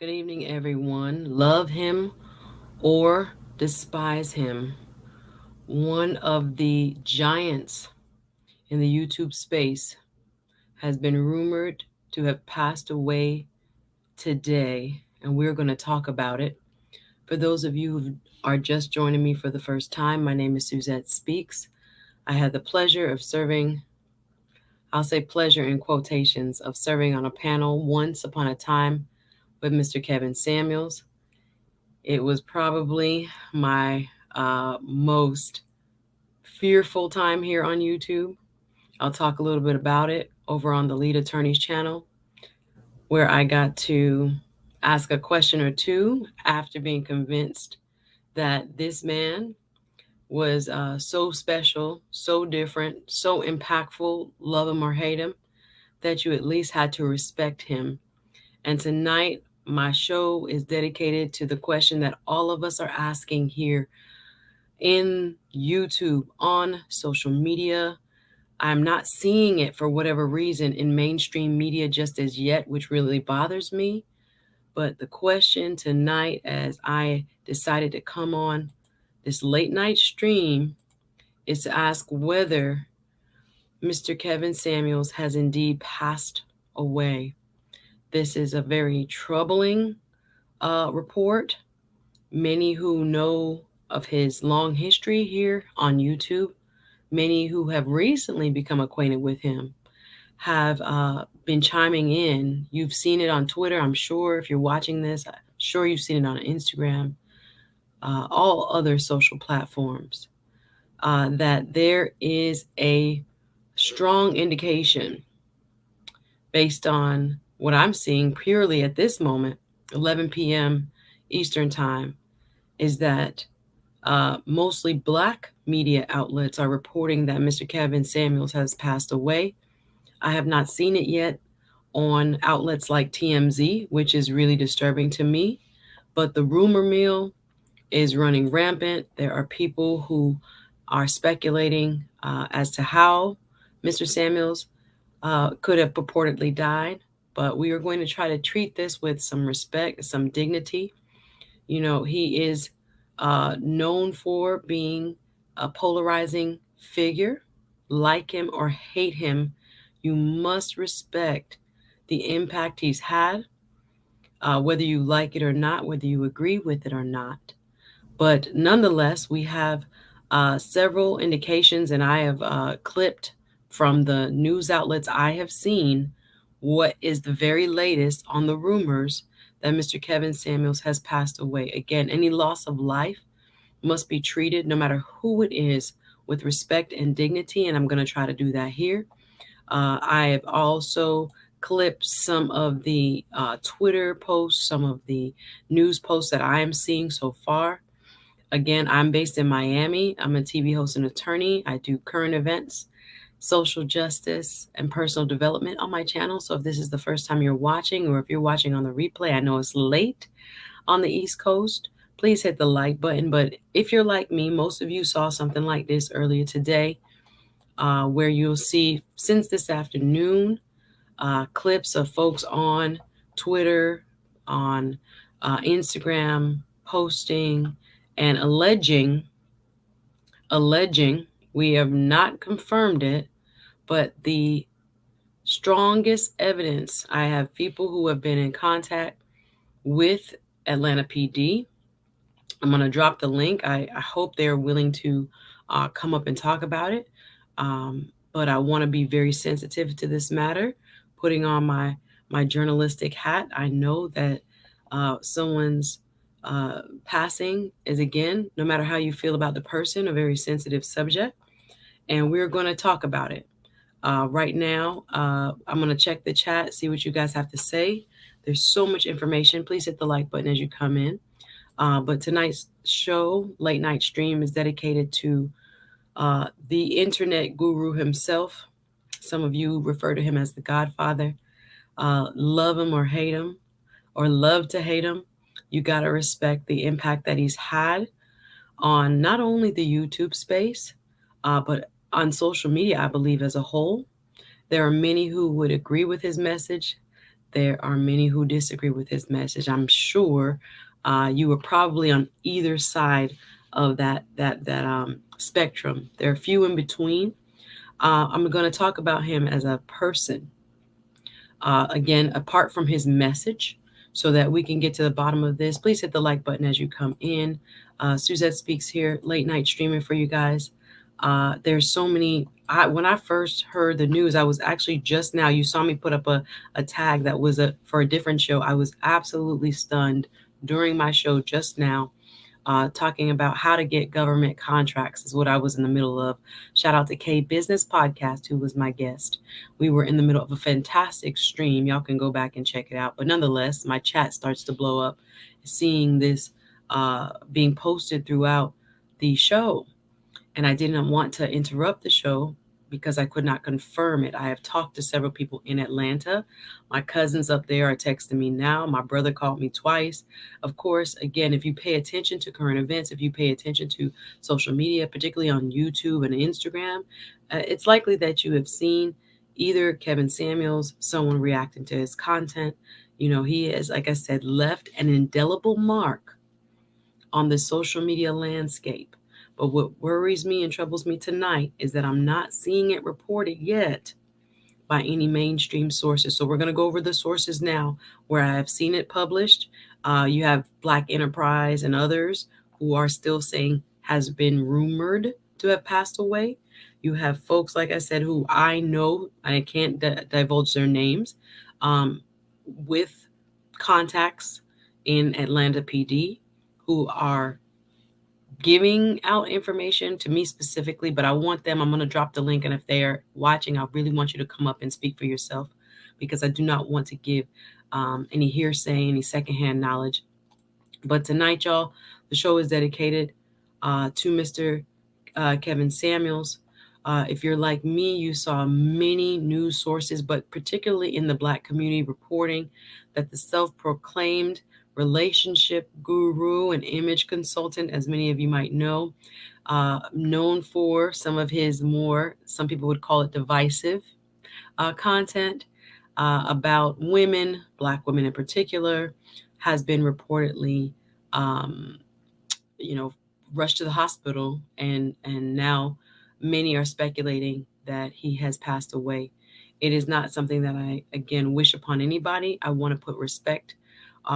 Good evening, everyone. Love him or despise him. One of the giants in the YouTube space has been rumored to have passed away today, and we're going to talk about it. For those of you who are just joining me for the first time, my name is Suzette Speaks. I had the pleasure of serving, I'll say pleasure in quotations, of serving on a panel once upon a time with Mr. Kevin Samuels. It was probably my most fearful time here on YouTube. I'll talk a little bit about it over on the Lead Attorney's channel, where I got to ask a question or two after being convinced that this man was so special, so different, so impactful, love him or hate him, that you at least had to respect him. And tonight, my show is dedicated to the question that all of us are asking here in YouTube, on social media. I'm not seeing it for whatever reason in mainstream media just as yet, which really bothers me. But the question tonight, as I decided to come on this late night stream, is to ask whether Mr. Kevin Samuels has indeed passed away. This is a very troubling report. Many who know of his long history here on YouTube, many who have recently become acquainted with him, have been chiming in. You've seen it on Twitter, I'm sure. If you're watching this, I'm sure you've seen it on Instagram, all other social platforms, that there is a strong indication based on what I'm seeing purely at this moment, 11 p.m. Eastern Time, is that mostly Black media outlets are reporting that Mr. Kevin Samuels has passed away. I have not seen it yet on outlets like TMZ, which is really disturbing to me. But the rumor mill is running rampant. There are people who are speculating as to how Mr. Samuels could have purportedly died. But we are going to try to treat this with some respect, some dignity. You know, he is known for being a polarizing figure. Like him or hate him, you must respect the impact he's had, whether you like it or not, whether you agree with it or not. But nonetheless, we have several indications, and I have clipped from the news outlets I have seen what is the very latest on the rumors that Mr. Kevin Samuels has passed away. Again, any loss of life must be treated, no matter who it is, with respect and dignity, and I'm going to try to do that here. I have also clipped some of the Twitter posts, some of the news posts that I am seeing so far. Again, I'm based in Miami. I'm a TV host and attorney. I do current events, social justice, and personal development on my channel. So if this is the first time you're watching, or if you're watching on the replay, I know it's late on the East Coast, please hit the like button. But if you're like me, most of you saw something like this earlier today, where you'll see since this afternoon clips of folks on Twitter, on Instagram, posting and alleging, we have not confirmed it, but the strongest evidence, I have people who have been in contact with Atlanta PD. I'm going to drop the link. I hope they're willing to come up and talk about it. But I want to be very sensitive to this matter, putting on my journalistic hat. I know that someone's passing is, again, no matter how you feel about the person, a very sensitive subject. And we're going to talk about it. Right now, I'm going to check the chat, see what you guys have to say. There's so much information. Please hit the like button as you come in. But tonight's show, late night stream, is dedicated to the internet guru himself. Some of you refer to him as the Godfather. Love him or hate him, or love to hate him, you got to respect the impact that he's had on not only the YouTube space, but on social media, I believe, as a whole. There are many who would agree with his message. there are many who disagree with his message. I'm sure you were probably on either side of that spectrum. There are few in between. I'm going to talk about him as a person. Again, apart from his message, so that we can get to the bottom of this, please hit the like button as you come in. Suzette Speaks here, late night streaming for you guys. There's so many. When I first heard the news, I was actually just now, you saw me put up a tag that was for a different show. I was absolutely stunned during my show just now, talking about how to get government contracts is what I was in the middle of. Shout out to K Business Podcast, who was my guest. We were in the middle of a fantastic stream. Y'all can go back and check it out. But nonetheless, my chat starts to blow up, seeing this being posted throughout the show. And I didn't want to interrupt the show because I could not confirm it. I have talked to several people in Atlanta. My cousins up there are texting me now. My brother called me twice. Of course, again, if you pay attention to current events, if you pay attention to social media, particularly on YouTube and Instagram, it's likely that you have seen either Kevin Samuels, someone reacting to his content. He has, like I said, left an indelible mark on the social media landscape. But what worries me and troubles me tonight is that I'm not seeing it reported yet by any mainstream sources. So we're going to go over the sources now where I have seen it published. You have Black Enterprise and others who are still saying has been rumored to have passed away. You have folks, like I said, who I know, I can't divulge their names, with contacts in Atlanta PD who are giving out information to me specifically, but I want them, I'm going to drop the link. And if they are watching, I really want you to come up and speak for yourself because I do not want to give any hearsay, any secondhand knowledge. But tonight, y'all, the show is dedicated to Mr. Kevin Samuels. If you're like me, you saw many news sources, but particularly in the Black community, reporting that the self-proclaimed relationship guru and image consultant, as many of you might know, known for some of his more, some people would call it divisive content about women, Black women in particular, has been reportedly, um, you know, rushed to the hospital, and now many are speculating that he has passed away. It is not something that I again wish upon anybody. I want to put respect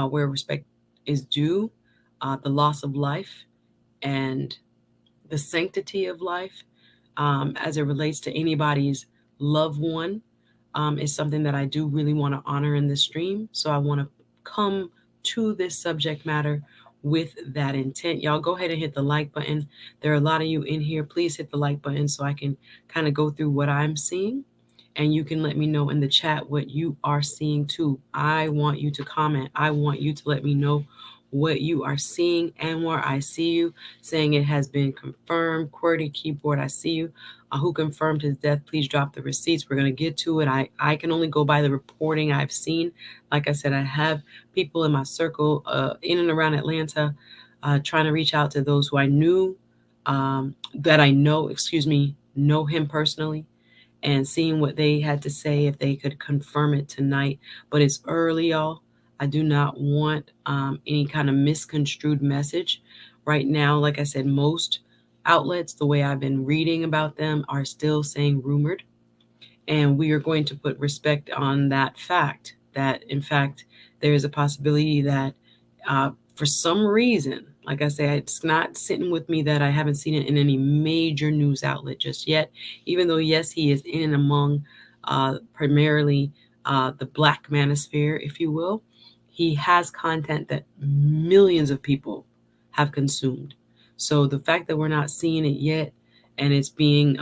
where respect is due. The loss of life and the sanctity of life, as it relates to anybody's loved one, is something that I do really want to honor in this stream. So I want to come to this subject matter with that intent. Y'all go ahead and hit the like button. There are a lot of you in here. Please hit the like button so I can kind of go through what I'm seeing. And you can let me know in the chat what you are seeing too. I want you to comment. I want you to let me know what you are seeing and where I see you, saying it has been confirmed. QWERTY keyboard, I see you. Who confirmed his death? Please drop the receipts. We're going to get to it. I can only go by the reporting I've seen. Like I said, I have people in my circle in and around Atlanta trying to reach out to those who I knew, that I know, know him personally, and seeing what they had to say if they could confirm it tonight. But it's early, y'all. I do not want any kind of misconstrued message right now. Like I said, most outlets, the way I've been reading about them, are still saying rumored. And we are going to put respect on that fact that, in fact, there is a possibility that for some reason, like I said, it's not sitting with me that I haven't seen it in any major news outlet just yet, even though, yes, he is in and among primarily the Black manosphere, if you will. He has content that millions of people have consumed. So the fact that we're not seeing it yet, and it's being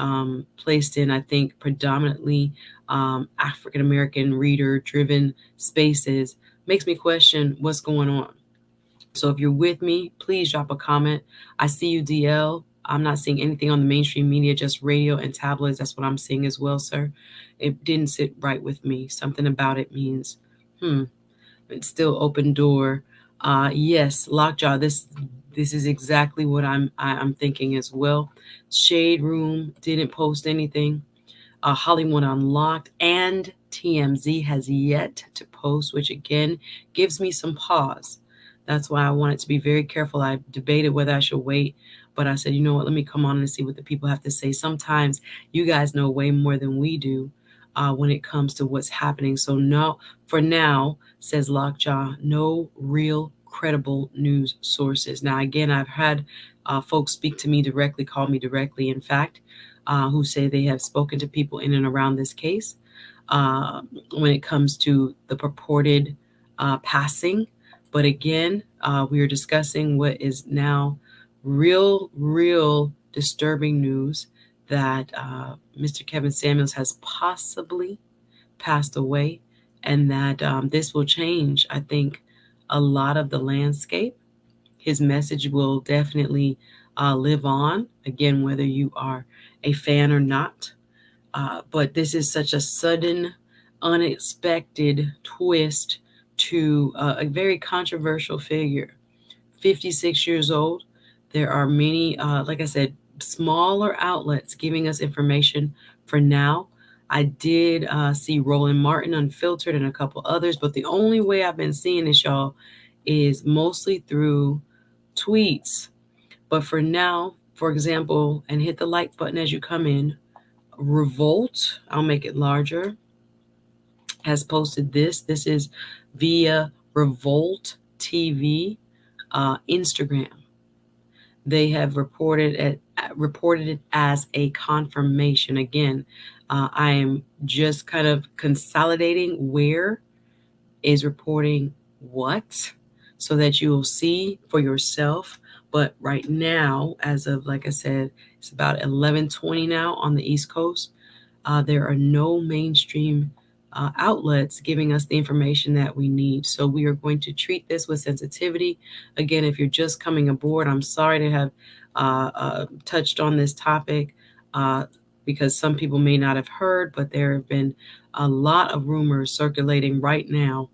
placed in, I think, predominantly African American reader driven spaces, makes me question what's going on. So if you're with me, please drop a comment. I see you, DL. I'm not seeing anything on the mainstream media, just radio and tabloids. That's what I'm seeing as well, sir. It didn't sit right with me. Something about it means, it's still open door. Yes, lockjaw. This is exactly what I'm thinking as well. Shade Room didn't post anything. Hollywood Unlocked and TMZ has yet to post, which again gives me some pause. That's why I wanted to be very careful. I debated whether I should wait, but I said, you know what, let me come on and see what the people have to say. Sometimes you guys know way more than we do when it comes to what's happening. So, no, for now, says Lockjaw, no real credible news sources. Now, again, I've had folks speak to me directly, call me directly, in fact, who say they have spoken to people in and around this case uh, when it comes to the purported passing. But again, we are discussing what is now real disturbing news that Mr. Kevin Samuels has possibly passed away, and that this will change, I think, a lot of the landscape. His message will definitely live on, again, whether you are a fan or not. But this is such a sudden, unexpected twist to a very controversial figure. 56 years old. There are many, like I said, smaller outlets giving us information for now. I did see Roland Martin Unfiltered and a couple others, but the only way I've been seeing this, y'all, is mostly through tweets. But for now, for example, and hit the like button as you come in, Revolt, I'll make it larger, has posted this. This is via Revolt TV Instagram. They have reported it as a confirmation. Again, I am just kind of consolidating where is reporting what, so that you will see for yourself. But right now, as of, like I said, it's about 11:20 now on the East Coast. There are no mainstream outlets giving us the information that we need. So we are going to treat this with sensitivity. Again, if you're just coming aboard, I'm sorry to have touched on this topic because some people may not have heard, but there have been a lot of rumors circulating right now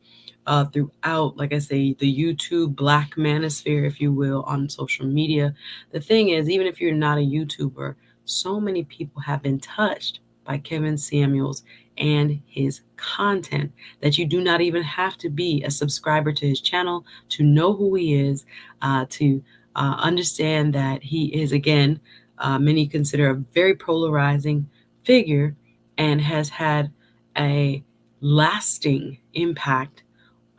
throughout, like I say, the YouTube black manosphere, if you will, on social media. The thing is, even if you're not a YouTuber, so many people have been touched by Kevin Samuels and his content that you do not even have to be a subscriber to his channel to know who he is, to understand that he is, again, many consider a very polarizing figure and has had a lasting impact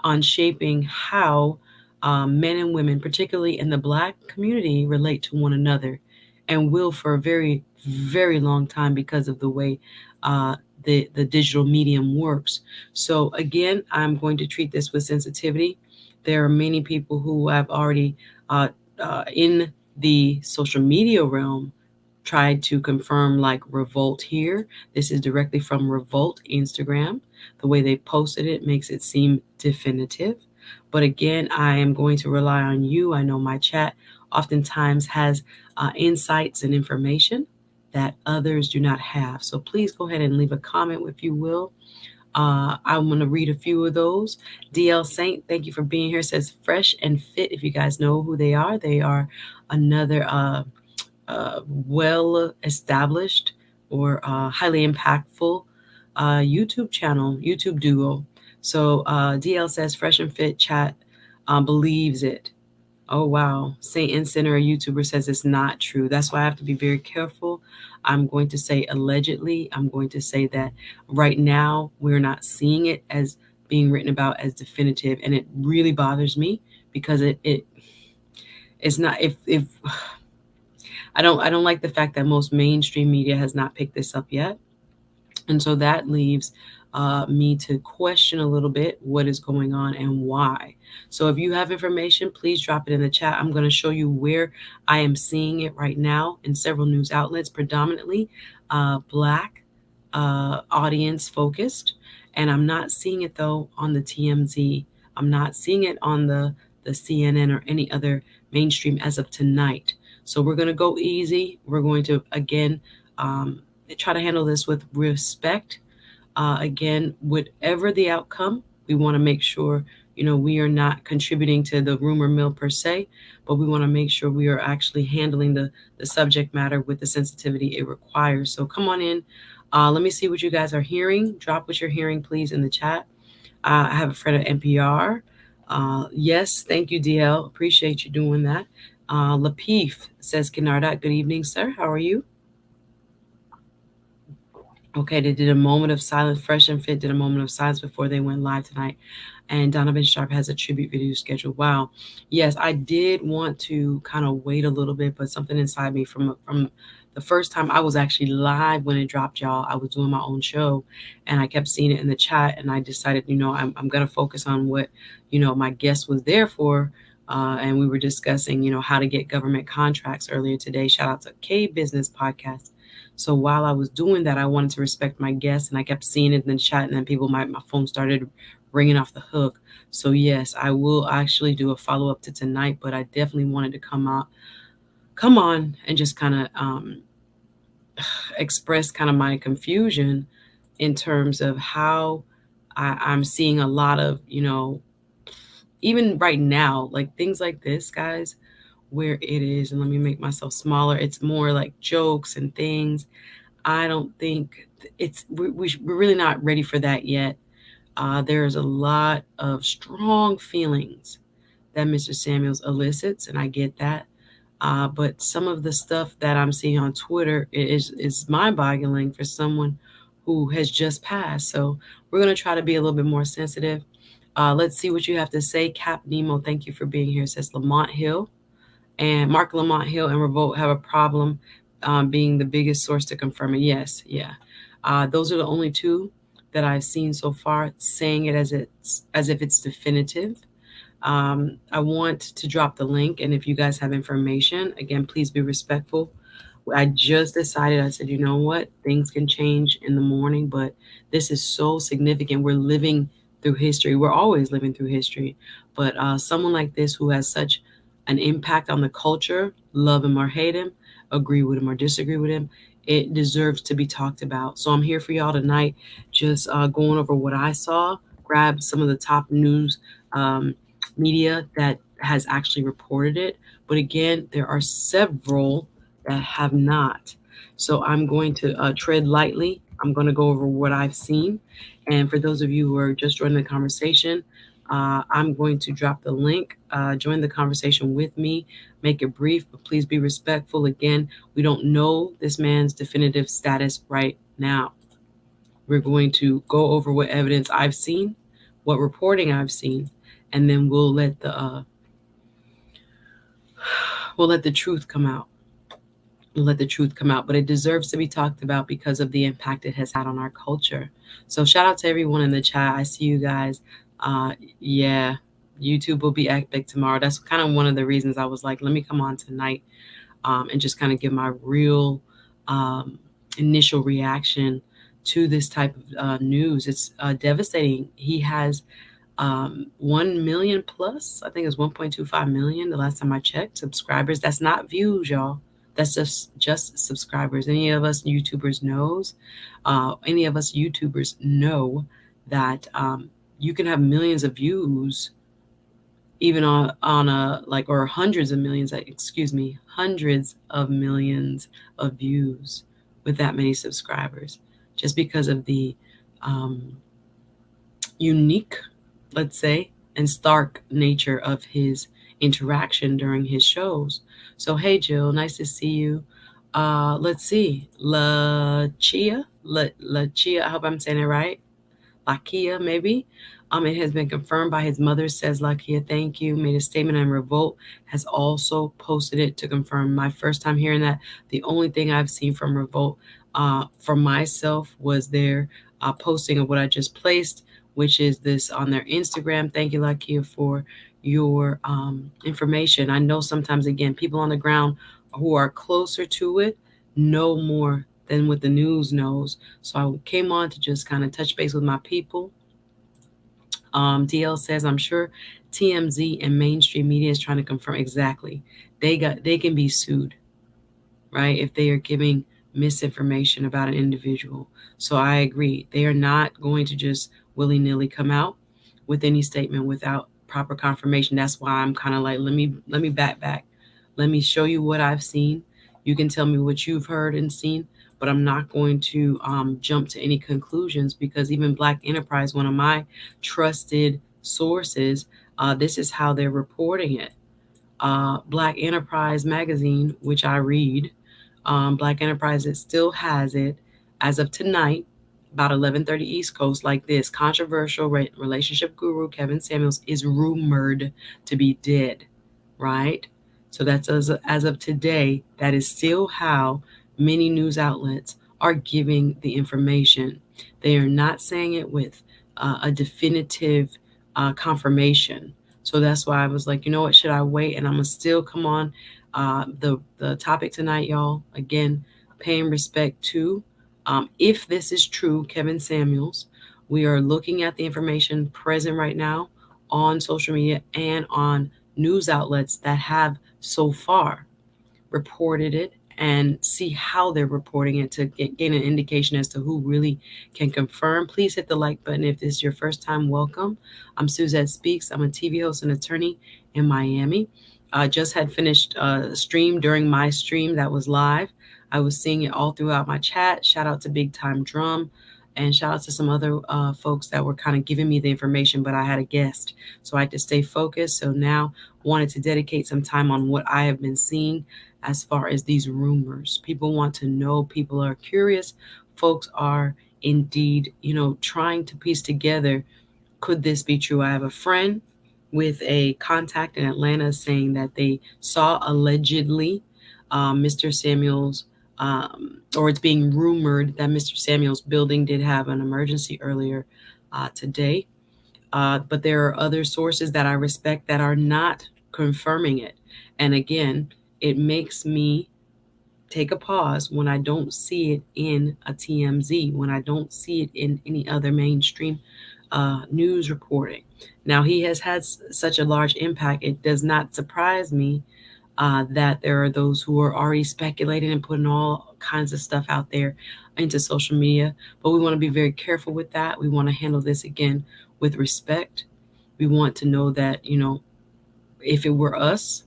on shaping how men and women, particularly in the Black community, relate to one another, and will for a very long time because of the way the digital medium works. So again, I'm going to treat this with sensitivity. There are many people who have already in the social media realm tried to confirm, like Revolt here. This is directly from Revolt Instagram. The way they posted it makes it seem definitive. But again, I am going to rely on you. I know my chat oftentimes has insights and information that others do not have. So please go ahead and leave a comment if you will. I'm going to read a few of those. DL Saint, thank you for being here. Says Fresh and Fit. If you guys know who they are another well established or highly impactful YouTube channel, YouTube duo. So DL says Fresh and Fit chat believes it. Oh, wow. Saint Incenter, a YouTuber, says it's not true. That's why I have to be very careful. I'm going to say allegedly. I'm going to say that right now we're not seeing it as being written about as definitive. And it really bothers me because it's not, if I don't like the fact that most mainstream media has not picked this up yet. And so that leaves me to question a little bit what is going on and why. So if you have information, please drop it in the chat. I'm going to show you where I am seeing it right now in several news outlets, predominantly Black audience focused. And I'm not seeing it, though, on the TMZ. I'm not seeing it on the CNN or any other mainstream as of tonight. So we're going to go easy. We're going to, again, try to handle this with respect. Again, whatever the outcome, we want to make sure, we are not contributing to the rumor mill per se, but we want to make sure we are actually handling the subject matter with the sensitivity it requires. So come on in. Let me see what you guys are hearing. Drop what you're hearing, please, in the chat. I have a friend at NPR. Yes, thank you, DL. Appreciate you doing that. Lapeef says, Kinarda, good evening, sir. How are you? Okay, they did a moment of silence. Fresh and Fit did a moment of silence before they went live tonight. And Donovan Sharp has a tribute video scheduled. Wow. Yes, I did want to kind of wait a little bit, but something inside me from the first time I was actually live when it dropped, y'all. I was doing my own show and I kept seeing it in the chat. And I decided, I'm going to focus on what, my guest was there for. And we were discussing, how to get government contracts earlier today. Shout out to K Business Podcast. So while I was doing that, I wanted to respect my guests, and I kept seeing it in the chat, and then my phone started ringing off the hook. So yes, I will actually do a follow up to tonight, but I definitely wanted to come on, and just kind of express kind of my confusion in terms of how I'm seeing a lot of even right now, like things like this, guys, where it is, and let me make myself smaller. It's more like jokes and things. I don't think we're really not ready for that yet. There's a lot of strong feelings that Mr. Samuels elicits, and I get that. But some of the stuff that I'm seeing on Twitter is mind-boggling for someone who has just passed. So we're gonna try to be a little bit more sensitive. Let's see what you have to say. Cap Nemo, thank you for being here. Says Lamont Hill and Mark Lamont Hill and Revolt have a problem being the biggest source to confirm it. Yes, yeah. Those are the only two that I've seen so far saying it as if it's definitive. I want to drop the link, and if you guys have information, again, please be respectful. I just decided, I said, you know what? Things can change in the morning, but this is so significant. We're living through history. We're always living through history. But someone like this who has such an impact on the culture, love him or hate him, agree with him or disagree with him, it deserves to be talked about. So I'm here for y'all tonight, just going over what I saw, grab some of the top news media that has actually reported it. But again, there are several that have not. So I'm going to tread lightly. I'm going to go over what I've seen. And for those of you who are just joining the conversation, I'm going to drop the link. Join the conversation with me. Make it brief, but please be respectful. Again, we don't know this man's definitive status right now. We're going to go over what evidence I've seen, what reporting I've seen, and then we'll let the truth come out. We'll let the truth come out, but it deserves to be talked about because of the impact it has had on our culture. So shout out to everyone in the chat. I see you guys. Yeah, YouTube will be epic tomorrow. That's kind of one of the reasons I was like, let me come on tonight and just kind of give my real initial reaction to this type of news. It's devastating. He has 1 million plus, I think it's 1.25 million the last time I checked, subscribers. That's not views, y'all. That's just subscribers. Any of us YouTubers know that you can have millions of views even on a like, or hundreds of millions, excuse me, hundreds of millions of views with that many subscribers, just because of the unique, let's say, and stark nature of his interaction during his shows. So hey Jill, nice to see you. Let's see, La Chia, I hope I'm saying it right. Lakia, maybe. It has been confirmed by his mother, says Lakia, thank you. Made a statement, and Revolt has also posted it to confirm. My first time hearing that. The only thing I've seen from Revolt for myself was their posting of what I just placed, which is this on their Instagram. Thank you, Lakia, for your information. I know sometimes, again, people on the ground who are closer to it know more than what the news knows. So I came on to just kind of touch base with my people. DL says, I'm sure TMZ and mainstream media is trying to confirm exactly. They can be sued, right, if they are giving misinformation about an individual. So I agree. They are not going to just willy-nilly come out with any statement without proper confirmation. That's why I'm kind of like, let me back. Let me show you what I've seen. You can tell me what you've heard and seen, but I'm not going to jump to any conclusions because even Black Enterprise, one of my trusted sources, this is how they're reporting it. Black Enterprise magazine, which I read, Black Enterprise, it still has it as of tonight, about 11:30 East Coast, like this: controversial relationship guru Kevin Samuels is rumored to be dead. Right. So that's as of today. That is still how many news outlets are giving the information. They are not saying it with a definitive confirmation. So that's why I was like, you know what, should I wait? And I'm gonna still come on the topic tonight, y'all. Again, paying respect to, if this is true, Kevin Samuels. We are looking at the information present right now on social media and on news outlets that have so far reported it, and see how they're reporting it to gain an indication as to who really can confirm. Please hit the like button if this is your first time. Welcome. I'm Suzette Speaks. I'm a TV host and attorney in Miami. I just had finished a stream. During my stream that was live, I was seeing it all throughout my chat. Shout out to Big Time Drum. And shout out to some other folks that were kind of giving me the information, but I had a guest, so I had to stay focused. So now wanted to dedicate some time on what I have been seeing as far as these rumors. People want to know, people are curious, folks are indeed, trying to piece together, could this be true? I have a friend with a contact in Atlanta saying that they saw allegedly Mr. Samuels, or it's being rumored that Mr. Samuels' building did have an emergency earlier today. But there are other sources that I respect that are not confirming it. And again, it makes me take a pause when I don't see it in a TMZ, when I don't see it in any other mainstream news reporting. Now, he has had such a large impact, it does not surprise me that there are those who are already speculating and putting all kinds of stuff out there into social media. But we want to be very careful with that. We want to handle this again with respect. We want to know that, if it were us,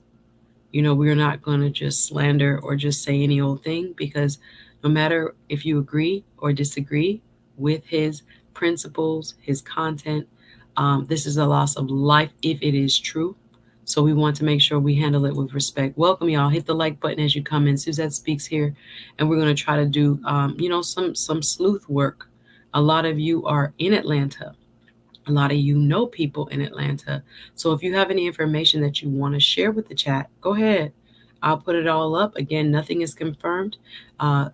we're not going to just slander or just say any old thing, because no matter if you agree or disagree with his principles, his content, this is a loss of life if it is true. So we want to make sure we handle it with respect. Welcome, y'all. Hit the like button as you come in. Suzette Speaks here, and we're going to try to do, some sleuth work. A lot of you are in Atlanta. A lot of you know people in Atlanta. So if you have any information that you want to share with the chat, go ahead. I'll put it all up. Again, nothing is confirmed.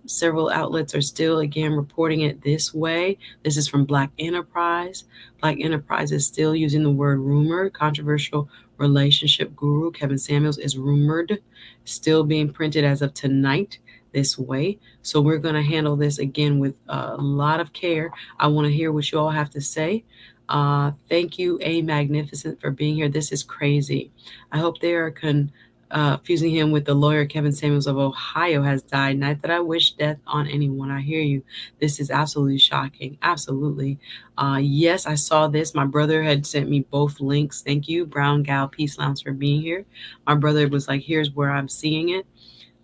Several outlets are still, again, reporting it this way. This is from Black Enterprise. Black Enterprise is still using the word rumor. Controversial relationship guru Kevin Samuels is rumored, still being printed as of tonight this way. So we're going to handle this again with a lot of care. I want to hear what you all have to say. Thank you, A Magnificent, for being here. This is crazy. I hope they are fusing him with the lawyer Kevin Samuels of Ohio has died. Not that I wish death on anyone. I hear you. This is absolutely shocking. Absolutely. Yes, I saw this. My brother had sent me both links. Thank you, Brown Gal Peace Lounge, for being here. My brother was like, here's where I'm seeing it.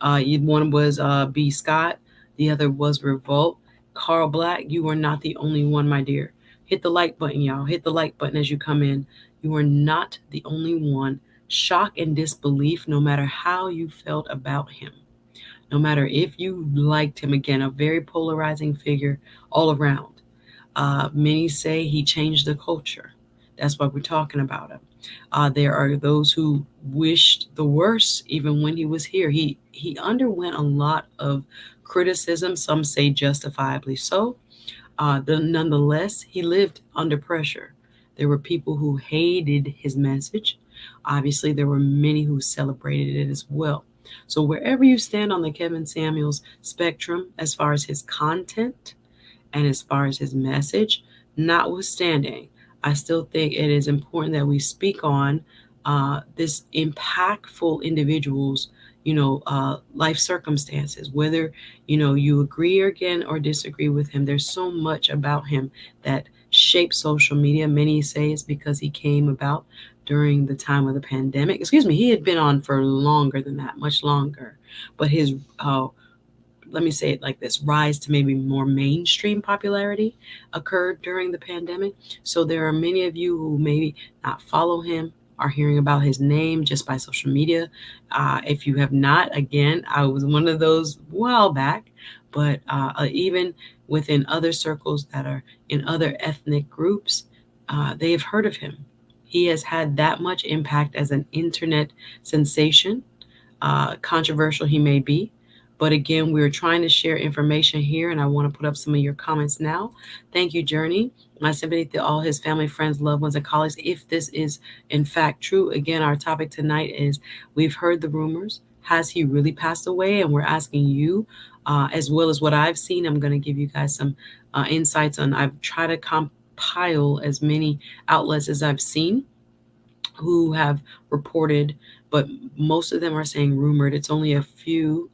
One was B. Scott. The other was Revolt. Carl Black, you are not the only one, my dear. Hit the like button, y'all. Hit the like button as you come in. You are not the only one. Shock and disbelief, no matter how you felt about him, no matter if you liked him. Again, a very polarizing figure all around. Many say he changed the culture. That's why we're talking about him. There are those who wished the worst even when he was here. He underwent a lot of criticism, some say justifiably so. Nonetheless, he lived under pressure. There were people who hated his message. Obviously, there were many who celebrated it as well. So, wherever you stand on the Kevin Samuels spectrum, as far as his content and as far as his message, notwithstanding, I still think it is important that we speak on this impactful individual's, life circumstances, whether, you agree or again or disagree with him. There's so much about him that shaped social media. Many say it's because he came about during the time of the pandemic. Excuse me, he had been on for longer than that, much longer. But his let me say it like this, rise to maybe more mainstream popularity occurred during the pandemic. So there are many of you who maybe not follow him, are hearing about his name just by social media. If you have not, again, I was one of those a while back, but even within other circles that are in other ethnic groups, they have heard of him. He has had that much impact as an internet sensation. Controversial he may be, but again, we're trying to share information here, and I want to put up some of your comments now. Thank you, Journey. My sympathy to all his family, friends, loved ones, and colleagues. If this is in fact true, again, our topic tonight is we've heard the rumors. Has he really passed away? And we're asking you, as well as what I've seen. I'm going to give you guys some insights on. I've tried to compile as many outlets as I've seen who have reported, but most of them are saying rumored. It's only a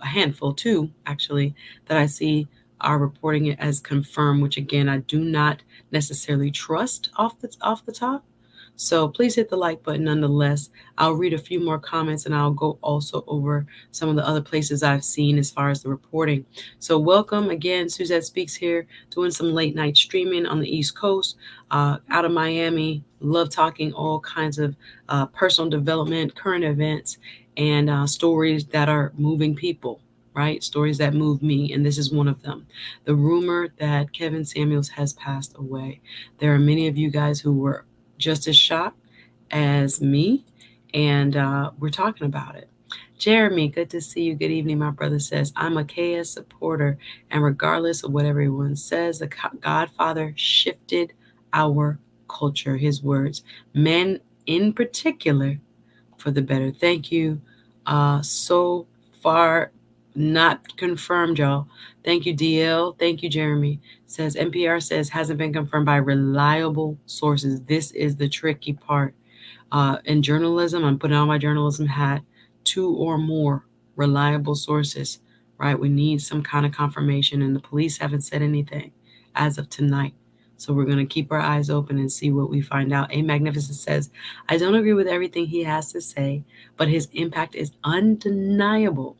handful, two actually, that I see are reporting it as confirmed, which again I do not necessarily trust off the top. So please hit the like button nonetheless. I'll read a few more comments and I'll go also over some of the other places I've seen as far as the reporting. So welcome again, Suzette Speaks here, doing some late night streaming on the East Coast, out of Miami. Love talking all kinds of personal development, current events, and stories that are moving people, right? Stories that move me, and this is one of them. The rumor that Kevin Samuels has passed away. There are many of you guys who were just as shocked as me, and we're talking about it. Jeremy, good to see you. Good evening, my brother says. I'm a KS supporter, and regardless of what everyone says, the Godfather shifted our culture. His words, men in particular, for the better. Thank you. So far, not confirmed, y'all. Thank you, DL. Thank you, Jeremy. Says NPR says hasn't been confirmed by reliable sources. This is the tricky part. In journalism, I'm putting on my journalism hat, two or more reliable sources, right? We need some kind of confirmation, and the police haven't said anything as of tonight. So we're going to keep our eyes open and see what we find out. A Magnificent says, I don't agree with everything he has to say, but his impact is undeniable.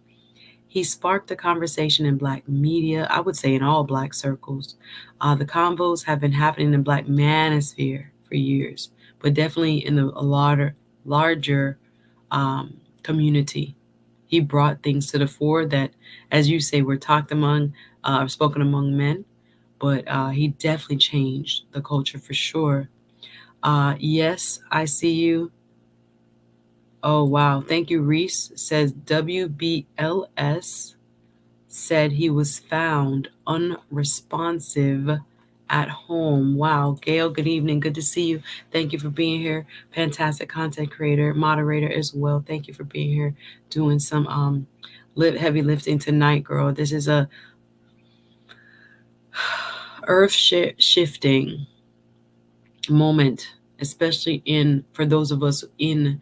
He sparked a conversation in Black media, I would say in all Black circles. The convos have been happening in Black manosphere for years, but definitely in the larger community. He brought things to the fore that, as you say, were talked among, spoken among men, but he definitely changed the culture for sure. Yes, I see you. Oh, wow. Thank you, Reese. Says WBLS said he was found unresponsive at home. Wow. Gail, good evening. Good to see you. Thank you for being here. Fantastic content creator, moderator as well. Thank you for being here, doing some heavy lifting tonight, girl. This is a earth shifting moment, especially in for those of us in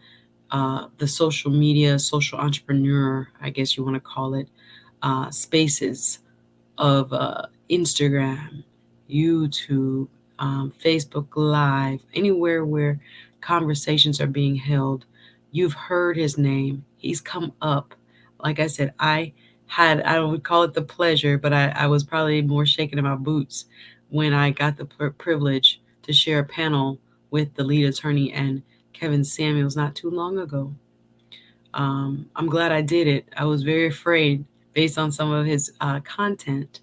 the social media, social entrepreneur, I guess you want to call it, spaces of Instagram, YouTube, Facebook Live, anywhere where conversations are being held. You've heard his name. He's come up. Like I said, I would call it the pleasure, but I was probably more shaking in my boots when I got the privilege to share a panel with the lead attorney and Kevin Samuels not too long ago. I'm glad I did it. I was very afraid based on some of his content,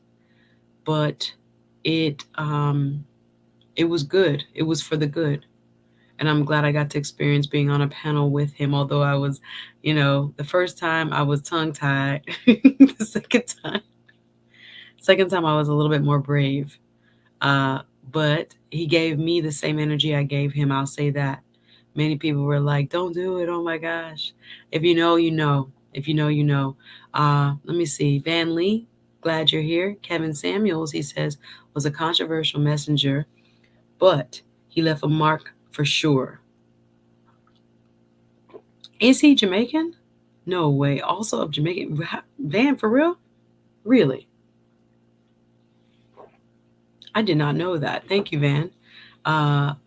but it was good. It was for the good, and I'm glad I got to experience being on a panel with him. Although I was, the first time I was tongue tied, the second time I was a little bit more brave. But he gave me the same energy I gave him. I'll say that. Many people were like, don't do it. Oh my gosh. If you know, you know. If you know, you know. Let me see. Van Lee, glad you're here. Kevin Samuels, he says, was a controversial messenger, but he left a mark for sure. Is he Jamaican? No way. Also of Jamaican. Van, for real? Really? I did not know that. Thank you, Van.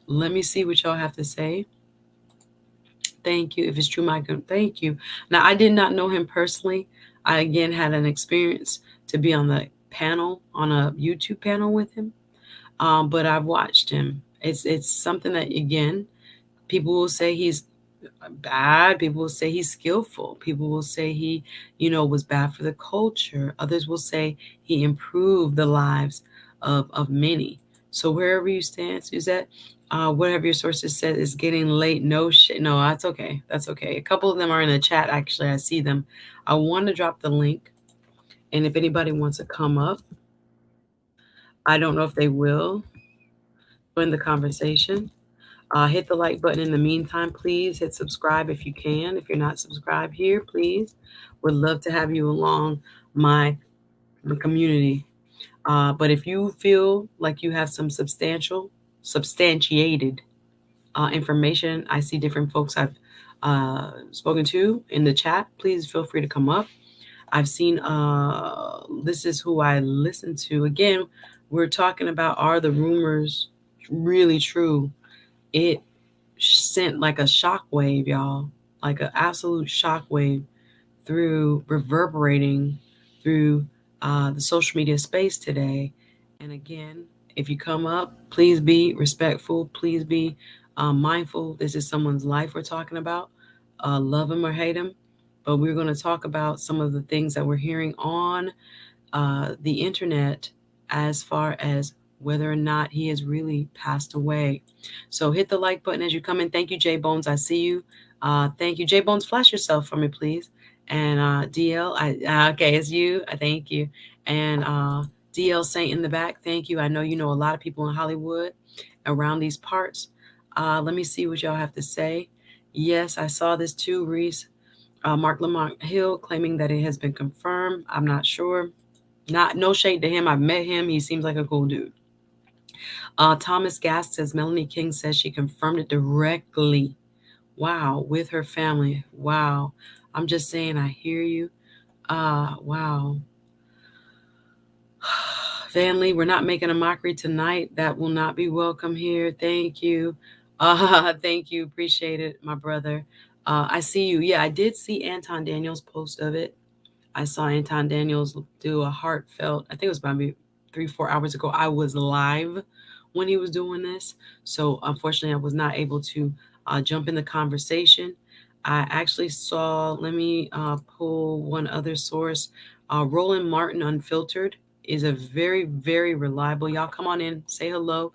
Let me see what y'all have to say. Thank you. If it's true, Michael, thank you. Now, I did not know him personally. I again had an experience to be on the panel, on a YouTube panel with him. But I've watched him. It's something that again, people will say he's bad. People will say he's skillful. People will say he, was bad for the culture. Others will say he improved the lives of many. So wherever you stand, Suzette, whatever your sources said is getting late. No shit. No, that's okay. That's okay. A couple of them are in the chat. Actually, I see them. I want to drop the link. And if anybody wants to come up, I don't know if they will join the conversation. Hit the like button in the meantime. Please hit subscribe if you can. If you're not subscribed here, please. Would love to have you along my community. But if you feel like you have some substantiated information, I see different folks I've spoken to in the chat. Please feel free to come up. I've seen, this is who I listen to. Again, we're talking about, are the rumors really true? It sent like a shock wave, y'all, like an absolute shock wave through reverberating through the social media space today. And again, if you come up, please be respectful. Please be mindful. This is someone's life we're talking about. Love him or hate him. But we're going to talk about some of the things that we're hearing on the internet as far as whether or not he has really passed away. So hit the like button as you come in. Thank you, J Bones. I see you. Thank you, J Bones. Flash yourself for me, please. And DL, okay, it's you. Thank you. And DL Saint in the back. Thank you. I know you know a lot of people in Hollywood around these parts. Let me see what y'all have to say. Yes, I saw this too, Reese. Mark Lamont Hill claiming that it has been confirmed. I'm not sure. No shade to him. I've met him. He seems like a cool dude. Thomas Gast says Melanie King says she confirmed it directly. Wow, with her family. Wow. I'm just saying, I hear you. Wow. Family, we're not making a mockery tonight. That will not be welcome here. Thank you. Thank you. Appreciate it, my brother. I see you. Yeah, I did see Anton Daniels' post of it. I saw Anton Daniels do a heartfelt, I think it was maybe 3-4 hours ago. I was live when he was doing this. So unfortunately, I was not able to jump in the conversation. I actually saw, let me pull one other source. Roland Martin Unfiltered is a very, very reliable. Y'all come on in, say hello.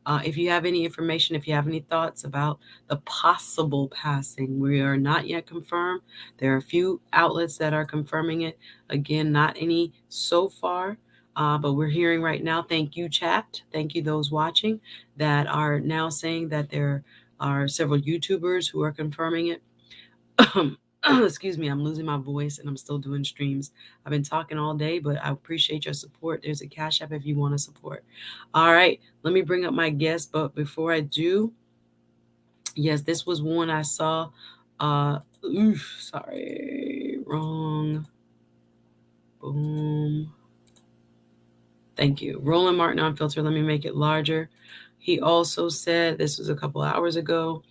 If you have any information, if you have any thoughts about the possible passing, we are not yet confirmed. There are a few outlets that are confirming it. Again, not any so far, but we're hearing right now. Thank you, chat. Thank you, those watching that are now saying that there are several YouTubers who are confirming it. Excuse me, I'm losing my voice and I'm still doing streams. I've been talking all day, but I appreciate your support. There's a Cash App if you want to support. All right, let me bring up my guest. But before I do, yes, this was one I saw. Sorry, wrong. Boom. Thank you. Roland Martin Unfiltered. Let me make it larger. He also said, this was a couple hours ago,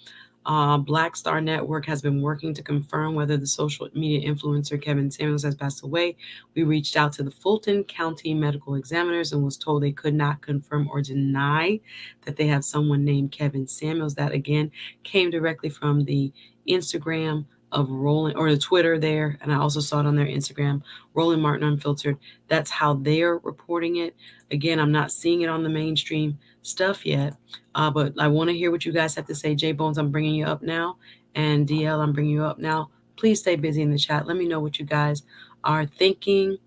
Black Star Network has been working to confirm whether the social media influencer Kevin Samuels has passed away. We reached out to the Fulton County Medical Examiners and was told they could not confirm or deny that they have someone named Kevin Samuels. That again came directly from the Instagram of Roland, or the Twitter there, and I also saw it on their Instagram, Roland Martin Unfiltered. That's how they're reporting it. Again, I'm not seeing it on the mainstream stuff yet. But I want to hear what you guys have to say. J Bones, I'm bringing you up now. And DL, I'm bringing you up now. Please stay busy in the chat. Let me know what you guys are thinking.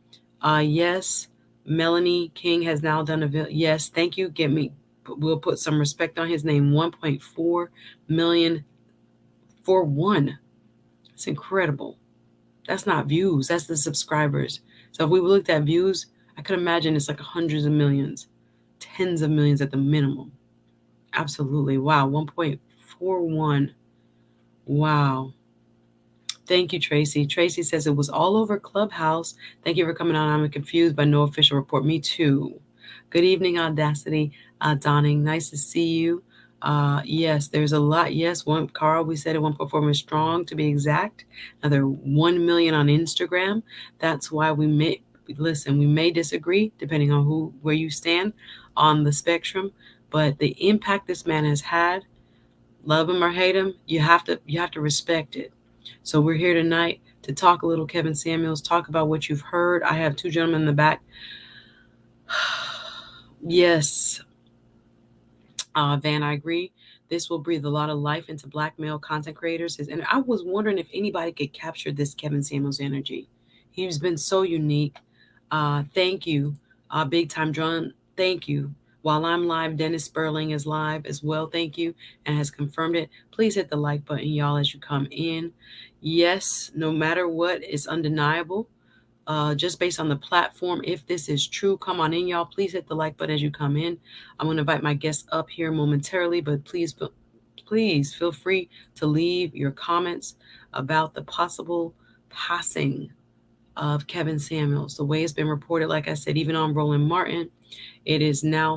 Yes, Melanie King has now done a video. Yes, thank you. We'll put some respect on his name. 1.4 million for one. It's incredible. That's not views. That's the subscribers. So if we looked at views, I could imagine it's like hundreds of millions, tens of millions at the minimum. Absolutely. Wow. 1.41. Wow. Thank you, Tracy. Tracy says it was all over Clubhouse. Thank you for coming on. I'm confused by no official report. Me too. Good evening, Audacity. Donning, nice to see you. Yes, there's a lot. Yes, one Carl, we said it 1.4 million strong to be exact. Another 1 million on Instagram. That's why we may listen. We may disagree depending on who where you stand on the spectrum, but the impact this man has had, love him or hate him, you have to respect it. So we're here tonight to talk a little Kevin Samuels, talk about what you've heard. I have two gentlemen in the back. Yes, Van, I agree. This will breathe a lot of life into black male content creators. And I was wondering if anybody could capture this Kevin Samuels energy. He's been so unique. Thank you, Big Time John. Thank you. While I'm live, Dennis Sperling is live as well. Thank you, and has confirmed it. Please hit the like button, y'all, as you come in. Yes, no matter what, it's undeniable, just based on the platform. If this is true, come on in, y'all. Please hit the like button as you come in. I'm going to invite my guests up here momentarily, but please feel free to leave your comments about the possible passing of Kevin Samuels. The way it's been reported, like I said, even on Roland Martin, it is now,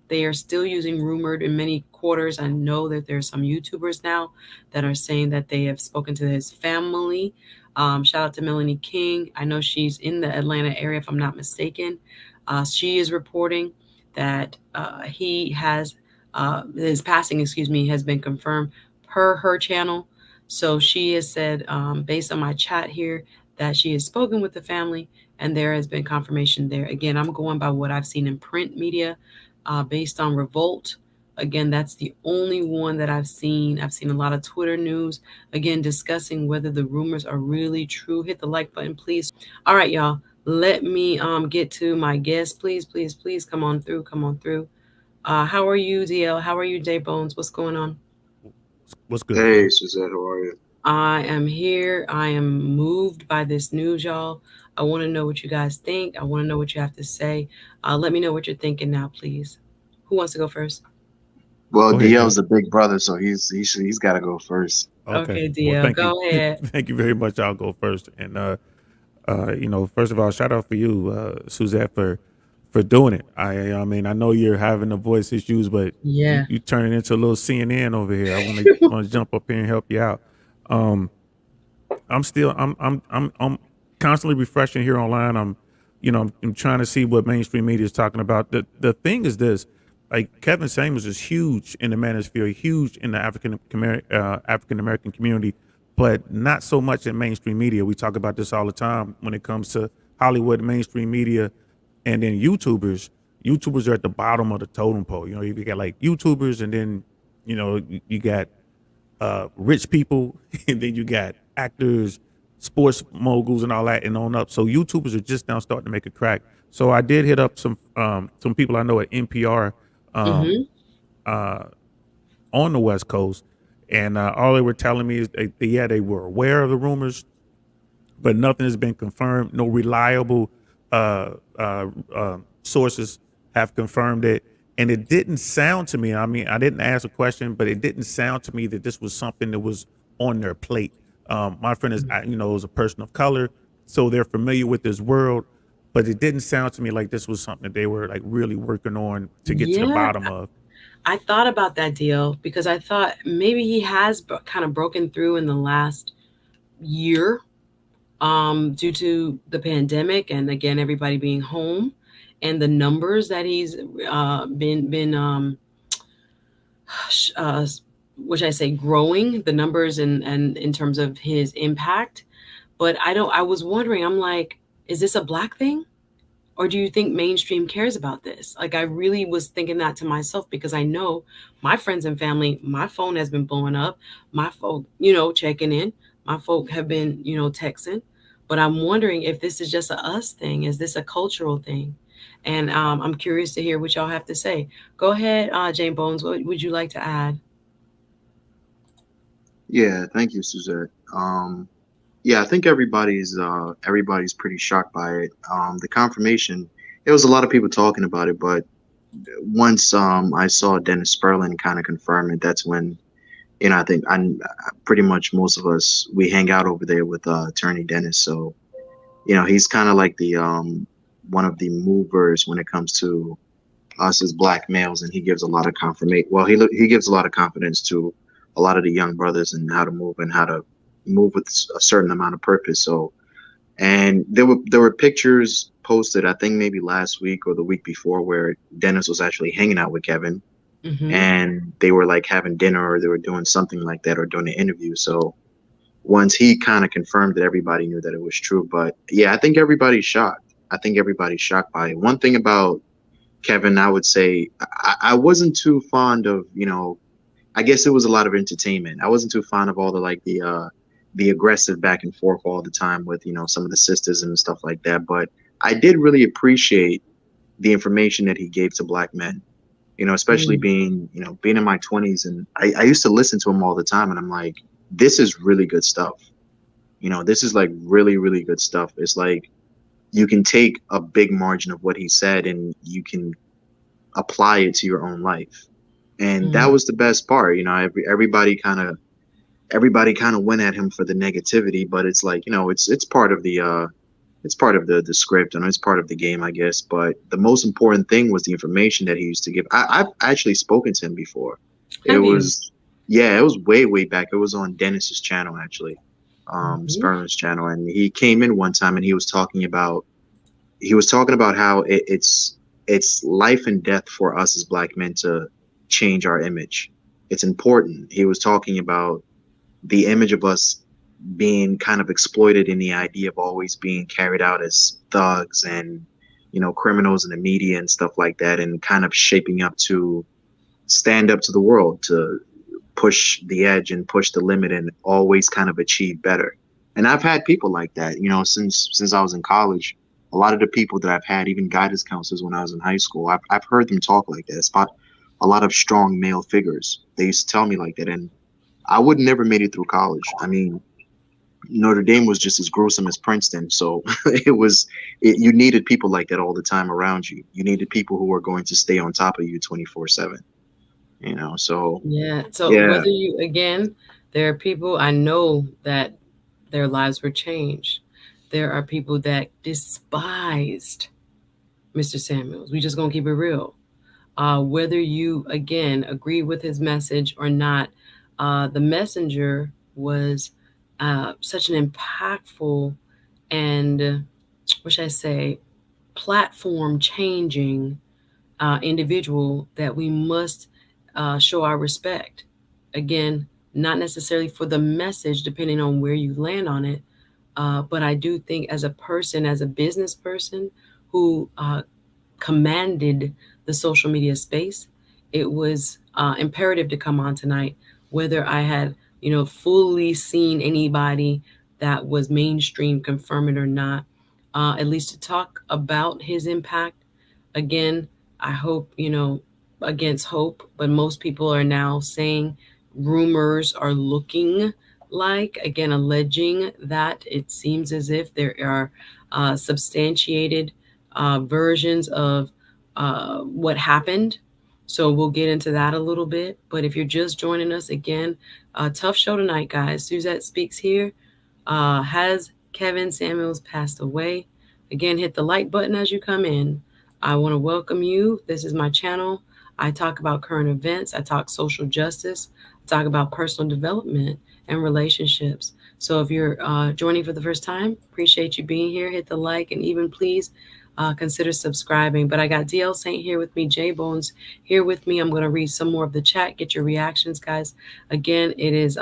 they are still using rumored in many quarters. I know that there's some YouTubers now that are saying that they have spoken to his family. Shout out to Melanie King. I know she's in the Atlanta area, if I'm not mistaken. She is reporting that his passing, excuse me, has been confirmed per her channel. So she has said, based on my chat here, that she has spoken with the family and there has been confirmation there. Again, I'm going by what I've seen in print media, based on Revolt. Again, that's the only one that I've seen. I've seen a lot of Twitter news, again, discussing whether the rumors are really true. Hit the like button, please. All right, y'all. Let me get to my guest. Please, please, please come on through. Come on through. How are you, DL? How are you, J Bones? What's going on? What's good, Hey, man? Suzette, how are you? I am here. I am moved by this news, y'all. I want to know what you guys think. I want to know what you have to say. Let me know what you're thinking now, please. Who wants to go first? Well, Go ahead, DL's Jay. the big brother, so he's got to go first. Okay. Okay, Well, DL, thank you, go ahead. thank you very much. I'll go first, and first of all, shout out for you, Suzette, for doing it. I mean, I know you're having the voice issues, but you Yeah. you turning into a little CNN over here. I want to jump up here and help you out. Um, I'm constantly refreshing here online. I'm trying to see what mainstream media is talking about. The thing is this, like Kevin Samuels is huge in the manosphere, huge in the African American community, but not so much in mainstream media. We talk about this all the time when it comes to Hollywood mainstream media, and then YouTubers. YouTubers are at the bottom of the totem pole. You got like YouTubers, and then you got rich people, and then you got actors, sports moguls, and all that, and on up. So YouTubers are just now starting to make a crack. So I did hit up some people I know at NPR, um, Mm-hmm. uh, on the West Coast, and all they were telling me is yeah, they were aware of the rumors, but nothing has been confirmed. No reliable sources have confirmed it. And it didn't sound to me, I mean, I didn't ask a question, but it didn't sound to me that this was something that was on their plate. My friend is a person of color, so they're familiar with this world, but it didn't sound to me like this was something that they were like really working on to get to the Yeah. bottom of. I thought about that deal because I thought maybe he has kind of broken through in the last year, due to the pandemic and again everybody being home and the numbers that he's been uh, which I say growing the numbers and in terms of his impact. But I was wondering, I'm like, is this a black thing? Or do you think mainstream cares about this? Like, I really was thinking that to myself because I know my friends and family, my phone has been blowing up, my folk, checking in, my folk have been, texting. But I'm wondering if this is just a us thing. Is this a cultural thing? And I'm curious to hear what y'all have to say. Go ahead, Jane Bones. What would you like to add? Yeah, thank you, Suzette. Yeah, I think everybody's pretty shocked by it. The confirmation, there was a lot of people talking about it, but once I saw Dennis Sperling kind of confirm it, that's when I think pretty much most of us we hang out over there with Attorney Dennis, so he's kind of like the one of the movers when it comes to us as black males, and he gives a lot of confirmation. Well, he gives a lot of confidence to a lot of the young brothers and how to move and how to move with a certain amount of purpose. So, and there were pictures posted, I think maybe last week or the week before, where Dennis was actually hanging out with Kevin, Mm-hmm. and they were like having dinner or they were doing something like that or doing an interview. So once he kind of confirmed it, everybody knew that it was true. But yeah, I think everybody's shocked. I think everybody's shocked by it. One thing about Kevin, I would say I wasn't too fond of, I guess it was a lot of entertainment. I wasn't too fond of all the aggressive back and forth all the time with, some of the sisters and stuff like that. But I did really appreciate the information that he gave to black men, especially being in my 20s. And I used to listen to him all the time. And I'm like, this is really good stuff. This is like really, really good stuff. It's like you can take a big margin of what he said and you can apply it to your own life. And that Mm-hmm. was the best part. Everybody kind of went at him for the negativity, but it's like, it's part of the script and it's part of the game, I guess. But the most important thing was the information that he used to give. I've actually spoken to him before. It Have you? was, yeah, it was way, way back. It was on Dennis's channel, actually, Mm-hmm. Sperlin's channel. And he came in one time and he was talking about how it's life and death for us as black men to change our image. It's important. He was talking about the image of us being kind of exploited in the idea of always being carried out as thugs and criminals in the media and stuff like that, and kind of shaping up to stand up to the world, to push the edge and push the limit and always kind of achieve better. And I've had people like that, since I was in college. A lot of the people that I've had, even guidance counselors when I was in high school, I've heard them talk like that. It's about a lot of strong male figures. They used to tell me like that, and I would never made it through college. I mean, Notre Dame was just as gruesome as Princeton, so you needed people like that all the time around you. You needed people who were going to stay on top of you 24/7. So Yeah. So yeah. whether you again, there are people I know that their lives were changed. There are people that despised Mr. Samuels. We just gonna keep it real. Whether you again agree with his message or not, the messenger was such an impactful and what should I say, platform changing individual that we must show our respect. Again, not necessarily for the message, depending on where you land on it, but I do think as a person, as a business person who commanded the social media space, it was imperative to come on tonight, whether I had, fully seen anybody that was mainstream confirm it or not, at least to talk about his impact. Again, I hope, against hope, but most people are now saying rumors are looking like, again, alleging that it seems as if there are substantiated versions of what happened. So we'll get into that a little bit. But if you're just joining us again, tough show tonight, guys. Suzette Speaks here. Has Kevin Samuels passed away? Again, hit the like button as you come in. I want to welcome you. This is my channel. I talk about current events, I talk social justice, I talk about personal development and relationships. So if you're joining for the first time, appreciate you being here. Hit the like and even please consider subscribing. But I got DL Saint here with me, J Bones here with me. I'm going to read some more of the chat, get your reactions, guys. Again, it's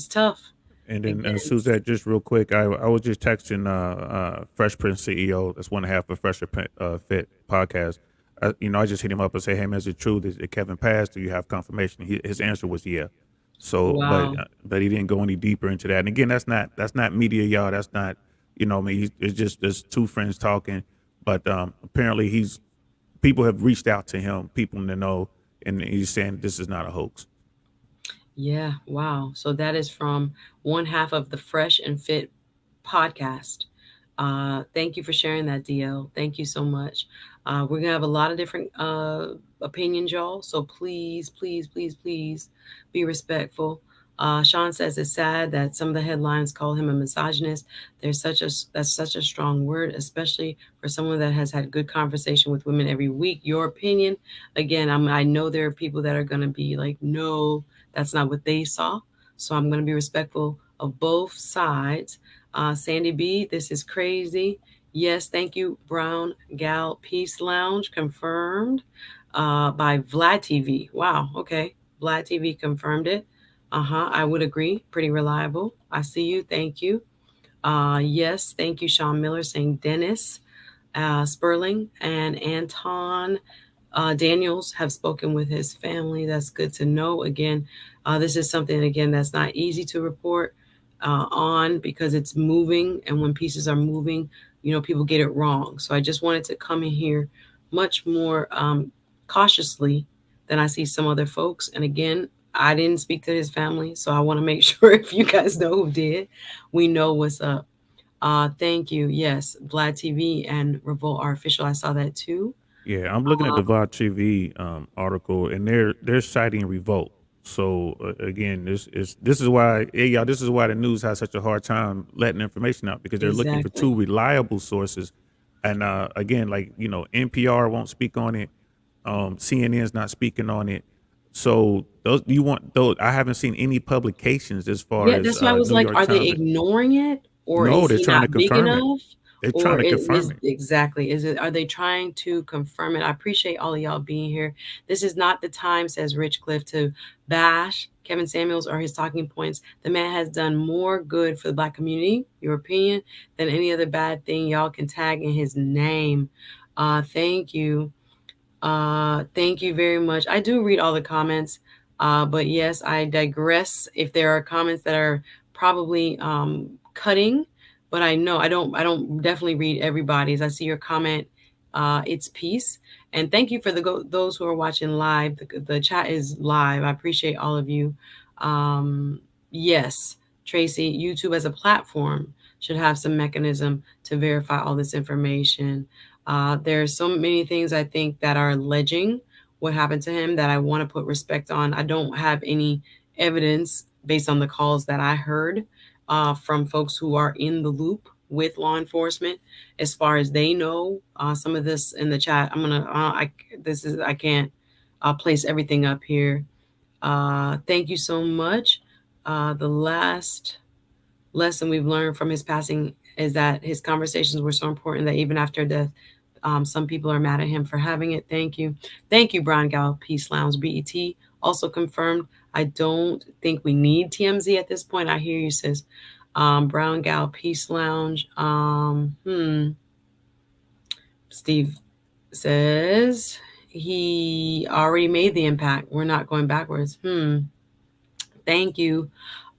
tough. And then Again, Suzette, just real quick, I was just texting Fresh Prince CEO, that's one and a half of Fit podcast. I just hit him up and say, hey man, is it true that Kevin passed? Do you have confirmation? His answer was yeah. So, wow. but he didn't go any deeper into that. And again, that's not media, y'all. That's not, I mean, it's just there's two friends talking. But apparently, people have reached out to him, people in the know, and he's saying this is not a hoax. Yeah, wow. So that is from one half of the Fresh and Fit podcast. Thank you for sharing that, DL. Thank you so much. We're gonna have a lot of different opinions, y'all. So please, please, please, please be respectful. Sean says it's sad that some of the headlines call him a misogynist. That's such a strong word, especially for someone that has had good conversation with women every week. Your opinion, again, I know there are people that are going to be like, no, that's not what they saw. So I'm going to be respectful of both sides. Sandy B, this is crazy. Yes, thank you, Brown Gal Peace Lounge, confirmed by Vlad TV. Wow, okay. Vlad TV confirmed it. I would agree. Pretty reliable. I see you. Thank you. Yes, thank you, Sean Miller, saying Dennis, Sperling, and Anton Daniels have spoken with his family. That's good to know. Again, this is something, again, that's not easy to report on because it's moving. And when pieces are moving, people get it wrong. So I just wanted to come in here much more cautiously than I see some other folks. And again, I didn't speak to his family. So I want to make sure if you guys know who did, we know what's up. Thank you. Yes, Vlad TV and Revolt are official. I saw that too. Yeah, I'm looking at Uh, the VOD TV article, and they're citing revolt. So again, this is why, hey y'all, this is why the news has such a hard time letting information out because they're looking for exactly. two reliable sources. And again, like NPR won't speak on it, CNN's not speaking on it. So those you want those? I haven't seen any publications as far Yeah, as that's why I was New like, York are they Times. ignoring it, or No, is they're he trying to not big confirm it. enough, They're trying or to confirm is it. exactly is it? Are they trying to confirm it? I appreciate all of y'all being here. This is not the time, says Rich Cliff, to bash Kevin Samuels or his talking points. The man has done more good for the Black community, your opinion, than any other bad thing y'all can tag in his name. Thank you. Thank you very much. I do read all the comments, but yes, I digress. If there are comments that are probably cutting, but I know I don't. I don't definitely read everybody's. I see your comment. It's peace, and thank you for those who are watching live. The chat is live. I appreciate all of you. Um, yes, Tracy, YouTube as a platform should have some mechanism to verify all this information. There's so many things I think that are alleging what happened to him that I want to put respect on. I don't have any evidence based on the calls that I heard from folks who are in the loop with law enforcement, as far as they know. Some of this in the chat, I'm gonna. I can't place everything up here. Thank you so much. The last lesson we've learned from his passing is that his conversations were so important that even after death, some people are mad at him for having it. Thank you. Thank you, Brown Gal Peace Lounge. BET also confirmed. I don't think we need TMZ at this point. I hear you, sis. Brown Gal Peace Lounge. Steve says he already made the impact. We're not going backwards. Thank you.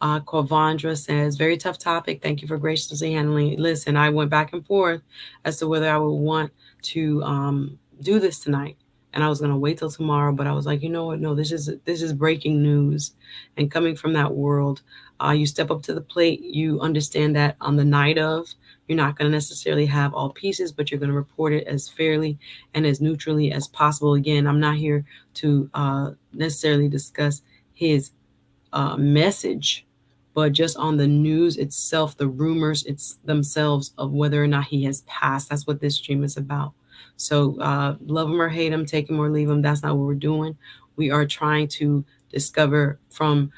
Kovandra says, very tough topic. Thank you for graciously handling it. Listen, I went back and forth as to whether I would want to do this tonight. And I was gonna wait till tomorrow, but I was like, you know what? No, this is breaking news, and coming from that world, you step up to the plate. You understand that on the night of, you're not gonna necessarily have all pieces, but you're gonna report it as fairly and as neutrally as possible. Again, I'm not here to necessarily discuss his message, but just on the news itself, the rumors it's themselves of whether or not he has passed. That's what this stream is about. So love him or hate him, take him or leave him. That's not what we're doing. We are trying to discover from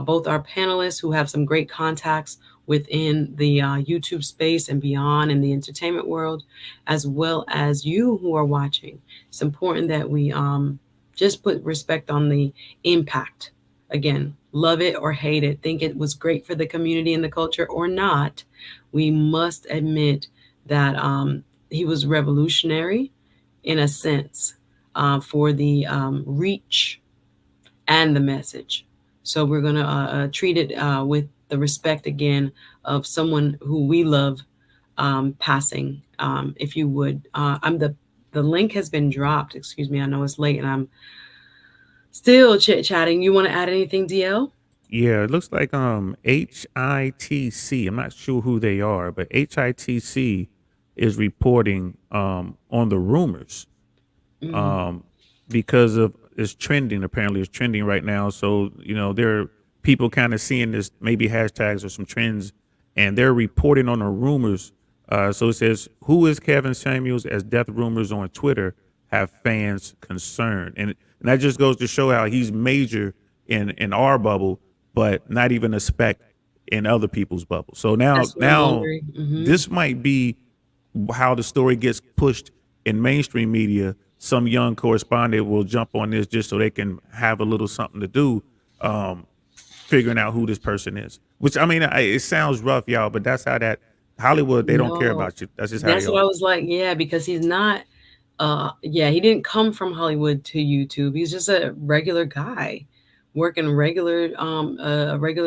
both our panelists who have some great contacts within the YouTube space and beyond in the entertainment world, as well as you who are watching. It's important that we just put respect on the impact. Again, love it or hate it, think it was great for the community and the culture or not, we must admit that he was revolutionary in a sense for the reach and the message. So we're going to treat it with the respect again of someone who we love passing. If you would, the link has been dropped. Excuse me, I know it's late and I'm still chit chatting. You want to add anything, DL? Yeah, it looks like HITC. I'm not sure who they are, but HITC is reporting on the rumors Mm, um because of it's trending. Apparently, it's trending right now. So there are people kind of seeing this maybe hashtags or some trends, and they're reporting on the rumors. So it says, "Who is Kevin Samuels?" As death rumors on Twitter have fans concerned, and that just goes to show how he's major in our bubble, but not even a speck in other people's bubble. So now, That's what I'm wondering. this might be how the story gets pushed in mainstream media. Some young correspondent will jump on this just so they can have a little something to do, um, figuring out who this person is. Which I mean, it sounds rough, y'all, but that's how that Hollywood, they don't care No, about you. That's just how they that's what are. I was like. Yeah, because he's not. Yeah, he didn't come from Hollywood to YouTube. He's just a regular guy, working a regular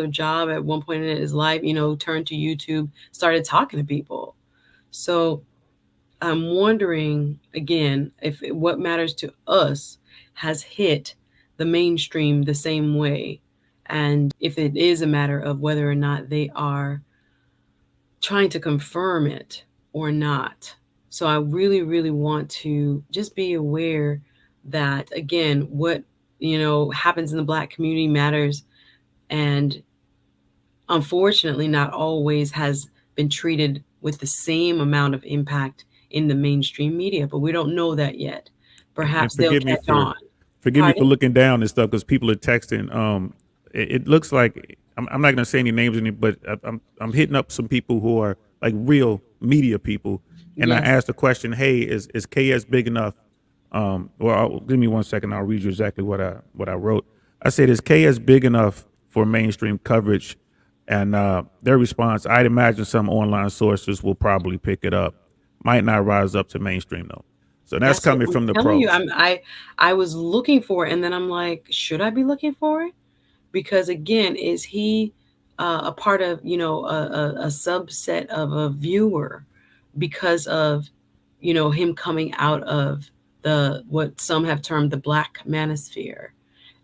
job at one point in his life. Turned to YouTube, started talking to people. So I'm wondering again if what matters to us has hit the mainstream the same way, and if it is a matter of whether or not they are trying to confirm it or not. So I really, really want to just be aware that again, what happens in the Black community matters, and unfortunately, not always has been treated with the same amount of impact in the mainstream media. But we don't know that yet. And Perhaps they'll catch on. forgive me for Pardon? looking down and stuff because people are texting. It looks like I'm not gonna say any names, but I'm hitting up some people who are like real media people, and I Yes. asked the question, "Hey, is KS big enough?" Give me 1 second. I'll read you exactly what I wrote. I said, "Is KS big enough for mainstream coverage?" And their response, "I'd imagine some online sources will probably pick it up. Might not rise up to mainstream though." So that's That's what coming I'm from the telling you. pros. I was looking for it, and then I'm like, should I be looking for it? Because again, is he a part of a subset of a viewer because of him coming out of the what some have termed the Black manosphere,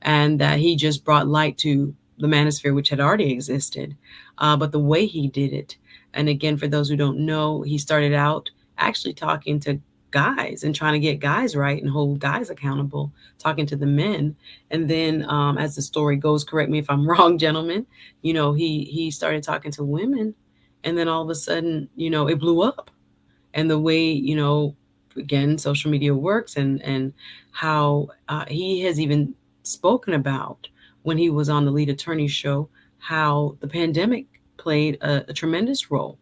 and that he just brought light to the manosphere which had already existed, but the way he did it. And again, for those who don't know, he started out actually talking to guys and trying to get guys right and hold guys accountable, talking to the men. And then, as the story goes, correct me if I'm wrong, gentlemen, he started talking to women, and then all of a sudden, it blew up. And the way again social media works, and how he has even spoken about when he was on the lead attorney show how the pandemic played a tremendous role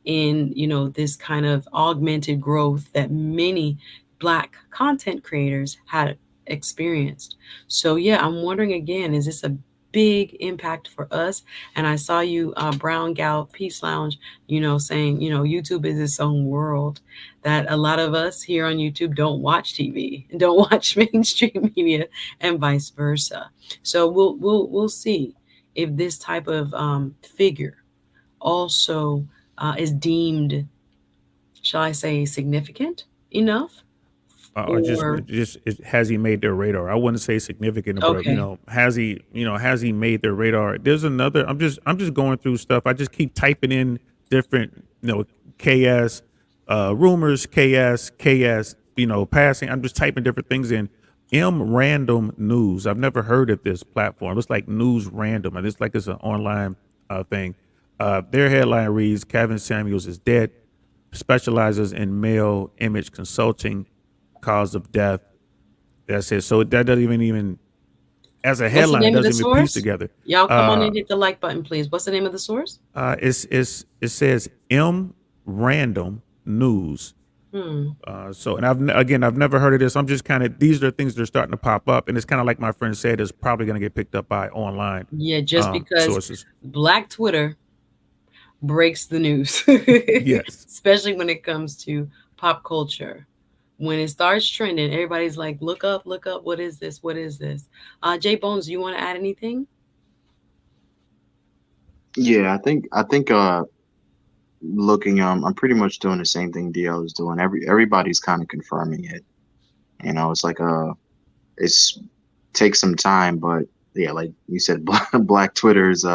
in this kind of augmented growth that many Black content creators had experienced. So yeah, I'm wondering again, is this a big impact for us? And I saw you, Brown Gal Peace Lounge, saying YouTube is its own world, that a lot of us here on YouTube don't watch TV and don't watch mainstream media, and vice versa. So we'll see if this type of figure also is deemed, shall I say, significant enough, Or just or has he made their radar? I wouldn't say significant, but okay. has he made their radar? There's another. I'm just going through stuff. I just keep typing in different KS rumors, KS passing. I'm just typing different things in. Random News. I've never heard of this platform. It's like News Random, and it's an online thing. Their headline reads, "Kevin Samuels is dead. Specializes in male image consulting. Cause of death." That's it. So that doesn't even as a What's the headline, it name of the doesn't even piece source? together. Y'all come on Uh, and hit the like button, please. What's the name of the source? it says Random News. Hmm. So, and I've never heard of this. I'm just kind of, these are things that are starting to pop up, and it's kind of like my friend said, it's probably going to get picked up by online Yeah, just because sources. Black Twitter breaks the news, Yes. especially when it comes to pop culture. When it starts trending, everybody's like, look up, what is this? What is this? Jay Bones, do you want to add anything? Yeah, I think looking I'm pretty much doing the same thing DL is doing. Everybody's kind of confirming it. It's like it's takes some time, but yeah, like you said, Black Twitter is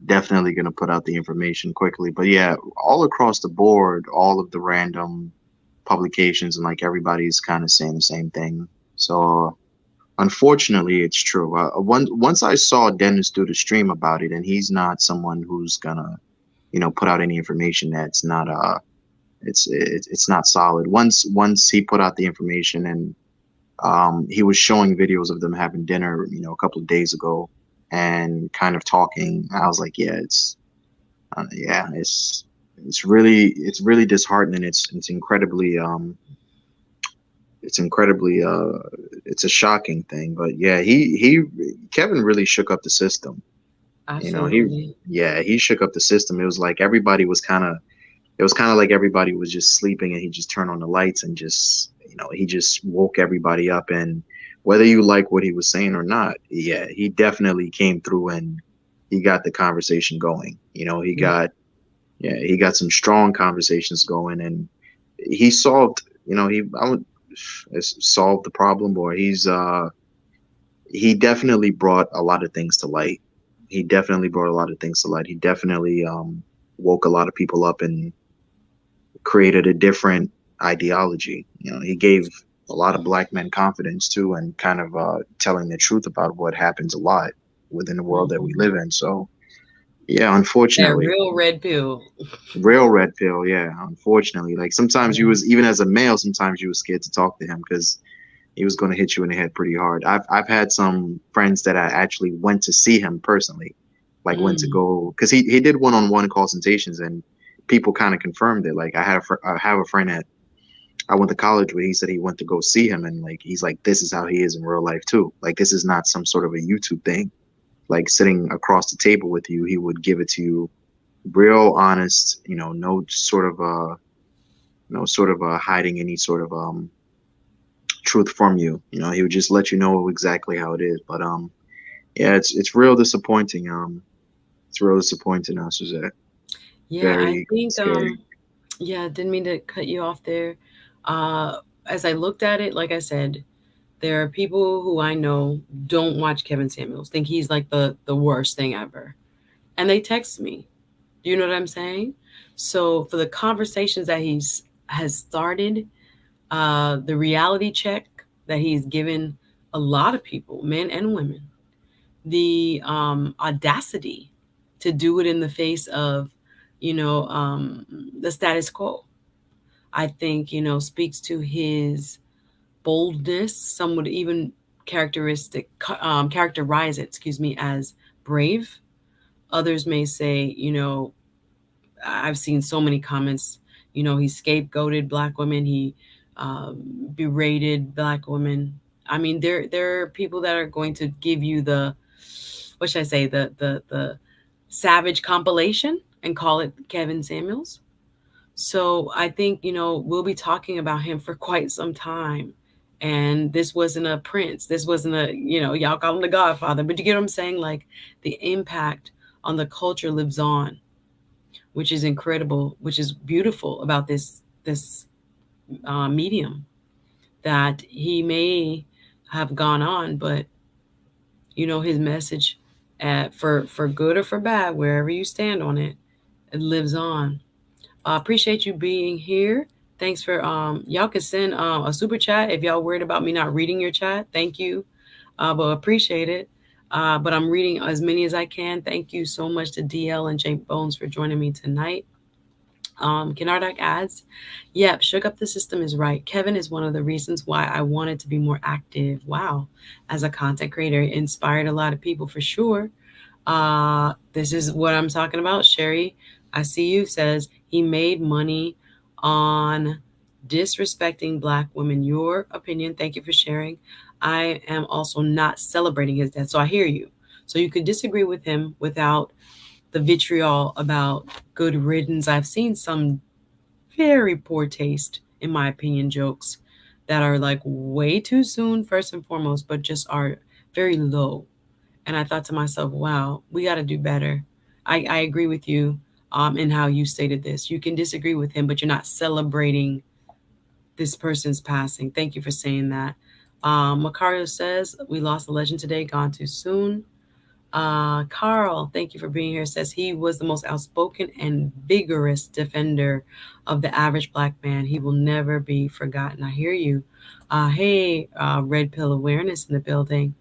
definitely gonna put out the information quickly. But yeah, all across the board, all of the random publications and like everybody's kind of saying the same thing. So Unfortunately, it's true. Once I saw Dennis do the stream about it, and he's not someone who's gonna, put out any information that's not it's not solid. Once he put out the information, and he was showing videos of them having dinner, a couple of days ago, and kind of talking. I was like, yeah, yeah, it's really disheartening. It's incredibly it's a shocking thing. But yeah, he Kevin really shook up the system. You know, he Absolutely. yeah, he shook up the system. It was kind of like everybody was just sleeping, and he just turned on the lights, and just, he just woke everybody up. And whether you like what he was saying or not, yeah, he definitely came through, and he got the conversation going. He got some strong conversations going, and he solved, he I would solved the problem, or he definitely brought a lot of things to light. He definitely brought a lot of things to light. He definitely woke a lot of people up, and created a different ideology. He gave a lot of black men confidence too, and kind of telling the truth about what happens a lot within the world that we Mhm. live in. So yeah, That unfortunately, real red pill. real red pill. Yeah, unfortunately, like sometimes you Yeah. was even as a male, sometimes you was scared to talk to him because he was going to hit you in the head pretty hard. I've had some friends that I actually went to see him personally, like went to Mm. go because he did one-on-one consultations, and people kind of confirmed it. Like I have a friend that I went to college with. He said he went to go see him, and like he's like, this is how he is in real life too. Like this is not some sort of a YouTube thing. Like sitting across the table with you, he would give it to you real honest. No sort of hiding any sort of truth from you. He would just let you know exactly how it is. But yeah, it's real disappointing. It's real disappointing, Suzette. Yeah, I Very think scary. yeah, didn't mean to cut you off there. Uh as I looked at it, like I said, there are people who I know don't watch Kevin Samuels, think he's like the worst thing ever. And they text me. Do you know what I'm saying? So for the conversations that he's has started, the reality check that he's given a lot of people, men and women, the audacity to do it in the face of, you know, um, the status quo, I think, speaks to his boldness. Some would even characterize it, excuse me, as brave. Others may say, I've seen so many comments. He scapegoated black women. He um, berated black women. I mean, there are people that are going to give you the, what should I say, the savage compilation and call it Kevin Samuels. So I think we'll be talking about him for quite some time. And this wasn't a prince. This wasn't a y'all call him the Godfather, but you get what I'm saying? Like the impact on the culture lives on, which is incredible, which is beautiful about this medium that he may have gone on, but his message, for good or for bad, wherever you stand on it, it lives on. Appreciate you being here. Thanks for y'all can send a super chat if y'all worried about me not reading your chat. Thank you, but appreciate it. But I'm reading as many as I can. Thank you so much to DL and Jake Bones for joining me tonight. Kenardak adds, yep, shook up the system is right. Kevin is one of the reasons why I wanted to be more active. Wow. As a content creator, it inspired a lot of people for sure. This is what I'm talking about. Sherry, I see you, says he made money on disrespecting black women. Your opinion. Thank you for sharing. I am also not celebrating his death. So I hear you. So you could disagree with him without the vitriol about good riddance. I've seen some very poor taste, in my opinion, jokes that are like way too soon, first and foremost, but just are very low. And I thought to myself, wow, we got to do better. I agree with you in how you stated this. You can disagree with him, but you're not celebrating this person's passing. Thank you for saying that. Macario says, we lost a legend today, gone too soon. Carl, thank you for being here. Says he was the most outspoken and vigorous defender of the average black man. He will never be forgotten. I hear you. Hey, Red Pill Awareness in the building.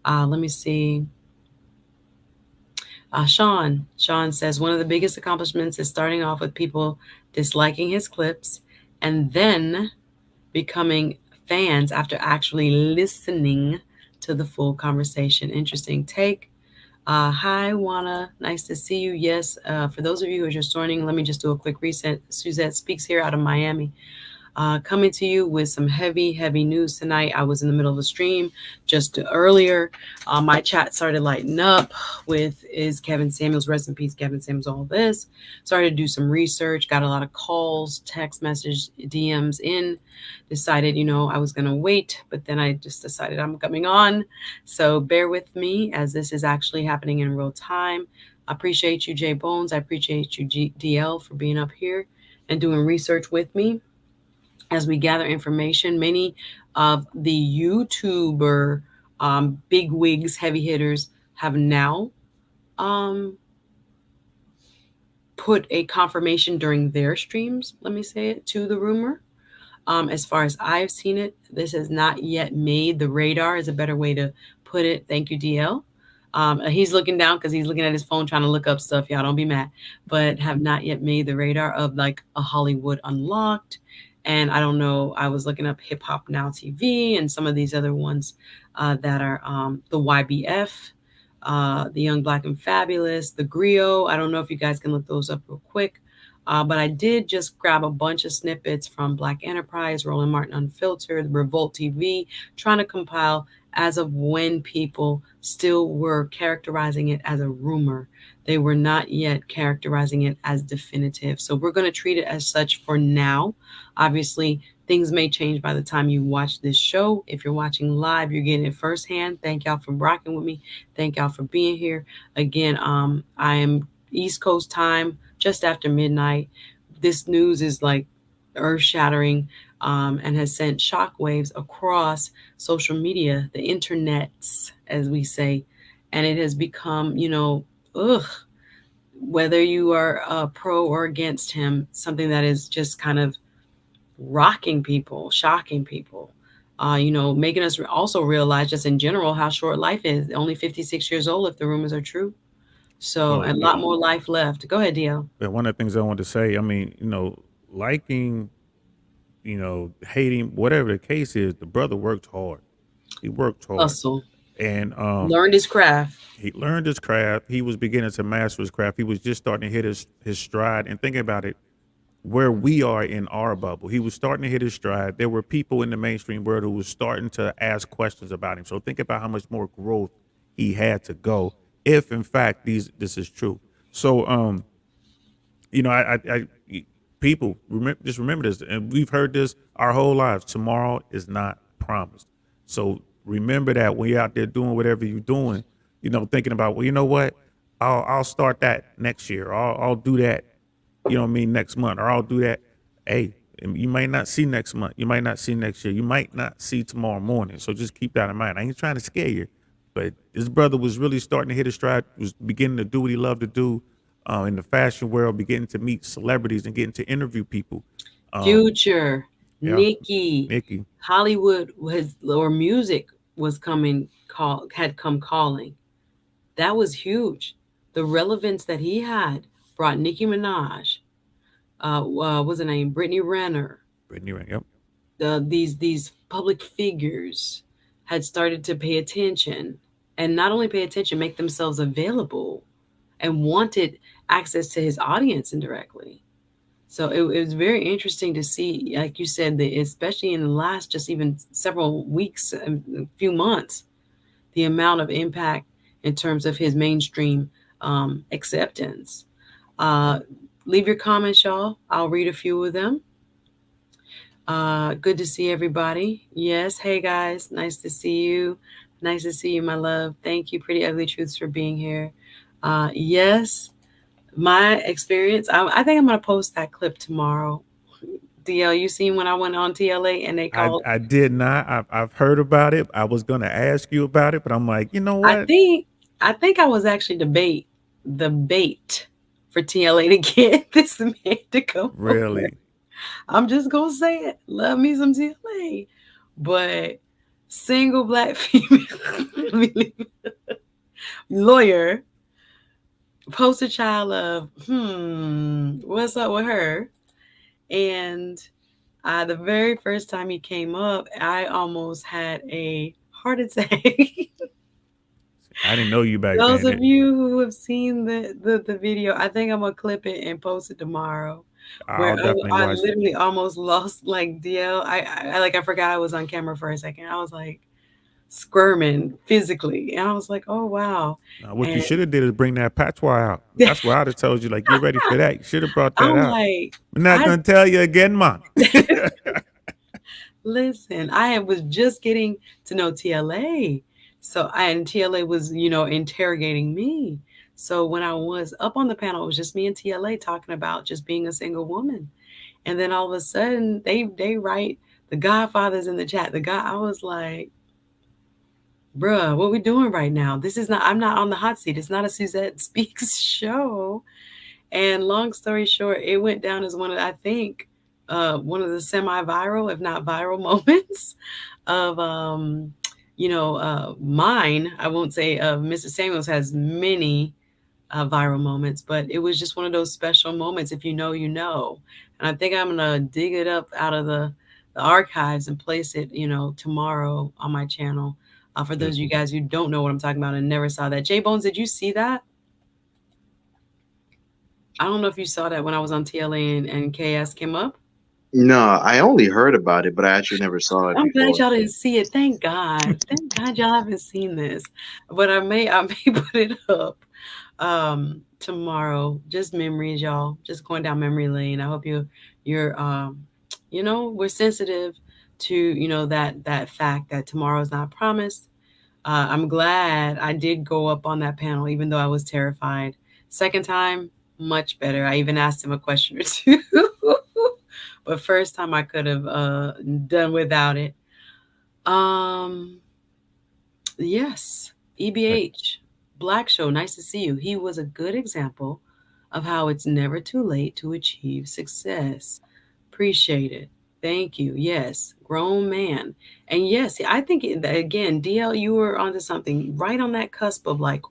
Let me see. Sean says one of the biggest accomplishments is starting off with people disliking his clips and then becoming fans after actually listening to the full conversation. Interesting take. Hi, Juana. Nice to see you. Yes, for those of you who are just joining, let me just do a quick reset. Suzette Speaks here out of Miami. Coming to you with some heavy, heavy news tonight. I was in the middle of a stream just earlier. My chat started lighting up with is Kevin Samuels, rest in peace, Kevin Samuels, all this. Started to do some research, got a lot of calls, text message, DMs in. Decided, I was going to wait, but then I just decided I'm coming on. So bear with me as this is actually happening in real time. I appreciate you, Jay Bones. I appreciate you, DL, for being up here and doing research with me as we gather information. Many of the YouTuber big wigs, heavy hitters, have now um, put a confirmation during their streams, let me say it, to the rumor. As far as I've seen it, this has not yet made the radar, is a better way to put it. Thank you, DL. He's looking down because he's looking at his phone trying to look up stuff. Y'all don't be mad, but have not yet made the radar of like a Hollywood Unlocked. And I don't know, I was looking up Hip Hop Now TV and some of these other ones that are the YBF, the Young Black and Fabulous, the Griot. I don't know if you guys can look those up real quick. But I did just grab a bunch of snippets from Black Enterprise, Roland Martin Unfiltered, Revolt TV, trying to compile as of when people still were characterizing it as a rumor. They were not yet characterizing it as definitive. So we're going to treat it as such for now. Obviously, things may change by the time you watch this show. If you're watching live, you're getting it firsthand. Thank y'all for rocking with me. Thank y'all for being here. Again, I am East Coast time, just after midnight. This news is like earth shattering and has sent shockwaves across social media, the internets, as we say. And it has become, ugh, whether you are pro or against him, something that is just kind of rocking people, shocking people. Making us also realize just in general how short life is. Only 56 years old if the rumors are true. So Well, a lot more life left. Go ahead, DL. one of the things I wanted to say, I mean, liking, hating, whatever the case is, the brother worked hard. He worked hard, Hustle. and Learned his craft. he learned his craft. He was beginning to master his craft. He was just starting to hit his stride. And thinking about it, where we are in our bubble, he was starting to hit his stride. There were people in the mainstream world who was starting to ask questions about him. So think about how much more growth he had to go, if in fact this is true. So people just remember this, and we've heard this our whole lives. Tomorrow is not promised. So remember that when you're out there doing whatever you're doing, thinking about, well, you know what, I'll start that next year. Or I'll do that. You know what I mean, next month, or I'll do that. Hey, you might not see next month. You might not see next year. You might not see tomorrow morning. So just keep that in mind. I ain't trying to scare you, but this brother was really starting to hit his stride. Was beginning to do what he loved to do in the fashion world, beginning to meet celebrities and getting to interview people. Future, Yeah, Nikki, Nikki. Hollywood was, or music was had come calling. That was huge. The relevance that he had brought Nicki Minaj, what's her name, Brittany Renner. Brittany, yep. These public figures had started to pay attention, and not only pay attention, make themselves available, and wanted access to his audience indirectly. So it was very interesting to see, like you said, especially in the last just even several weeks, a few months, the amount of impact in terms of his mainstream acceptance. Uh, Leave your comments, y'all. I'll read a few of them. Good to see everybody. Yes, hey guys, nice to see you. Nice to see you, my love. Thank you, Pretty Ugly Truths, for being here. Yes, my experience. I think I'm gonna post that clip tomorrow. DL, you seen when I went on TLA and they called? I did not. I've heard about it. I was gonna ask you about it, but I'm like, you know I what? think I think I was actually the bait for TLA to get this man to come over. Really? I'm just gonna say it. Love me some TLA. But single black female lawyer poster child of what's up with her? And the very first time he came up, I almost had a heart attack. I didn't know you back Those then. of you who have seen the video, I think I'm gonna clip it and post it tomorrow. Where I'll definitely I watch it. literally almost lost like DL. I like I forgot I was on camera for a second. I was like squirming physically, and I was like, oh wow. What you And should have did is bring that patois out. That's why I'd have told you, like, get ready for that. You should have brought that I'm out. like, We're not I gonna tell you again, man. listen. Was just getting to know TLA, so and TLA was interrogating me. So when I was up on the panel, it was just me and TLA talking about just being a single woman. And then all of a sudden they write the Godfather's in the chat. The guy I was like, bruh, what we doing right now? This is not I'm not on the hot seat. It's not a Suzette Speaks show. And long story short, it went down as I think one of the semi-viral, if not viral moments of mine. I won't say Mr. Samuels has many viral moments, but it was just one of those special moments. If you know, you know. And I think I'm gonna dig it up out of the archives and place it, tomorrow on my channel. For those of you guys who don't know what I'm talking about and never saw that, J Bones, did you see that? I don't know if you saw that when I was on TLA and KS came up. No, I only heard about it, but I actually never saw it I'm glad before. y'all didn't see it. Thank God. Thank God y'all haven't seen this. But I may put it up tomorrow. Just memories, y'all. Just going down memory lane. I hope you're we're sensitive to, that fact that tomorrow is not promised. I'm glad I did go up on that panel, even though I was terrified. Second time, much better. I even asked him a question or two. But first time I could have done without it. Um, yes, EBH, Black Show, nice to see you. He was a good example of how it's never too late to achieve success. Appreciate it. Thank you. Yes, grown man. And yes, I think again, DL, you were onto something right on that cusp of like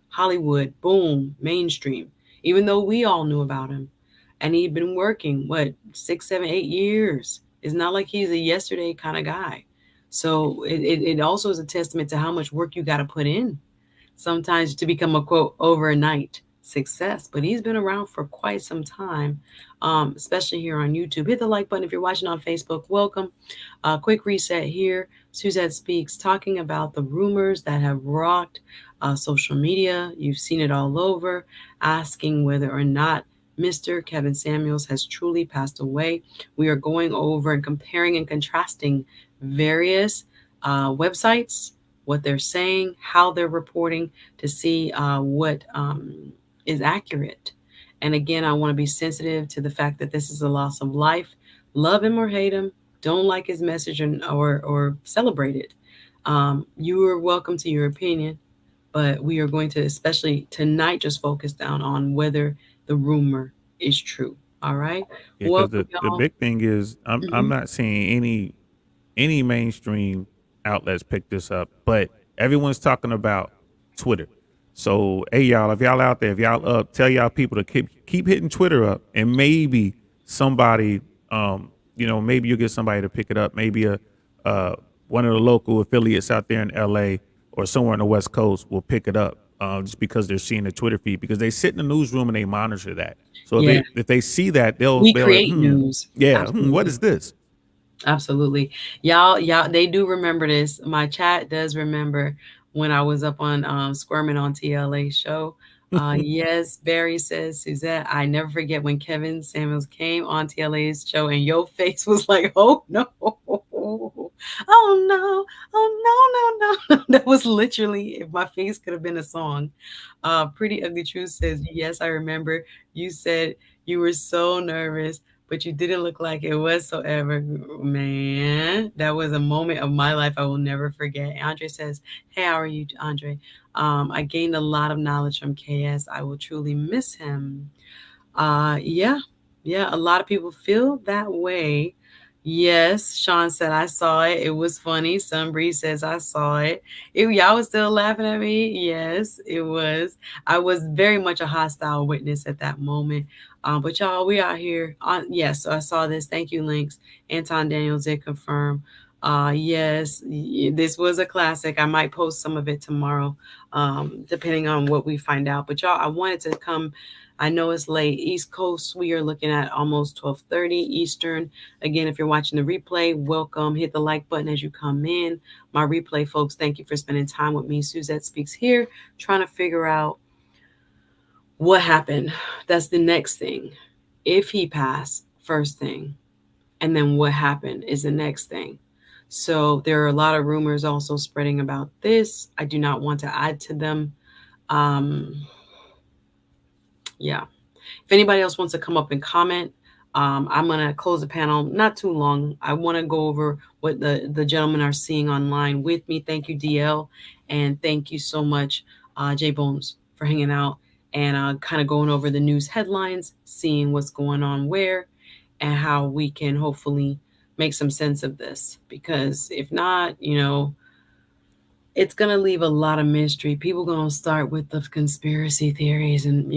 Hollywood, boom, mainstream. Even though we all knew about him, and he'd been working what 6, 7, 8 years. It's not like he's a yesterday kind of guy. So it also is a testament to how much work you got to put in sometimes to become a quote overnight success. But he's been around for quite some time, especially here on YouTube. Hit the like button if you're watching on Facebook. Welcome. Quick reset here. Suzette Speaks, talking about the rumors that have rocked social media. You've seen it all over, asking whether or not Mr. Kevin Samuels has truly passed away. We are going over and comparing and contrasting various websites, what they're saying, how they're reporting to see what is accurate. And again, I want to be sensitive to the fact that this is a loss of life. Love him or hate him, don't like his message or celebrate it. You are welcome to your opinion, but we are going to, especially tonight, just focus down on whether the rumor is true. All right. Yeah, because Welcome, the y'all. big thing is I'm Mhm. not seeing any mainstream outlets pick this up, but everyone's talking about Twitter. So hey y'all, if y'all out there, if y'all up, tell y'all people to keep hitting Twitter up, and maybe somebody, maybe you'll get somebody to pick it up. Maybe a one of the local affiliates out there in LA or somewhere on the West Coast will pick it up, just because they're seeing the Twitter feed, because they sit in the newsroom and they monitor that. So Yeah, if they see that, they'll we be like, create news. yeah, what Absolutely. is this? Absolutely. Y'all, they do remember this. My chat does remember when I was up on Squirming on TLA show. Yes, Barry says, Suzette, I never forget when Kevin Samuels came on TLA's show and your face was like, oh no. Oh no. Oh no, no, no. That was literally, if my face could have been a song. Pretty Ugly Truth says, yes, I remember. You said you were so nervous, but you didn't look like it whatsoever. Man, that was a moment of my life I will never forget. Andre says, hey, how are you, Andre? I gained a lot of knowledge from KS. I will truly miss him. Yeah, yeah, a lot of people feel that way. Yes, Sean said I saw it. It was funny. Sunbreeze says I saw it. Y'all was still laughing at me. Yes, it was. I was very much a hostile witness at that moment. But y'all, we out here. Yes, so I saw this. Thank you, Links. Anton Daniels did confirm. Yes, this was a classic. I might post some of it tomorrow, depending on what we find out. But y'all, I wanted to come. I know it's late. East Coast, we are looking at almost 12:30 Eastern. Again, if you're watching the replay, welcome. Hit the like button as you come in. My replay folks, thank you for spending time with me. Suzette Speaks here, trying to figure out what happened. That's the next thing. If he passed, first thing. And then what happened is the next thing. So there are a lot of rumors also spreading about this. I do not want to add to them. Um, yeah. If anybody else wants to come up and comment, I'm going to close the panel not too long. I want to go over what the gentlemen are seeing online with me. Thank you, DL. And thank you so much, J Bones, for hanging out and kind of going over the news headlines, seeing what's going on where, and how we can hopefully make some sense of this. Because if not, it's going to leave a lot of mystery. People going to start with the conspiracy theories. And,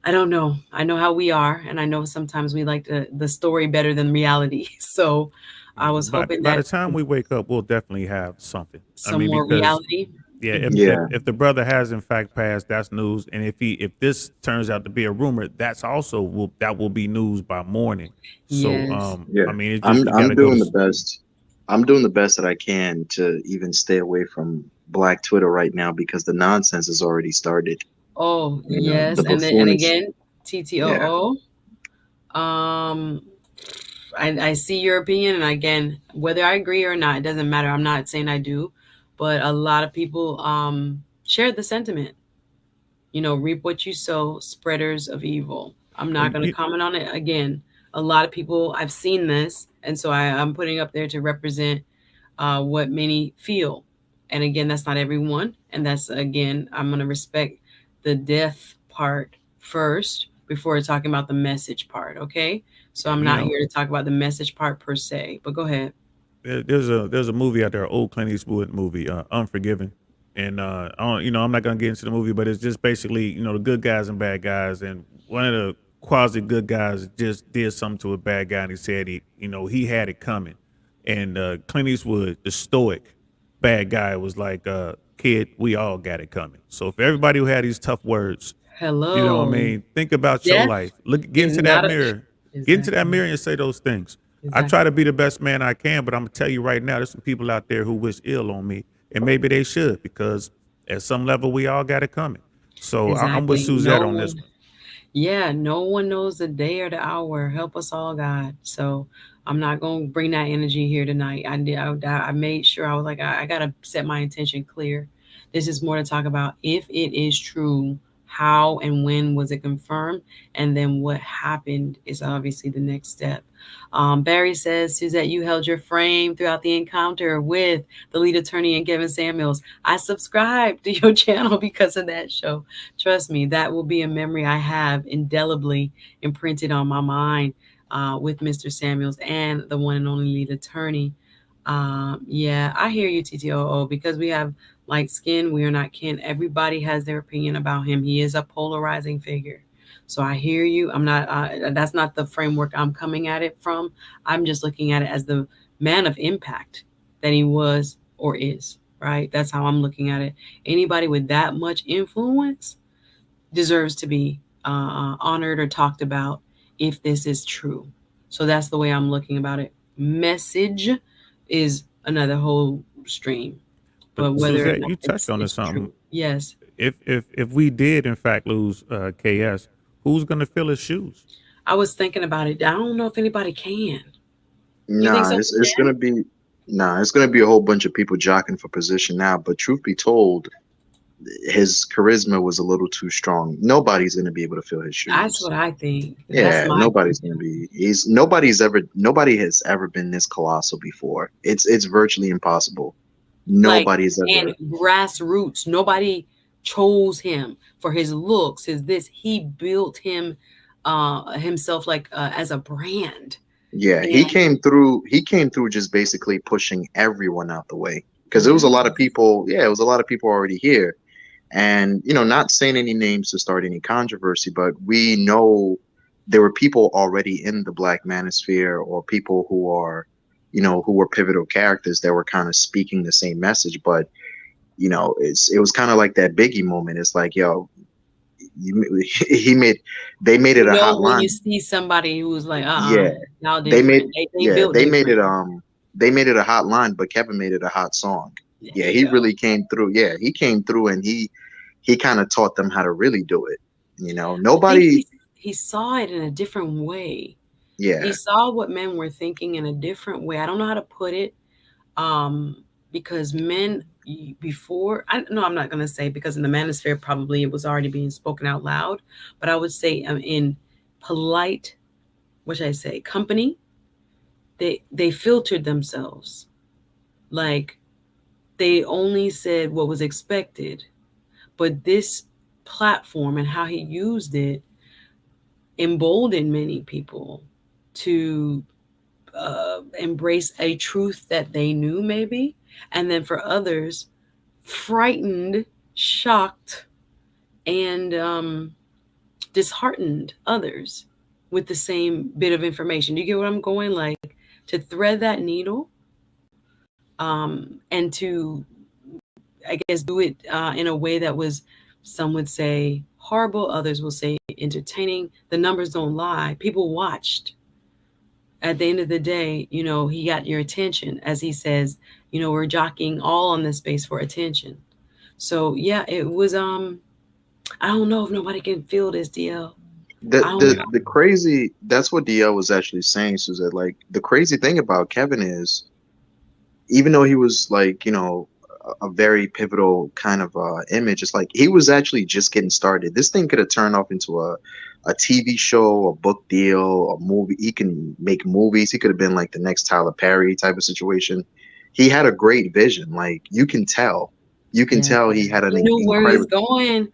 I don't know. I know how we are, and I know sometimes we like the story better than reality. So I Yeah, was but hoping by that the time we wake up, we'll definitely have something. I some mean, more because reality. yeah, if Mhm. if, Yeah, if the brother has in fact passed, that's news. And if this turns out to be a rumor, that's also that will be news by morning. So Yes. yeah. I mean, it's just I'm you got I'm to go to doing the best. I'm doing the best that I can to even stay away from Black Twitter right now because the nonsense has already started. Oh, The yes. And buffoonish. again, Yeah, TTOO. Um, I see your opinion, and again, whether I agree or not, it doesn't matter. I'm not saying I do, but a lot of people share the sentiment. Reap what you sow, spreaders of evil. I'm well, not going to comment on it again. A lot of people, I've seen this, and so I'm putting up there to represent what many feel. And again, that's not everyone. And that's, again, I'm going to respect the death part first before talking about the message part. Okay. So I'm you not know, here to talk about the message part per se, but go ahead. there's a movie out there, old Clint Eastwood movie, Unforgiven, and I don't, I'm not gonna get into the movie, but it's just basically the good guys and bad guys, and one of the quasi good guys just did something to a bad guy, and he said he had it coming, and Clint Eastwood, the stoic bad guy, was like, kid, we all got it coming. So if everybody who had these tough words, what I Hello. mean, think about your Death life. Get is into that not a. mirror. Get into that Exactly. mirror and say those things. I Exactly. try to be the best man I can, but I'm gonna tell you right now, there's some people out there who wish ill on me, and maybe they should because at some level we all got it coming. So I'm with Exactly. Suzette No on this one. one. Yeah, no one knows the day or the hour. Help us all, God. So I'm not going to bring that energy here tonight. I did. I made sure I was like, I got to set my intention clear. This is more to talk about if it is true, how and when was it confirmed, and then what happened is obviously the next step. Barry says, Suzette, you held your frame throughout the encounter with the lead attorney and Kevin Samuels. I subscribed to your channel because of that show. Trust me, that will be a memory I have indelibly imprinted on my mind with Mr. Samuels and the one and only lead attorney. Yeah, I hear you, TTOO, because we have light skin, we are not kin. Everybody has their opinion about him. He is a polarizing figure. So I hear you. I'm not, that's not the framework I'm coming at it from. I'm just looking at it as the man of impact that he was or is, right? That's how I'm looking at it. Anybody with that much influence deserves to be honored or talked about if this is true. So that's the way I'm looking about it. Message is another whole stream, But but whether or Suzette, not you touched on this it's true, something. yes. If we did in fact lose KS, who's gonna fill his shoes? I was thinking about it. I don't know if anybody can. You think nah, someone it's can? gonna be nah, it's gonna be a whole bunch of people jockeying for position now. But truth be told, his charisma was a little too strong. Nobody's gonna be able to fill his That's shoes. what I think. That's Yeah, my nobody's gonna opinion. be. Nobody has ever been this colossal before. It's virtually impossible. like, Nobody's and ever. grassroots. Nobody chose him for his looks, his this. He built himself like as a brand. Yeah, he And came through. He came through just basically pushing everyone out the way because it was a yeah, lot of people. Yeah, it was a lot of people already here, and not saying any names to start any controversy, but we know there were people already in the Black Manosphere, or people who are, who were pivotal characters that were kind of speaking the same message. But it was kind of like that Biggie moment. It's like, yo, he made they made it you a know hot when you line. see somebody who's like, Yeah, y'all they made different. They yeah, built different. they made it a hot line, but Kevin made it a hot song. There Yeah, you he go. really came through. Yeah, he came through, and he kind of taught them how to really do it. I think Nobody. he saw it in a different way. He Yeah, saw what men were thinking in a different way. I don't know how to put it. Um, because men before, I no, I'm not gonna say, because in the manosphere probably it was already being spoken out loud, but I would say in polite, what should I say, company, they filtered themselves. Like, they only said what was expected. But this platform and how he used it emboldened many people to embrace a truth that they knew, maybe, and then for others, frightened, shocked, and disheartened others with the same bit of information. Do you get what I'm going? Like, to thread that needle, and to, I guess, do it in a way that was, some would say horrible, others will say entertaining. The numbers don't lie. People watched. At the end of the day, he got your attention, as he says. We're jockeying all on this space for attention. So yeah, it was. I don't know if nobody can feel this, DL. the I I don't the mean, know. the crazy. That's what DL was actually saying, Suzette. Like, the crazy thing about Kevin is, even though he was like, a very pivotal kind of image, it's like he was actually just getting started. This thing could have turned off into a TV show, a book deal, a movie. He can make movies. He could have been like the next Tyler Perry type of situation. He had a great vision. Like, you can Yeah, tell he had he an knew where he's incredible. going.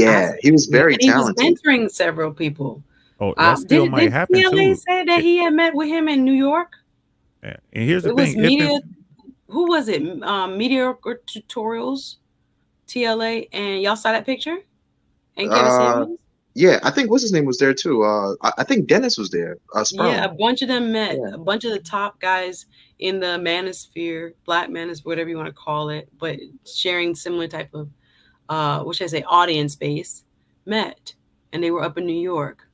I, Yeah, he was yeah, very and he was talented. mentoring several people. oh, that still Did might happen TLA too. say that It, he had met with him in New York? and here's the It was thing: if media. Who was it? Mediocre Tutorials, TLA, and y'all saw that picture? And Kevin Uh, Samuels? yeah, I think what's his name was there too. I think Dennis was there. Yeah, a Sperm. bunch of them met. Yeah. A bunch of the top guys in the manosphere, black manosphere, whatever you want to call it, but sharing similar type of, what should I say, audience base, met, and they were up in New York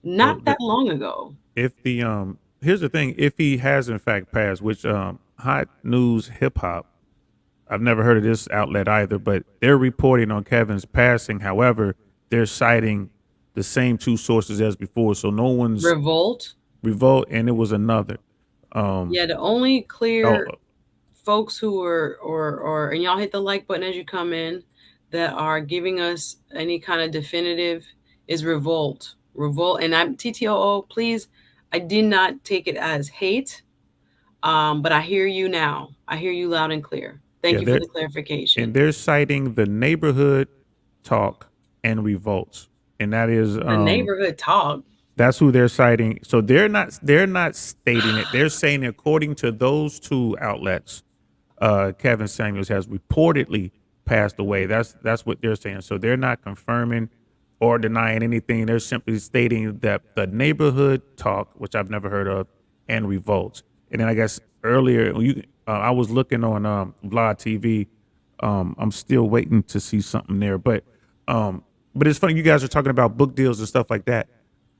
not well, that long ago. if the here's the thing: if he has in fact passed, which Hot News Hip Hop, I've never heard of this outlet either, but they're reporting on Kevin's passing. However, they're citing the same two sources as before, so no one's Revolt. revolt, and it was another. Um, Yeah, the only oh, clear folks who are, or and y'all hit the like button as you come in, that are giving us any kind of definitive, is Revolt. And I'm TTOO, please, I did not take it as hate, but I hear you now. I hear you loud and clear. Thank yeah, you for they're the clarification. and they're citing the neighborhood talk and revolts, and that is The neighborhood talk. that's who they're citing. So they're not stating it. They're saying according to those two outlets, Kevin Samuels has reportedly passed away. That's what they're saying. So they're not confirming or denying anything. They're simply stating that the neighborhood talk, which I've never heard of, and revolts. And then I guess earlier I was looking on Vlad TV. I'm still waiting to see something there, um, but it's funny you guys are talking about book deals and stuff like that.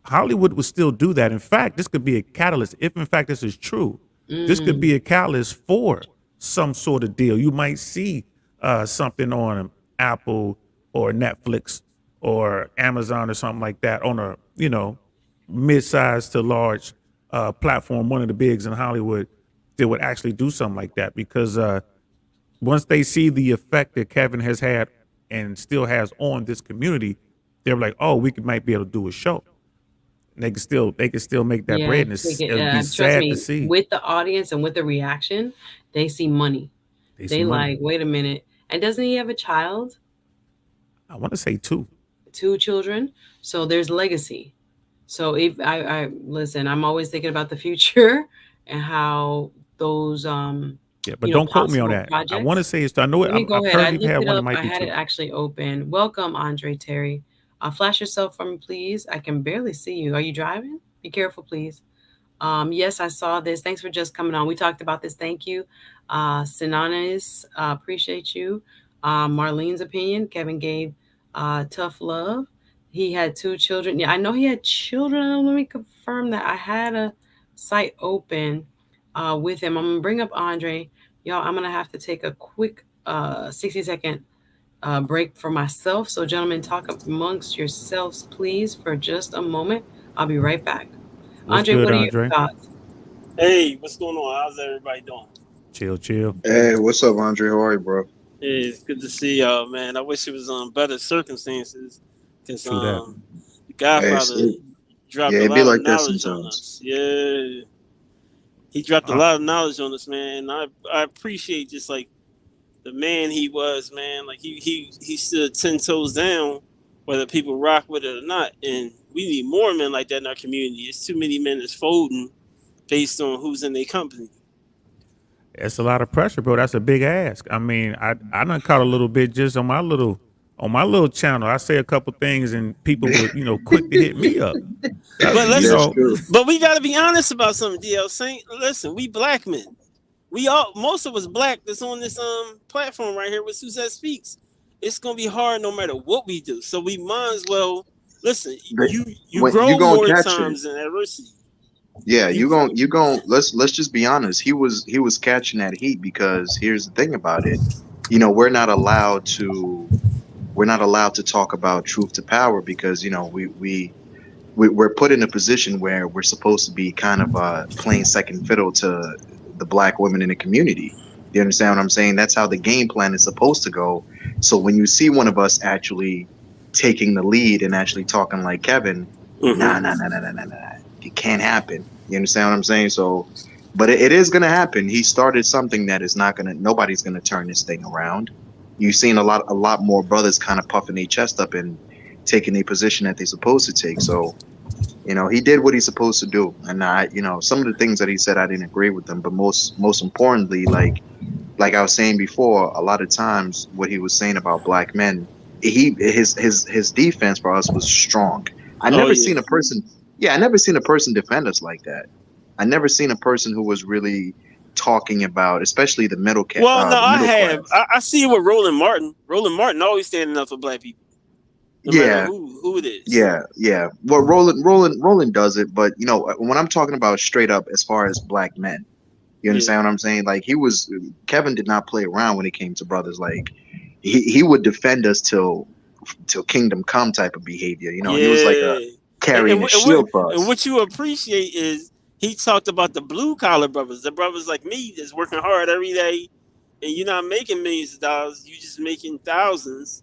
Hollywood would still do that. In fact, this could be a catalyst. If in fact this is true, this could Mm, be a catalyst for some sort of deal. You might see something on Apple or Netflix or Amazon or something like that on a mid-sized to large platform, one of the bigs in Hollywood, that would actually do something like that because once they see the effect that Kevin has had and still has on this community, they're like, oh, might be able to do a show. And they can still make that yeah, bread, and take it. it'll be Trust sad to me, see. with the audience and with the reaction, they see money. They see They money. like, wait a minute. And doesn't he have a child? I want to say two. Two children? So there's legacy. So if I listen, I'm always thinking about the future and how those Yeah, but don't quote me on possible that. I want projects. to say it's. I know it. Let me go I've ahead. heard I he've looked had it one. It up. might I be had it two. actually open. Welcome, Andre Terry. Flash yourself for me, please. I can barely see you. Are you driving? Be careful, please. Yes, I saw this. Thanks for just coming on. We talked about this. Thank you. Sinanis, appreciate you. Marlene's opinion. Kevin gave tough love. He had two children. Yeah, I know he had children. Let me confirm that. I had a site open with him. I'm going to bring up Andre. Y'all, I'm going to have to take a quick 60-second break for myself. So, gentlemen, talk amongst yourselves, please, for just a moment. I'll be right back. What's Andre, good, what are your Andre? thoughts? Hey, what's going on? How's everybody doing? Chill, chill. Hey, what's up, Andre? How are you, bro? Hey, it's good to see y'all, man. I wish it was better circumstances, because True that. the Hey, Godfather yeah, dropped a it be lot of like that knowledge on sometimes. us. Yeah, he dropped a Uh, lot of knowledge on us, man. And I appreciate just like the man he was, man. Like he stood 10 toes down, whether people rock with it or not. And we need more men like that in our community. It's too many men that's folding based on who's in their company. it's a lot of pressure, bro. That's a big ask. I mean, I done caught a little bit just on my little channel. I say a couple things and people would quick to hit me up. That's But you listen, That's know true. but we got to be honest about something, DL Saint. Listen, we black men. We all, most of us black that's on this platform right here with Suzette Speaks. It's gonna be hard no matter what we do. So we might as well listen. But You when you grow gonna more catch it? times in adversity. Yeah, You you gon' let's just be honest. He was catching that heat because here's the thing about it. We're not allowed to talk about truth to power because we're put in a position where we're supposed to be kind of playing second fiddle to the black women in the community. You understand what I'm saying? That's how the game plan is supposed to go. So when you see one of us actually taking the lead and actually talking like Kevin, nah, nah, mm-hmm. nah, nah, nah, nah, nah. It can't happen. You understand what I'm saying? So, but it is gonna happen. He started something that is not gonna. Nobody's gonna turn this thing around. You've seen a lot more brothers kind of puffing their chest up and taking a position that they're supposed to take. So he did what he's supposed to do. And some of the things that he said, I didn't agree with them. But most importantly, like I was saying before, a lot of times what he was saying about black men, his defense for us was strong. I Oh never yeah. seen a person, yeah, I never seen a person defend us like that. I never seen a person who was really talking about, especially Well, no, the I middle have. class. I see it with Roland Martin. Roland Martin always standing up for black people, no matter Yeah, who it is. yeah. Well, Roland does it, but when I'm talking about straight up as far as black men, you Yeah. understand what I'm saying? Like Kevin did not play around when it came to brothers. Like he would defend us till kingdom come type of behavior. He was like a Yeah. And, carrying and, a wh- and, what, shield for and us. what you appreciate is he talked about the blue collar brothers, the brothers like me that's working hard every day, and you're not making millions of dollars, you just making thousands,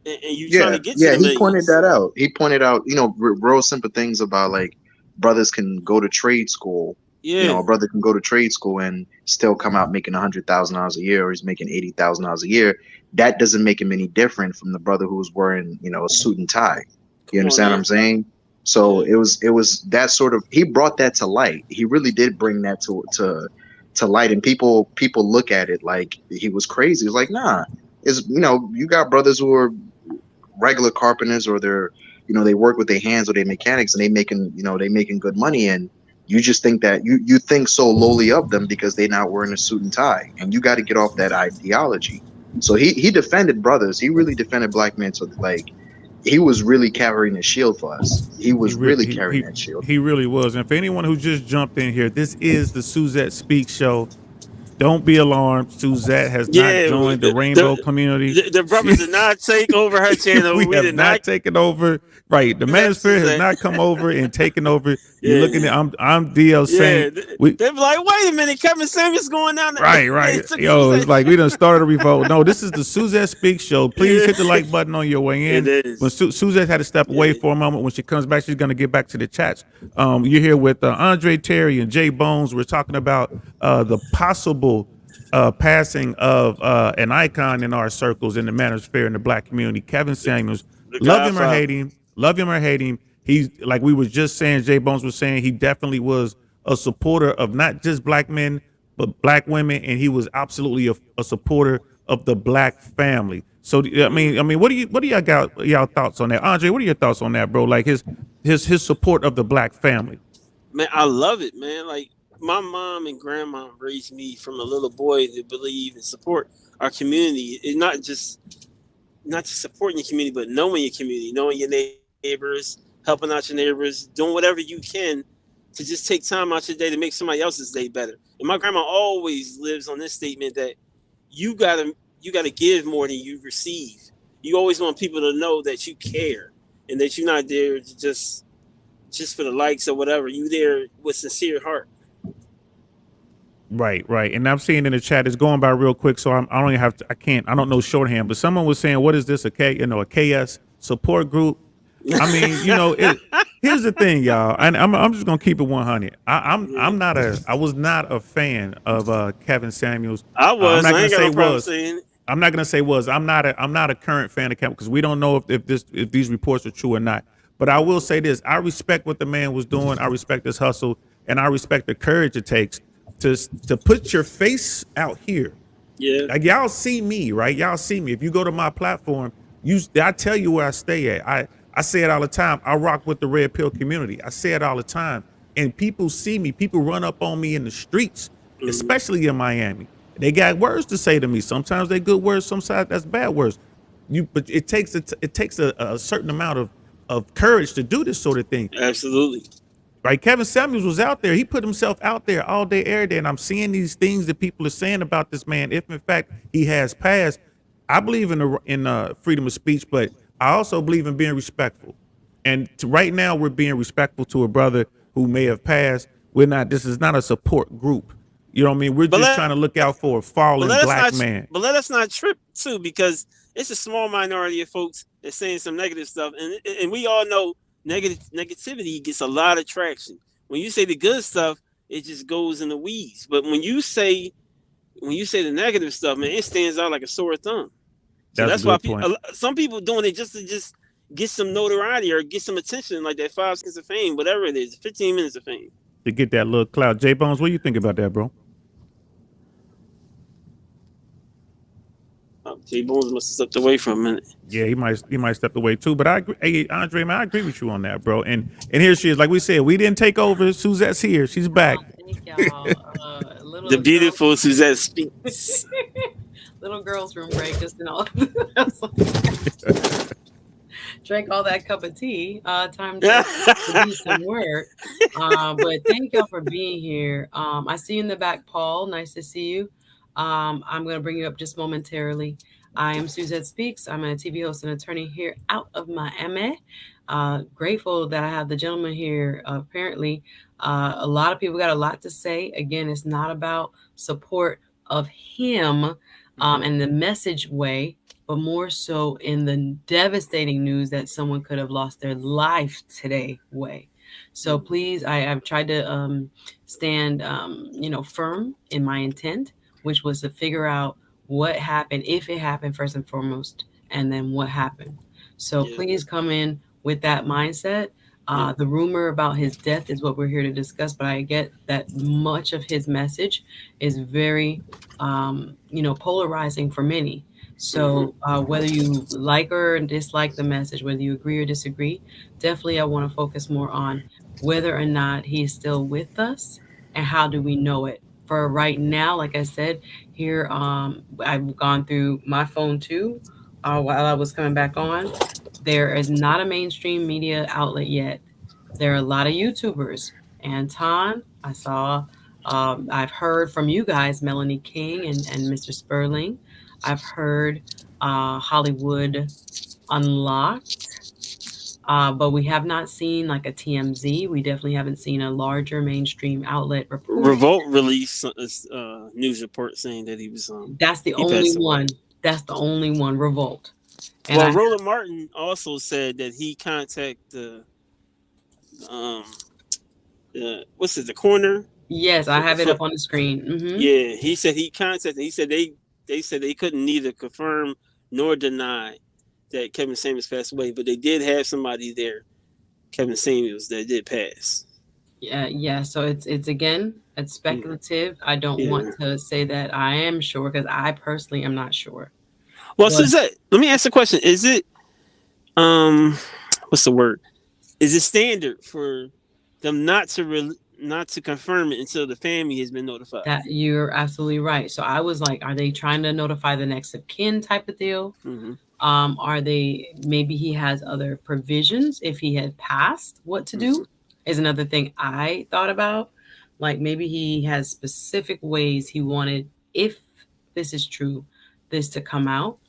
and you trying Yeah, to get to yeah. the He pointed millions. that out. He pointed out, real simple things about like brothers can go to trade school. Yeah. A brother can go to trade school and still come out making $100,000 a year, or he's making $80,000 a year. That doesn't make him any different from the brother who's wearing, a suit and tie. You Come on understand what now. I'm saying? So Yeah. it was that sort of, he brought that to light. He really did bring that to light, and people look at it like he was crazy. It's like, nah, is you got brothers who are regular carpenters, or they work with their hands, or they mechanics, and they making good money, and you just think that you think so lowly of them because they're not wearing a suit and tie, and you got to get off that ideology. So he defended brothers. He really defended black men. So like he was really carrying a shield for us. He he was re- really he carrying he that shield. he really was. And for anyone who just jumped in here, this is the Suzette Speaks show. Don't be alarmed. Suzette has not Yeah. joined the rainbow community. The brothers did not take over her channel. We We have did not not taken over. Right. The let manosphere has Suzette. not come over and taken over. You're looking Yeah. at I'm DL Yeah. Saint. We They be like, wait a minute, Kevin Samuels going down there. right, They right. took Yo, it's Suzette. like we done started a revolt. No, this is the Suzette Speaks show. Please Yeah. hit the like button on your way It in. When is. Suzette had to step away Yeah. for a moment, when she comes back, she's going to get back to the chats. You're here with Andre Terry and Jay Bones. We're talking about the possible passing of an icon in our circles in the manosphere in the black community, Kevin Samuels. The Love him or hate Godfather. him, love him or hate him. He's like we was just saying. Jay Bones was saying he definitely was a supporter of not just black men but black women, and he was absolutely a supporter of the black family. So what do y'all got y'all thoughts on that, Andre? What are your thoughts on that, bro? Like his support of the black family. Man, I love it, man. Like my mom and grandma raised me from a little boy to believe and support our community. It's not just supporting your community, but knowing your community, knowing your neighbors, helping out your neighbors, doing whatever you can to just take time out your day to make somebody else's day better. And my grandma always lives on this statement that you gotta give more than you receive. You always want people to know that you care and that you're not there to just for the likes or whatever. You there with sincere heart. Right, right. And I'm seeing in the chat, it's going by real quick, so I don't even have to, I don't know shorthand, but someone was saying, what is this, a KS support group? I mean, here's the thing, y'all, and I'm just gonna keep it 100. I was not a fan of Kevin Samuels. I I'm was. not I gonna ain't got say no problem was. saying it. I'm not gonna say was. I'm not a current fan of Kevin because we don't know if these reports are true or not. But I will say this: I respect what the man was doing. I respect his hustle, and I respect the courage it takes to put your face out here. Yeah. Like y'all see me, right? Y'all see me. If you go to my platform, I tell you where I stay at. I say it all the time. I rock with the red pill community. I say it all the time. And people see me. People run up on me in the streets, Mhm. especially in Miami. They got words to say to me. Sometimes they good words, sometimes that's bad words. But it takes a certain amount of courage to do this sort of thing. Absolutely. Right, Kevin Samuels was out there. He put himself out there all day, every day, and I'm seeing these things that people are saying about this man. If in fact he has passed, I believe in freedom of speech, but I also believe in being respectful. And right now, we're being respectful to a brother who may have passed. We're not. This is not a support group. You know what I mean? We're But just let trying to look out for a but fallen let us black not man. but let us not trip too, because it's a small minority of folks that's saying some negative stuff, and we all know negativity gets a lot of traction. When you say the good stuff, it just goes in the weeds. But when you say the negative stuff, man, it stands out like a sore thumb. So That's a that's why good point. some people doing it just to just get some notoriety or get some attention, like that 5 seconds of fame, whatever it is, 15 minutes of fame. To get that little clout. J Bones, what do you think about that, bro? J Bones must have stepped away for a minute. Yeah, he might step away too. But I agree, hey, Andre, man, I agree with you on that, bro. And here she is. Like we said, we didn't take over. Suzette's here. She's back. Thank y'all. The Little girl, beautiful Suzette speaks. little girls' room breakfast and all. Drank all that cup of tea. Time to do some work. But thank y'all for being here. I see you in the back, Paul. Nice to see you. I'm going to bring you up just momentarily. I am Suzette Speaks. I'm a TV host and attorney here out of Miami. Grateful that I have the gentleman here. Apparently, a lot of people got a lot to say. Again, it's not about support of him and the message way, but more so in the devastating news that someone could have lost their life today way. So please, I've tried to stand, firm in my intent, which was to figure out what happened, if it happened first and foremost, and then what happened. So Yeah. please come in with that mindset. Yeah. The rumor about his death is what we're here to discuss, but I get that much of his message is very, polarizing for many. So whether you like or dislike the message, whether you agree or disagree, definitely I want to focus more on whether or not he's still with us and how do we know it. For right now, like I said, here I've gone through my phone too while I was coming back on. There is not a mainstream media outlet yet. There are a lot of YouTubers. Anton, I saw, I've heard from you guys, Melanie King and Mr. Sperling. I've heard Hollywood Unlocked, but we have not seen like a TMZ. We definitely haven't seen a larger mainstream outlet reporting. Revolt released a news report saying that That's the he only passed away. one. That's the only one, Revolt. And Well, I Roland Martin also said that he contacted um what's it, the coroner, Yes, I have it up on the screen. Yeah, he said he contacted. He said they said they couldn't neither confirm nor deny that Kevin Samuels passed away, but they did have somebody there, Kevin Samuels, that did pass. Yeah, yeah. So it's again, it's Yeah, speculative. I don't want yeah. to say that I am sure because I personally am not sure. Well, But Suzette, let me ask a question. Is it um, what's the word? Is it standard for them not to confirm it until the family has been notified? that you're absolutely right. So I was like, are they trying to notify the next of kin type of deal? Mm-hmm. Are they maybe he has other provisions if he had passed what to Mm-hmm. do is another thing I thought about. Like maybe he has specific ways he wanted, if this is true, this to come out.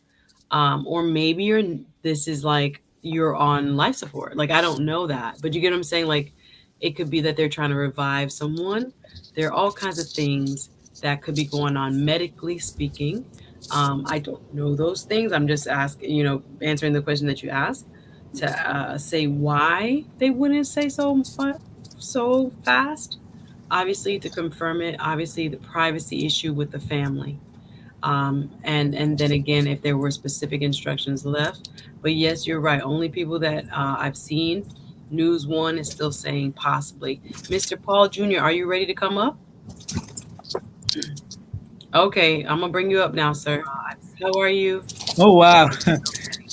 Or maybe this is like you're on life support. Like I don't know that, but you get what I'm saying. Like it could be that they're trying to revive someone. There are all kinds of things that could be going on medically speaking. I don't know those things. I'm just asking, answering the question that you asked to say why they wouldn't say so fast. Obviously, to confirm it. Obviously, the privacy issue with the family. And then again, if there were specific instructions left. But yes, you're right. Only people that I've seen, News One is still saying possibly. Mr. Paul Jr., are you ready to come up? Okay, I'm gonna bring you up now, sir. How are you? Oh wow,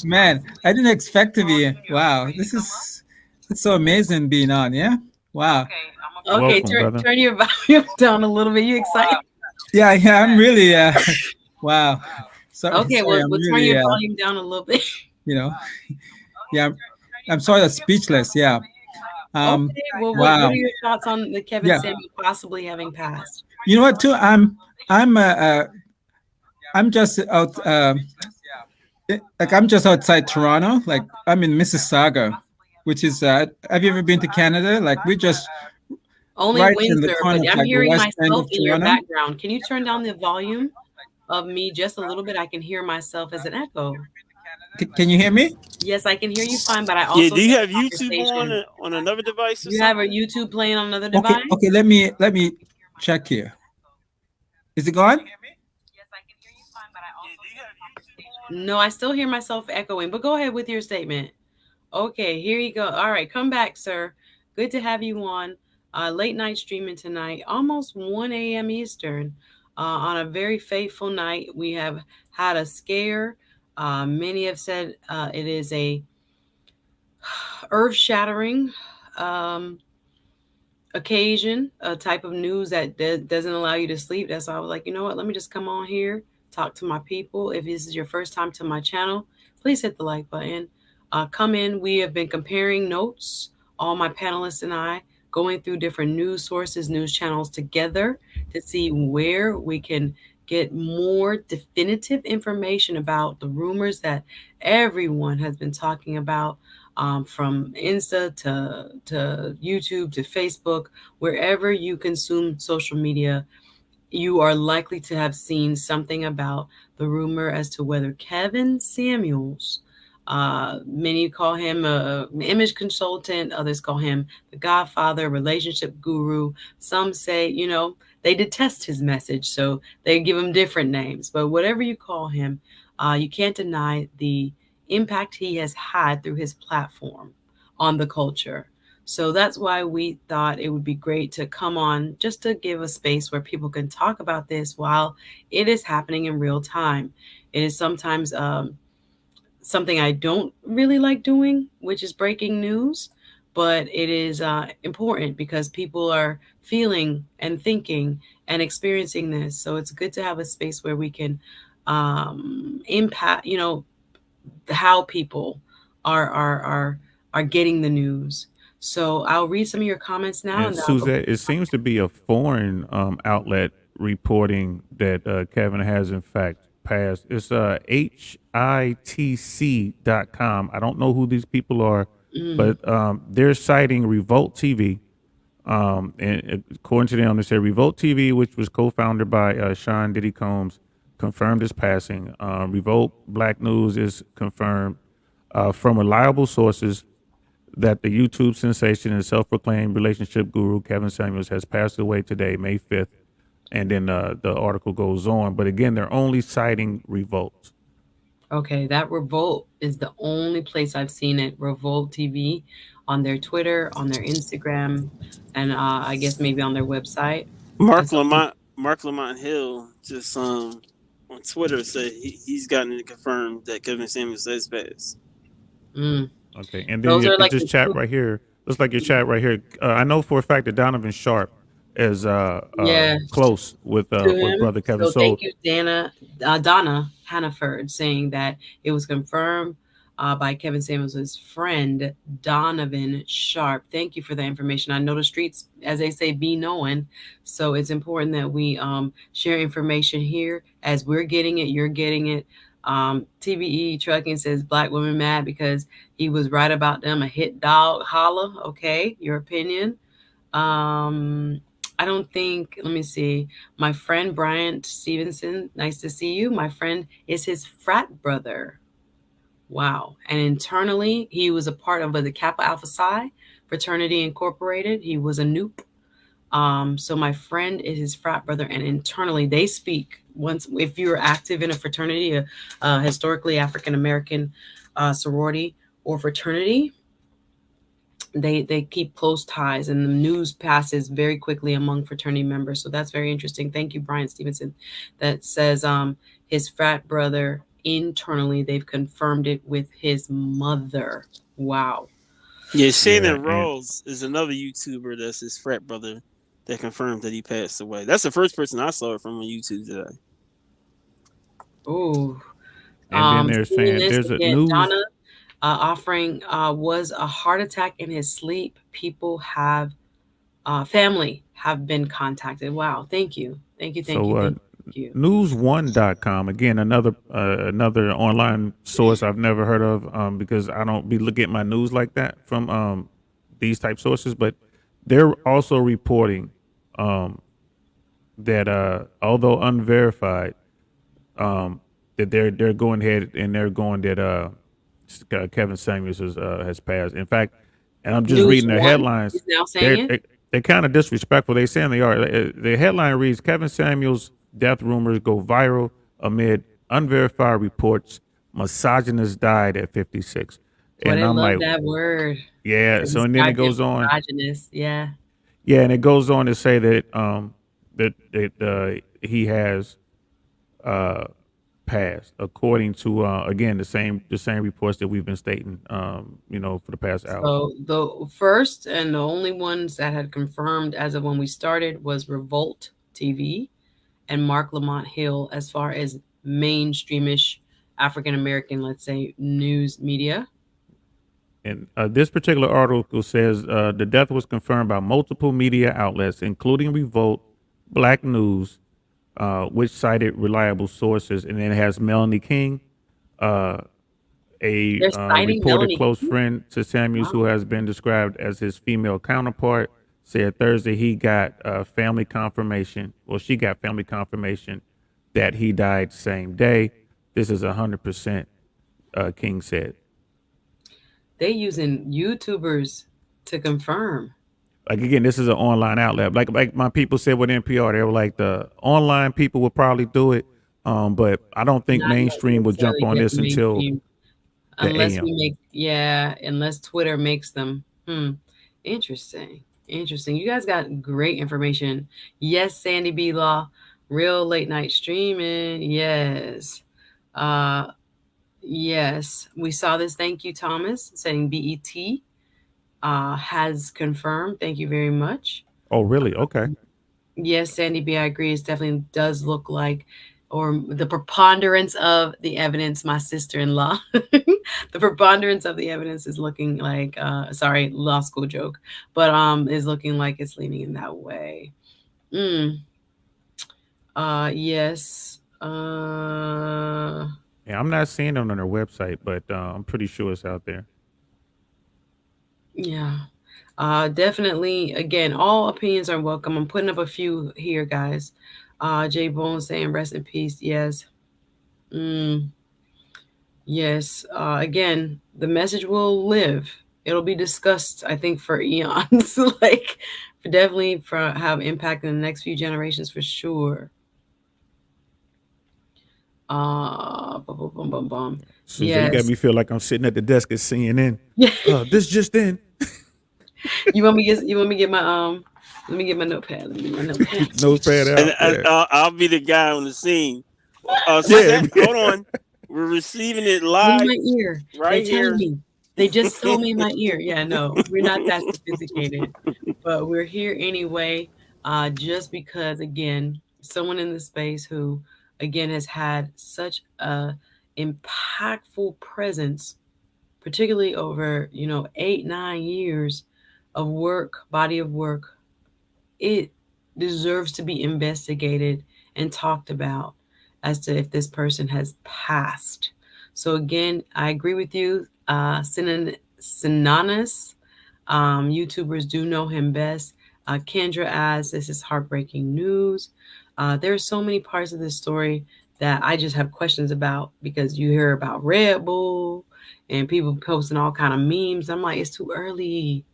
man! I didn't expect to be. Wow, this is it's so amazing being on. Yeah, wow. Okay, Welcome, turn brother. turn your volume down a little bit. You excited? Yeah, yeah. I'm really. Wow. Sorry, Okay, sorry. I'm we'll turn really. your volume down a little bit. You know. Yeah. I'm sort of speechless. Yeah. Um. Okay, well, what Wow. are your thoughts on the Kevin Yeah. Samuel possibly having passed? You know what? Too. I'm. I'm just out. Like I'm just outside Toronto. Like I'm in Mississauga, which is. Have you ever been to Canada? Like we just Only right in the Windsor, but corner of I'm like the hearing west end myself of in your Toronto. background. Can you turn down the volume of me just a little bit? I can hear myself as an echo. Can you hear me? Yes, I can hear you fine, but I Yeah, also do hear you the have YouTube conversation. on another device or You have a something? YouTube playing on another Okay. device? Okay. Let me check here. Is it gone? No, I still hear myself echoing, but go ahead with your statement. Okay, here you go. All right, come back, sir. Good to have you on. Late night streaming tonight, almost 1 a.m. Eastern, on a very fateful night. We have had a scare. Many have said it is a earth shattering occasion, a type of news that doesn't allow you to sleep. That's why I was like, you know what? Let me just come on here, talk to my people. If this is your first time to my channel, please hit the like button. Come in. We have been comparing notes, all my panelists and I, going through different news sources, news channels together to see where we can get more definitive information about the rumors that everyone has been talking about, from Insta to YouTube to Facebook, wherever you consume social media, you are likely to have seen something about the rumor as to whether Kevin Samuels, many call him an image consultant, others call him the Godfather, relationship guru. Some say, they detest his message, so they give him different names. But whatever you call him, you can't deny the impact he has had through his platform on the culture. So that's why we thought it would be great to come on just to give a space where people can talk about this while it is happening in real time. It is sometimes something I don't really like doing, which is breaking news, but it is important because people are feeling and thinking and experiencing this. So it's good to have a space where we can impact, how people are getting the news. So I'll read some of your comments now, And and then I'll go. Suzette, it seems to be a foreign outlet reporting that Kevin has in fact passed. It's hitc.com. I don't know who these people are, Mm, but they're citing Revolt TV. And according to them, they say Revolt TV, which was co-founded by Sean Diddy Combs, confirmed his passing. Revolt Black News is confirmed from reliable sources that the YouTube sensation and self-proclaimed relationship guru Kevin Samuels has passed away today, May 5th. And then the article goes on. But again, they're only citing Revolt. Okay, that Revolt is the only place I've seen it. Revolt TV on their Twitter, on their Instagram, and I guess maybe on their website. That's the only. Mark Lamont Hill just on Twitter said he's gotten it confirmed that Kevin Samuels has passed. Mm. Okay, and then Those are like this the chat two. right here looks like your chat right here. I know for a fact that Donovan Sharp is Yeah, close to with him. brother Kevin. So thank So you, Donna Hannaford, saying that it was confirmed by Kevin Samuels' friend Donovan Sharp. Thank you for that information. I know the streets, as they say, be knowing. So it's important that we share information here as we're getting it. You're getting it. TBE Trucking says black women mad because he was right about them. A hit dog holla. Okay, your opinion. Um, I don't think, let me see. My friend Bryant Stevenson, nice to see you. My friend is his frat brother. Wow. And internally, he was a part of the Kappa Alpha Psi Fraternity Incorporated. He was a Noop. So my friend is his frat brother, and internally they speak. Once, if you're active in a fraternity, a historically African American sorority or fraternity, they keep close ties, and the news passes very quickly among fraternity members. So that's very interesting. Thank you, Brian Stevenson. That says his frat brother internally they've confirmed it with his mother. Wow. Yeah, yeah, Shannon and Rawls is another YouTuber that's his frat brother that confirmed that he passed away. That's the first person I saw it from on YouTube today. Oh, then they're seeing saying this there's a again, news. Donna offering was a heart attack in his sleep. People have family have been contacted. Wow. Thank you. Thank you. Thank So you. Thank you. news1.com, again, another online source I've never heard of, because I don't be looking at my news like that from these type sources. But they're also reporting um, that although unverified, that they're going ahead and they're going that Kevin Samuels has passed. In fact, and I'm just News reading the One headlines. is now saying They're it. they, they're kind of disrespectful. They saying they are. The headline reads: Kevin Samuels' death rumors go viral amid unverified reports. Misogynist died at 56. Boy, And they I'm love like, that word. yeah. They So and then it describe him goes on. misogynist. Yeah. Yeah, and it goes on to say that he has uh passed, according to again the same reports that we've been stating, for the past hour. So the first and the only ones that had confirmed as of when we started was Revolt TV and Mark Lamont Hill as far as mainstreamish African American, let's say, news media. And this particular article says the death was confirmed by multiple media outlets, including Revolt, Black News, which cited reliable sources, and then it has Melanie King, uh, a They're citing reported Melanie close King. friend to Samuels, who Wow. has been described as his female counterpart, said Thursday he got family confirmation. Well, she got family confirmation that he died same day. This is 100%. King said. They using YouTubers to confirm. Like again, this is an online outlet. Like my people said with NPR, they were like the online people would probably do it, but I don't think Not mainstream will jump necessarily on get this the until mainstream the unless AM. we make, yeah, unless Twitter makes them. Interesting. Interesting. You guys got great information. Yes, Sandy B Law, real late night streaming. Yes. Uh yes. We saw this. Thank you, Thomas, saying BET has confirmed. Thank you very much. Oh, really? Okay. Yes, Sandy B, I agree. It definitely does look like, or the preponderance of the evidence, my sister-in-law, the preponderance of the evidence is looking like, sorry, law school joke, but is looking like it's leaning in that way. Mm, yes. Yeah, I'm not seeing it on their website, but I'm pretty sure it's out there. Yeah. Definitely. Again, all opinions are welcome. I'm putting up a few here, guys. Jay Bone saying rest in peace. Yes. Mm. Yes. Again, the message will live. it'll be discussed, I think, for eons. Like, definitely for have impact in the next few generations for sure. Bum, bum, bum, bum, bum. Suzette, you got Yes. me feel like I'm sitting at the desk at CNN. Yeah. This just in. You want me to get my let me get my notepad. Let me get my notepad. Notepad And out. Yeah. I'll be the guy on the scene. Yeah. Suzette, hold on. We're receiving it In live my ear. They're right telling here. me. They just told me in my ear. Yeah, no, we're not that sophisticated, but we're here anyway. Just because, again, someone in the space who, again, has had such a impactful presence, particularly over 8 9 years of work, body of work, it deserves to be investigated and talked about as to if this person has passed. So again, I agree with you. Synonymous YouTubers do know him best. Kendra adds, "This is heartbreaking news." There are so many parts of this story that I just have questions about because you hear about Red Bull and people posting all kind of memes. I'm like, it's too early.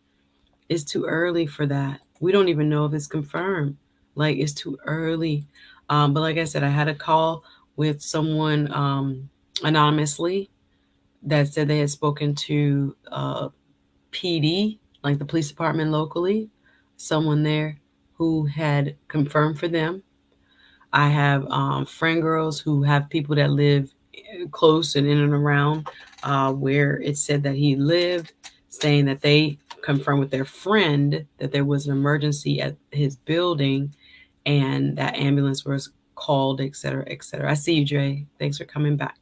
It's too early for that. We don't even know if it's confirmed. Like, it's too early. But like I said, I had a call with someone anonymously that said they had spoken to PD, like the police department locally, someone there who had confirmed for them. I have friend girls who have people that live close and in and around where it said that he lived, saying that they confirmed with their friend that there was an emergency at his building and that ambulance was called, et cetera, et cetera. I see you, Dre. Thanks for coming back.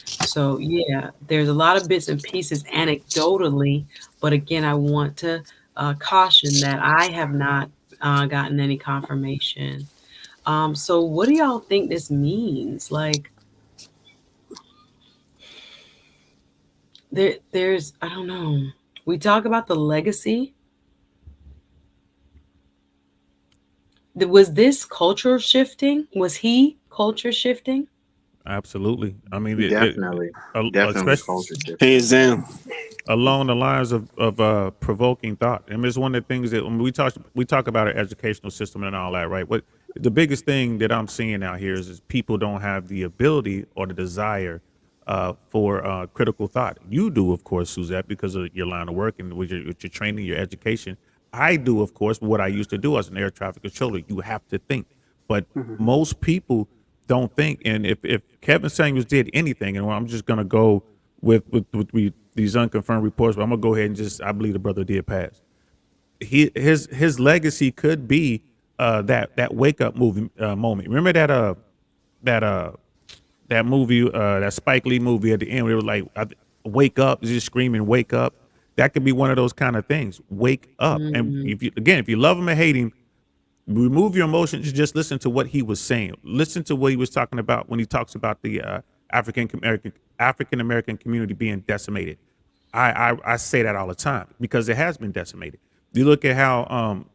So, yeah, there's a lot of bits and pieces anecdotally, but again, I want to caution that I have not gotten any confirmation. So what do y'all think this means? Like, there's, I don't know. We talk about the legacy. Was this culture shifting? Was he culture shifting? Absolutely. I mean, Definitely, definitely especially culture shifting. Hands down. along the lines of provoking thought. I mean, it's one of the things that when we talk about our educational system and all that, right? What the biggest thing that I'm seeing out here is people don't have the ability or the desire for critical thought. You do, of course, Suzette, because of your line of work and with your training, your education. I do, of course, what I used to do as an air traffic controller. You have to think, but most people don't think. And if Kevin Samuels did anything, and I'm just gonna go with these unconfirmed reports, but I'm gonna go ahead and just I believe the brother did pass. His legacy could be that wake up movie moment. Remember that that movie that Spike Lee movie at the end where it was like wake up, just screaming wake up. That could be one of those kind of things. Wake up, and Mm, if you love him or hate him, remove your emotions. Just listen to what he was saying. Listen to what he was talking about when he talks about the African American community being decimated. I say that all the time because it has been decimated. You look at how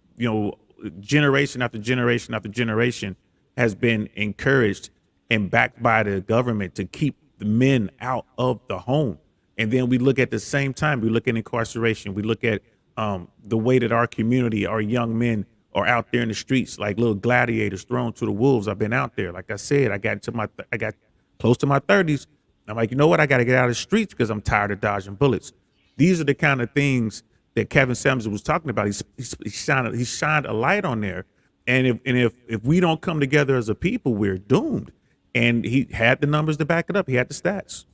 generation after generation after generation has been encouraged and backed by the government to keep the men out of the home. And then we look at the same time, we look at incarceration. We look at the way that our community, our young men are out there in the streets like little gladiators thrown to the wolves. I've been out there. Like I said, I got close to my 30s. I'm like, you know what? I got to get out of the streets because I'm tired of dodging bullets. These are the kind of things that Kevin Samuels was talking about. He shined a light on there. And if we don't come together as a people, we're doomed. And he had the numbers to back it up. He had the stats.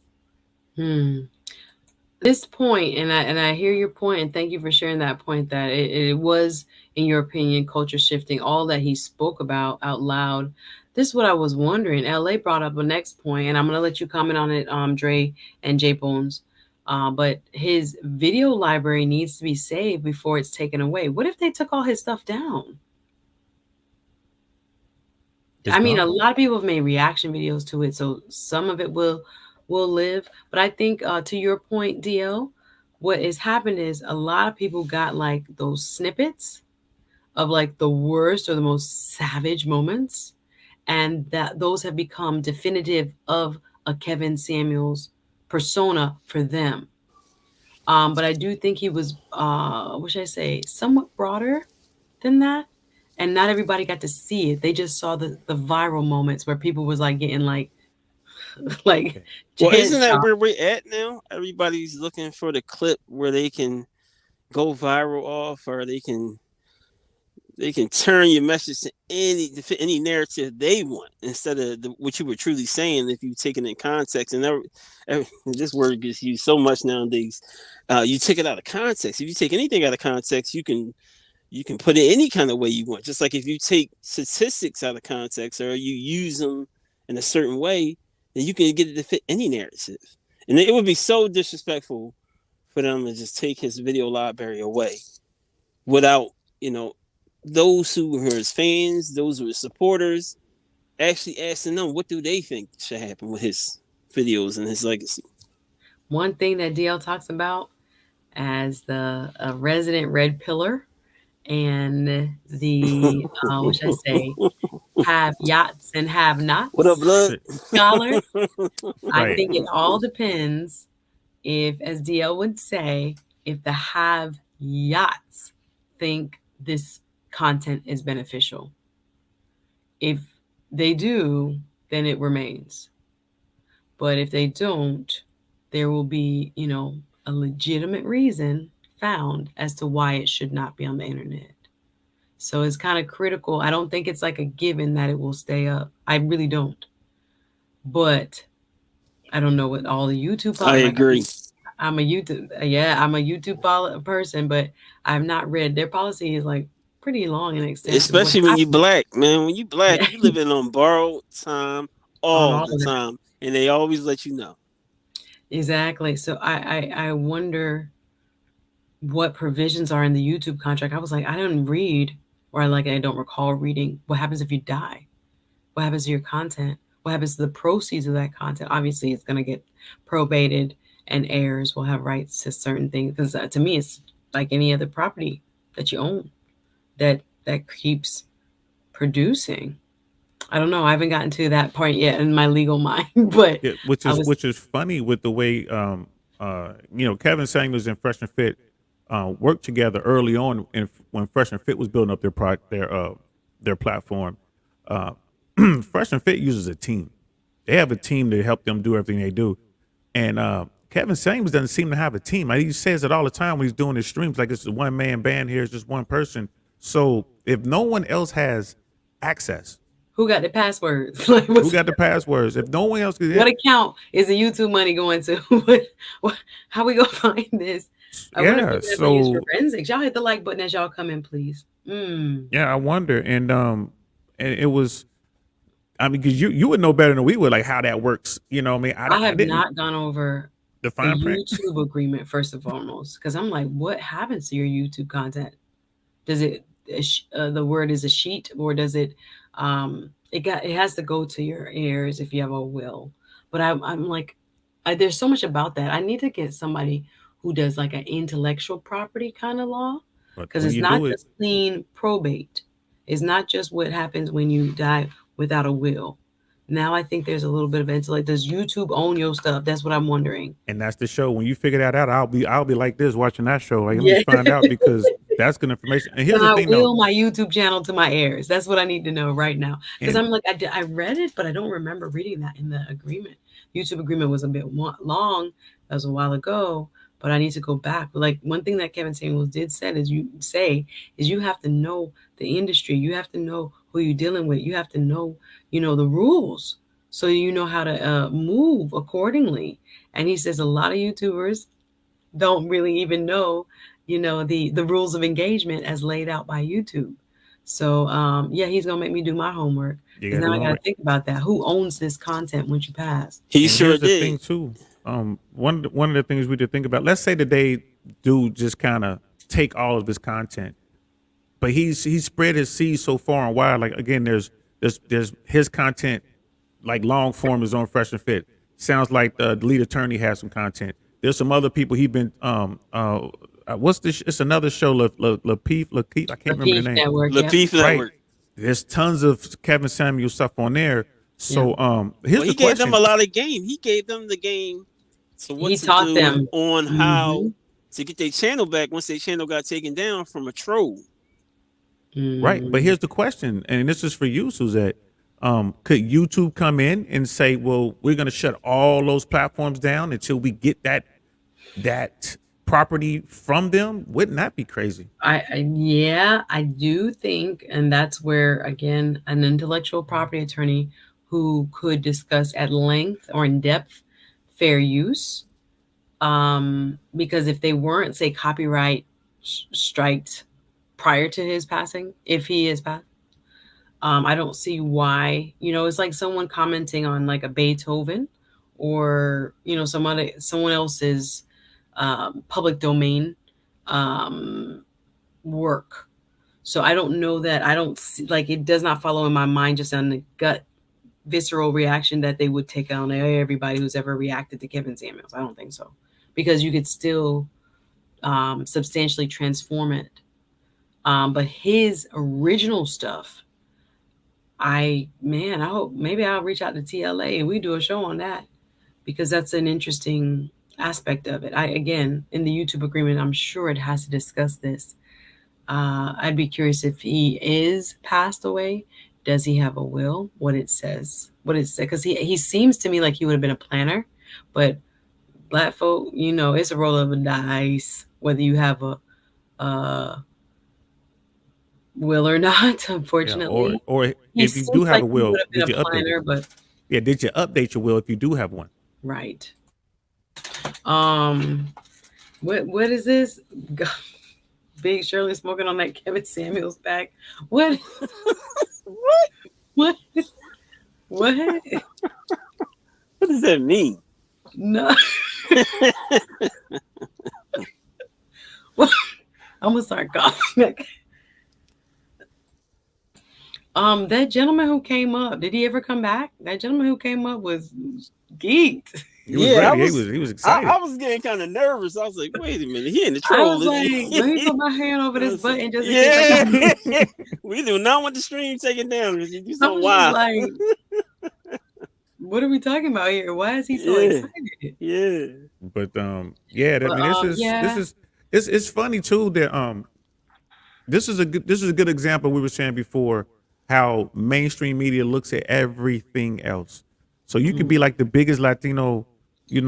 hmm. This point, and I hear your point, and thank you for sharing that point. That it was, in your opinion, culture shifting. All that he spoke about out loud. This is what I was wondering. La brought up a next point, and I'm gonna let you comment on it, Dre and J Bones. But his video library needs to be saved before it's taken away. What if they took all his stuff down? It's I mean, a gone. lot of people have made reaction videos to it, so some of it will live. But I think to your point, DL, what has happened is a lot of people got like those snippets of like the worst or the most savage moments, and that those have become definitive of a Kevin Samuels persona for them. But I do think he was, what should I say, somewhat broader than that. And not everybody got to see it. They just saw the viral moments where people was like getting like like Okay. Well, isn't that headshot. where we're at now? Everybody's looking for the clip where they can go viral off, or they can turn your message to fit any narrative they want instead of what you were truly saying if you take it in context. And this word gets used so much nowadays. You take it out of context. If you take anything out of context, you can put it any kind of way you want. Just like if you take statistics out of context or you use them in a certain way, then you can get it to fit any narrative. And it would be so disrespectful for them to just take his video library away without, those who are his fans, those who are his supporters, actually asking them what do they think should happen with his videos and his legacy. One thing that DL talks about as the resident red pillar and the what should I say, have yachts and have What up, nots blood? scholar. I Right. think it all depends if, as DL would say, if the have yachts think this content is beneficial. If they do, then it remains. But if they don't, there will be, a legitimate reason found as to why it should not be on the internet. So it's kind of critical. I don't think it's like a given that it will stay up. I really don't. But I don't know what all the YouTube I like agree. I'm a YouTube person, but I've not read their policy is like pretty long and extensive. Especially when you black, man. When you black, Yeah, you living on borrowed time on all all the of that. time, and they always let you know. Exactly. So I wonder what provisions are in the YouTube contract. I was like, I didn't read, or I don't recall reading what happens if you die. What happens to your content? What happens to the proceeds of that content? Obviously, it's going to get probated, and heirs will have rights to certain things. Because to me, it's like any other property that you own that keeps producing. I don't know. I haven't gotten to that part yet in my legal mind, but Yeah, which I is was which is funny with the way Kevin Samuels and Fresh and Fit worked together early on when Fresh and Fit was building up their platform. Uh, Fresh and Fit uses a team. They have a team to help them do everything they do, and Kevin Samuels doesn't seem to have a team. He says it all the time when he's doing his streams, like it's a one man band here, it's just one person. So if no one else has access, who got the passwords? who got the passwords? If no one else, What account is the YouTube money going to? How we gonna find this? I wonder if yeah. you can ever use So forensics. Y'all hit the like button as y'all come in, please. yeah, I wonder, and it was. I mean, because you would know better than we would, like how that works. You know, what I mean, I I have didn't not gone over the the fine print. YouTube agreement first and foremost because I'm like, what happens to your YouTube content? Does it the word is a sheet or does it it has to go to your heirs if you have a will? But I'm like, there's so much about that. I need to get somebody who does like an intellectual property kind of law But because when it's you not do it, just clean probate. It's not just what happens when you die without a will. Now I think there's a little bit of intellect. Does YouTube own your stuff? That's what I'm wondering. and that's the show. When you figure that out, I'll be like this watching that show. Like, let me Yeah. find out because that's good information. And here's Can the I thing, though. will my YouTube channel to my heirs? That's what I need to know right now. Because And I'm like, I read it, but I don't remember reading that in the agreement. YouTube agreement was a bit long. That was a while ago, but I need to go back. But like one thing that Kevin Samuels did say is you have to know the industry. You have to know who you're dealing with. You have to know, the rules. So you know how to move accordingly. And he says a lot of YouTubers don't really even know, the rules of engagement as laid out by YouTube. So yeah, he's gonna make me do my homework you because got to now do I it gotta right. think about that. Who owns this content once you pass? He And sure here's the did. thing too. One of the things we did think about. Let's say that they do just kind of take all of this content, but he's spread his seeds so far and wide. Like again, there's his content, like long form is on Fresh and Fit. Sounds like the lead attorney has some content. There's some other people he been what's this? It's another show, Lakeith. I The can't remember the Peace name. Network, yeah. Lapeef Right. Network. There's tons of Kevin Samuel stuff on there. Yeah. So Well, here's he the gave them question. a lot of game. He gave them the game to what He to taught do them. on Hmm. how to get their channel back once their channel got taken down from a troll. Right. But Mm. here's the question, and this is for you, Suzette. Could YouTube come in and say, well, we're going to shut all those platforms down until we get that property from them? Wouldn't that be crazy? Yeah, I do think, and that's where again an intellectual property attorney who could discuss at length or in depth fair use. Because if they weren't, say, copyright striked prior to his passing, if he is passed, I don't see why. It's like someone commenting on like a Beethoven, or someone else's public domain um, work. So I don't know that I don't see, like, it does not follow in my mind just on the gut visceral reaction that they would take on everybody who's ever reacted to Kevin Samuels. I don't think so, because you could still substantially transform it. But his original stuff, I hope maybe I'll reach out to TLA and we do a show on that, because that's an interesting aspect of it. Again, in the YouTube agreement, I'm sure it has to discuss this. I'd be curious if he is passed away. Does he have a will? What it says? Because he seems to me like he would have been a planner, but Black folk, it's a roll of the dice whether you have a will or not. Yeah. Unfortunately, Or he if you do seems have like a he will, would have been did a you update planner, it? but Yeah. Did you update your will if you do have one? right. Um, what is this? Big Shirley smoking on that Kevin Samuels back. What? What? What? What? What does that mean? No. What? I'm gonna start coughing. That gentleman who came up, did he ever come back? That gentleman who came up was geeked. He was Yeah, ready. He was excited. I was getting kind of nervous. I was like, wait a minute, he in the I troll. was like, let me put my hand over I this was like, button just in case I can. yeah. We do not want the stream taken down because you do I so was just wild. like, what are we talking about here? Why is he so Yeah. excited? Yeah. But yeah, I But mean, yeah. it's funny too that this is a good example. We were saying before how mainstream media looks at everything else. So you could be like the biggest Latino, They don't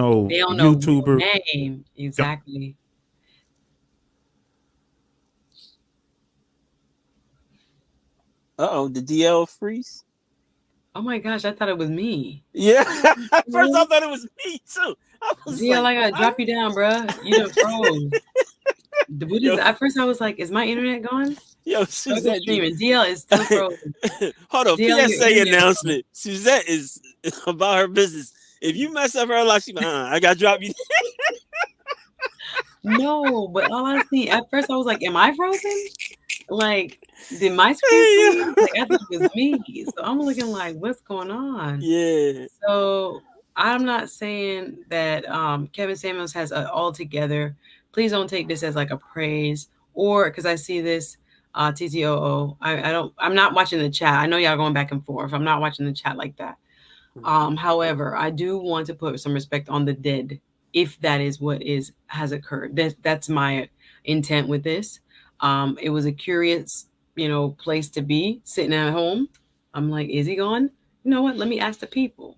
know your YouTuber. name. Exactly. Uh-oh, the DL freeze? Oh my gosh, I thought it was me. Yeah. At first I thought it was me too. I was DL, like, I gotta drop you down, bruh. You done froze. What Yo. is, at first I was like, is my internet gone? yo, Go Suzette. streaming. DL is still frozen. Hold on, DL, your PSA internet is announcement. Suzette is about her business. If you mess up her life, she I gotta drop you. No, but all I see, at first I was like, am I frozen? Like, did my screen freeze? Like, I thought it was me. So I'm looking like, what's going on? Yeah. So I'm not saying that Kevin Samuels has it all together. Please don't take this as like a praise, or because I see this TTOO. I'm not watching the chat. I know y'all going back and forth. I'm not watching the chat like that. However, I do want to put some respect on the dead, if that is what has occurred. That's my intent with this. It was a curious, place to be, sitting at home. I'm like, is he gone? You know what? Let me ask the people.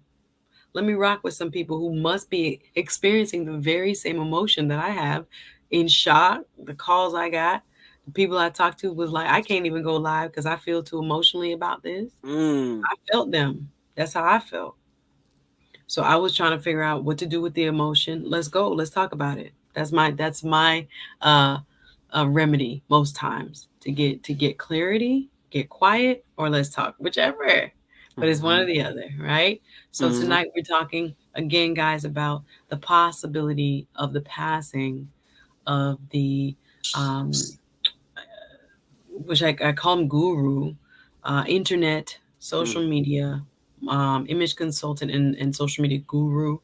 Let me rock with some people who must be experiencing the very same emotion that I have, in shock. The calls I got, the people I talked to was like, I can't even go live because I feel too emotionally about this. I felt them. That's how I felt. So I was trying to figure out what to do with the emotion. Let's go. Let's talk about it. That's my remedy most times to get clarity, get quiet, or let's talk, whichever. But it's one or the other, right? So tonight we're talking again, guys, about the possibility of the passing of the which I call him guru, internet, social media, image consultant, and social media guru,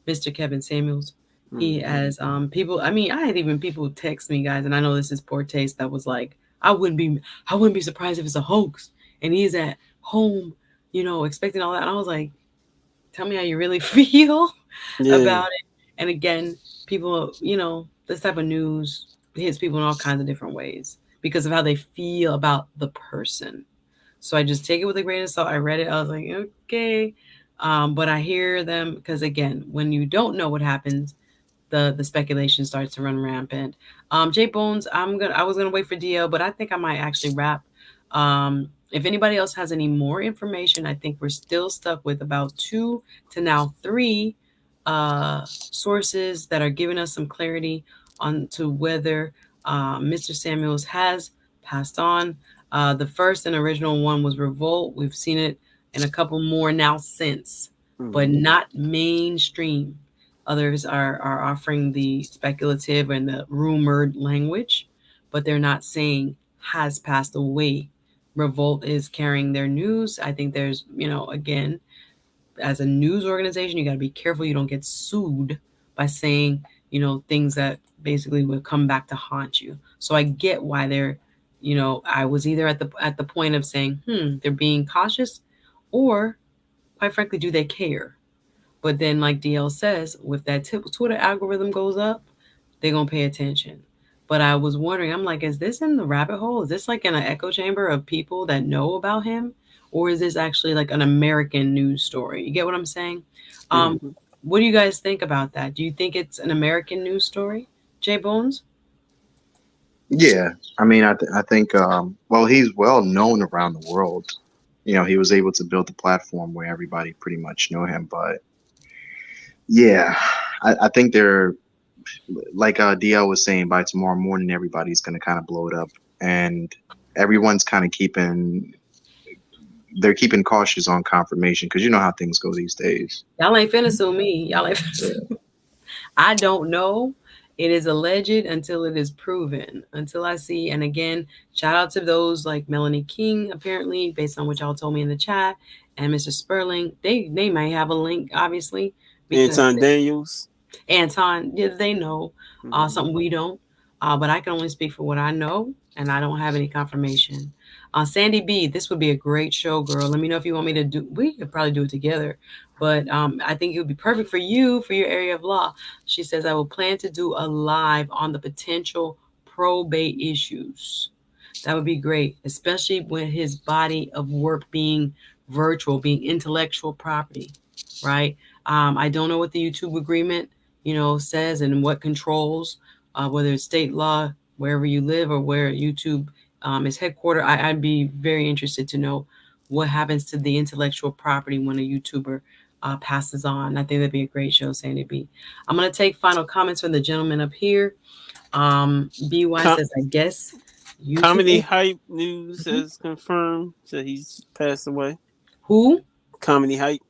Mr. Kevin Samuels. He has people. I mean, I had even people text me, guys, and I know this is poor taste. That was like, I wouldn't be surprised if it's a hoax, and he's at home, expecting all that. And I was like, tell me how you really feel about it. And again, people, this type of news hits people in all kinds of different ways because of how they feel about the person. So I just take it with a grain of salt. I read it. I was like, okay. But I hear them because again, when you don't know what happens, the speculation starts to run rampant. J Bones, I was gonna wait for DL, but I think I might actually wrap. If anybody else has any more information, I think we're still stuck with about two to now three sources that are giving us some clarity on to whether Mr. Samuels has passed on. The first and original one was Revolt. We've seen it in a couple more now since, but not mainstream. Others are offering the speculative and the rumored language, but they're not saying has passed away. Revolt is carrying their news. I think there's, again, as a news organization, you got to be careful you don't get sued by saying, things that basically will come back to haunt you. So I get why they're, I was either at the point of saying, they're being cautious, or quite frankly, do they care? But then, like DL says, if that Twitter algorithm goes up, they're gonna pay attention. But I was wondering, I'm like, is this in the rabbit hole? Is this like in an echo chamber of people that know about him, or is this actually like an American news story? You get what I'm saying? Um, Mm-hmm. what do you guys think about that? Do you think it's an American news story, J Bones? Yeah, I mean, I think well, he's well known around the world. He was able to build a platform where everybody pretty much know him. But yeah, I think they're like DL was saying, by tomorrow morning, everybody's going to kind of blow it up, and everyone's kind of they're keeping cautious on confirmation because you know how things go these days. Y'all ain't finna sue me. Y'all ain't. Yeah. I don't know. It is alleged until it is proven. Until I see, and again, shout out to those like Melanie King, apparently, based on what y'all told me in the chat, and Mr. Sperling. They might have a link, obviously, because Anton Daniels. Anton, yeah, they know Mm-hmm. something we don't. But I can only speak for what I know, and I don't have any confirmation. Sandy B, this would be a great show, girl. Let me know if you want me to do. We could probably do it together, but I think it would be perfect for you for your area of law. She says I will plan to do a live on the potential probate issues. That would be great, especially with his body of work being virtual, being intellectual property, right? I don't know what the YouTube agreement, says and what controls, whether it's state law, wherever you live, or where YouTube is headquartered. I'd be very interested to know what happens to the intellectual property when a YouTuber passes on. I think that'd be a great show, Sandy B. I'm going to take final comments from the gentleman up here. BY Com- says, I guess Comedy YouTube. Hype News Mhm. has confirmed that he's passed away. Who? Comedy Hype.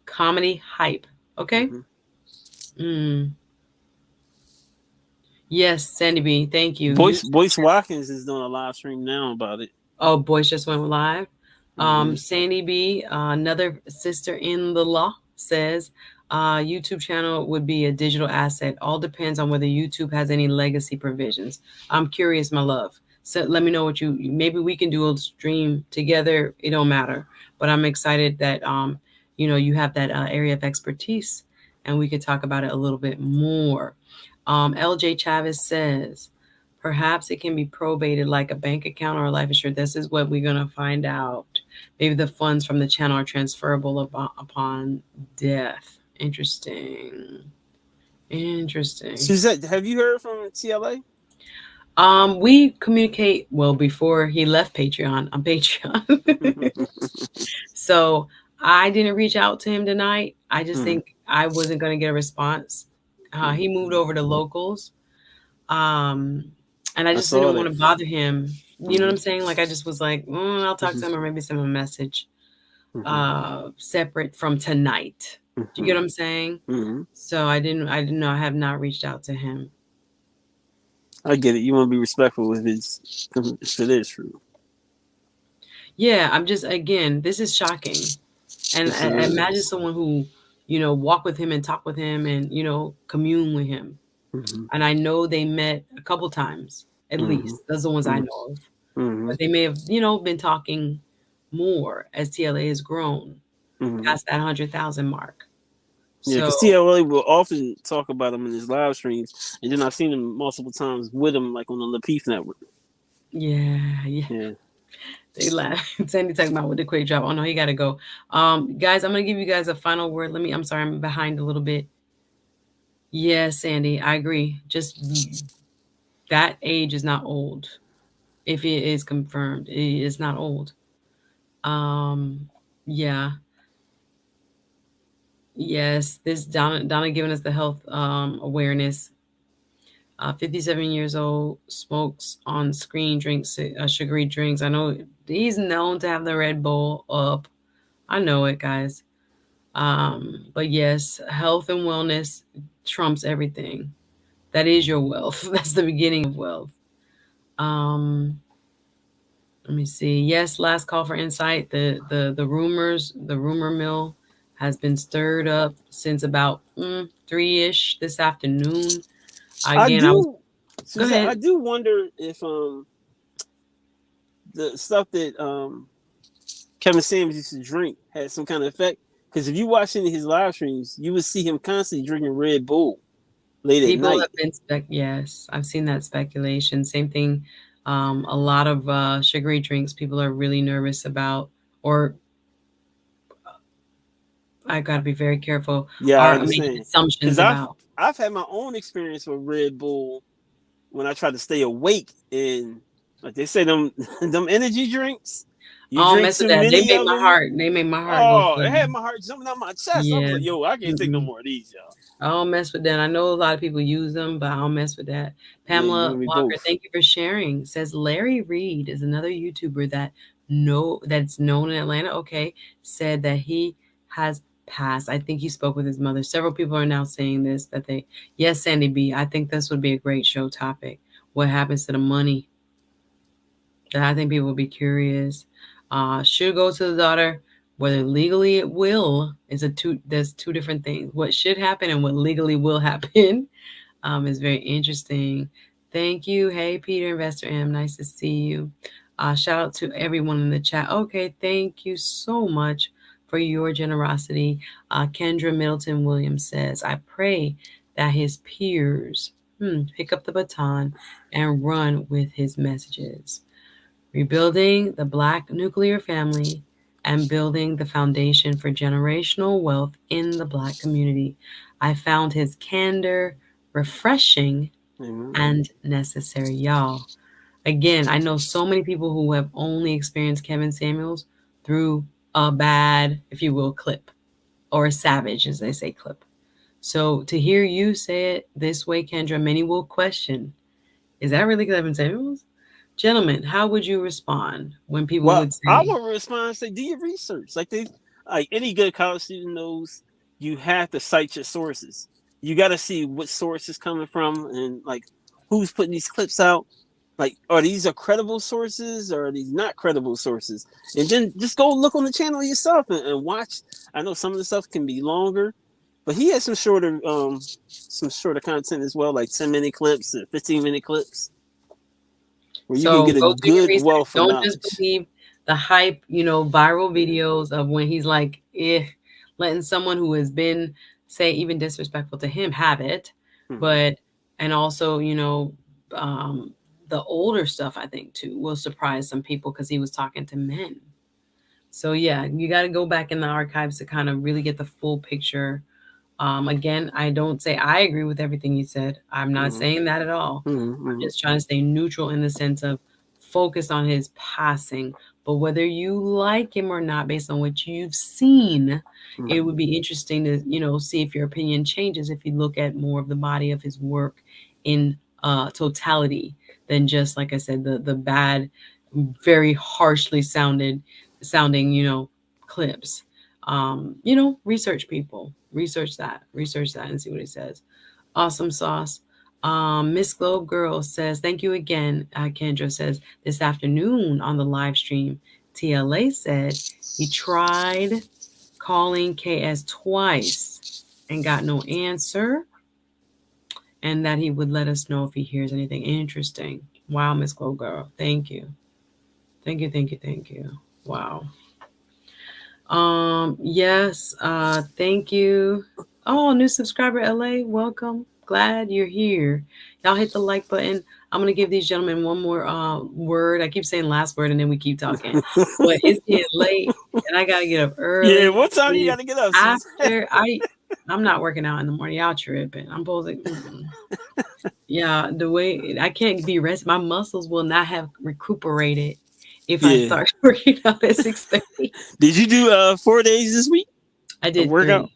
Comedy hype. Okay. Mm-hmm. Mm. Yes, Sandy B. Thank you. Boyce Watkins is doing a live stream now about it. Oh, Boys just went live. Mm-hmm. Sandy B, another sister in the law, says YouTube channel would be a digital asset. All depends on whether YouTube has any legacy provisions. I'm curious, my love. So let me know what maybe we can do a stream together. It don't matter, but I'm excited that you have that area of expertise, and we could talk about it a little bit more. LJ Chavez says, perhaps it can be probated like a bank account or a life insurance. This is what we're going to find out. Maybe the funds from the channel are transferable upon death. Interesting. Interesting. Suzette, have you heard from TLA? We communicate well before he left Patreon on Patreon. So I didn't reach out to him tonight. I just think I wasn't going to get a response. He moved over to locals. Um, and I I just saw didn't want that. to bother him. You know what I'm saying? Like I just was like, I'll talk to him or maybe send him a message separate from tonight. Do you get what I'm saying? Mm-hmm. So I didn't know. I have not reached out to him. I get it. You want to be respectful if it is true. Yeah, I'm just again, this is shocking. And Yes, I imagine someone who, walk with him and talk with him and, commune with him. Mm-hmm. And I know they met a couple times, at least. Those are the ones I know of. Mm-hmm. But they may have, been talking more as TLA has grown past that 100,000 mark. Yeah, So because TLA will often talk about him in his live streams, and then I've seen him multiple times with him, like on the Lapeef Network. yeah, yeah. Yeah. They laugh. Sandy talking about with the quick drop. Oh no, he gotta go. Guys, I'm gonna give you guys a final word. I'm sorry, I'm behind a little bit. Yes, Sandy, I agree. Just that age is not old. If it is confirmed, it is not old. Um, yeah, yes. This Donna giving us the health awareness. 57 years old, smokes on screen, drinks sugary drinks. I know he's known to have the Red Bull up. I know it, guys. But yes, health and wellness trumps everything. That is your wealth. That's the beginning of wealth. Um, Let me see. Yes, last call for insight. The rumors, the rumor mill has been stirred up since about 3-ish this afternoon. I Again, I was do, go Suzette, I ahead. do wonder if the stuff that Kevin Samuels used to drink had some kind of effect. Because if you watch any of his live streams, you would see him constantly drinking Red Bull late at People night. have been yes, I've seen that speculation. Same thing. A lot of sugary drinks people are really nervous about, or I got to be very careful, Yeah, I are making understand. assumptions Because I've about. I've had my own experience with Red Bull when I try to stay awake, and like they say, them them energy drinks, you I don't drink mess with too that. They many make of my them. heart. They make my heart go Oh, it had flutter. my heart jumping out my chest. I was Yeah. like, yo, I can't take no Mm-mm. more of these, y'all. I don't mess with that. I know a lot of people use them, but I don't mess with that. Yeah, you Pamela and me Walker, both. thank you for sharing. Says Larry Reed is another YouTuber that's known in Atlanta. Okay, said that he has passed. I think he spoke with his mother. Several people are now saying this that they yes, Sandy B. I think this would be a great show topic. What happens to the money? That I think people will be curious. Should go to the daughter. Whether legally it will is a two. There's two different things. What should happen and what legally will happen is very interesting. Thank you. Hey, Peter, Investor M. Nice to see you. Shout out to everyone in the chat. Okay, thank you so much for your generosity. Kendra Middleton Williams says, I pray that his peers pick up the baton and run with his messages. Rebuilding the Black nuclear family and building the foundation for generational wealth in the Black community. I found his candor refreshing Amen. and necessary, y'all. Again, I know so many people who have only experienced Kevin Samuels through a bad, if you will, clip or a savage, as they say, clip. So to hear you say it this way, Kendra, many will question, is that really Kevin Samuels? Gentlemen, how would you respond when people Well, would I say, would respond and say, do your research. Like any good college student knows, you have to cite your sources. You got to see what source is coming from and like who's putting these clips out. Like, are these credible sources or are these not credible sources? And then just go look on the channel yourself and watch. I know some of the stuff can be longer, but he has some shorter content as well, like 10-minute clips and 15-minute clips where you can so get a go do your good research. wealth of Don't just knowledge. believe the hype, viral Yeah. videos of when he's like, letting someone who has been, say, even disrespectful to him have it. Hmm. But, and also, um, the older stuff, I think, too, will surprise some people because he was talking to men. So, yeah, you got to go back in the archives to kind of really get the full picture. Again, I don't say I agree with everything you said. I'm not Hmm. saying that at all. Hmm. I'm Hmm. just trying to stay neutral in the sense of focus on his passing. But whether you like him or not, based on what you've seen, it would be interesting to, see if your opinion changes if you look at more of the body of his work in totality than just, like I said, the bad, very harshly sounding, clips. Research people, research that, and see what it says. Awesome sauce. Miss Globe Girl says, thank you again. Kendra says, this afternoon on the live stream, TLA said he tried calling KS twice and got no answer, and that he would let us know if he hears anything interesting. Wow, Miss Globe Girl. Thank you. Thank you, thank you, thank you. Wow. Yes, thank you. Oh, new subscriber, LA. Welcome. Glad you're here. Y'all hit the like button. I'm gonna give these gentlemen one more word. I keep saying last word and then we keep talking. But it's getting late and I gotta get up Yeah, early. what time you It's got to get up, Suze? after I'm not working out in the morning. Y'all tripping. I'm supposed to. Yeah, the way I can't be rested, my muscles will not have recuperated if I Yeah. start working out at 6:30. Did you do 4 days this week I of did workout?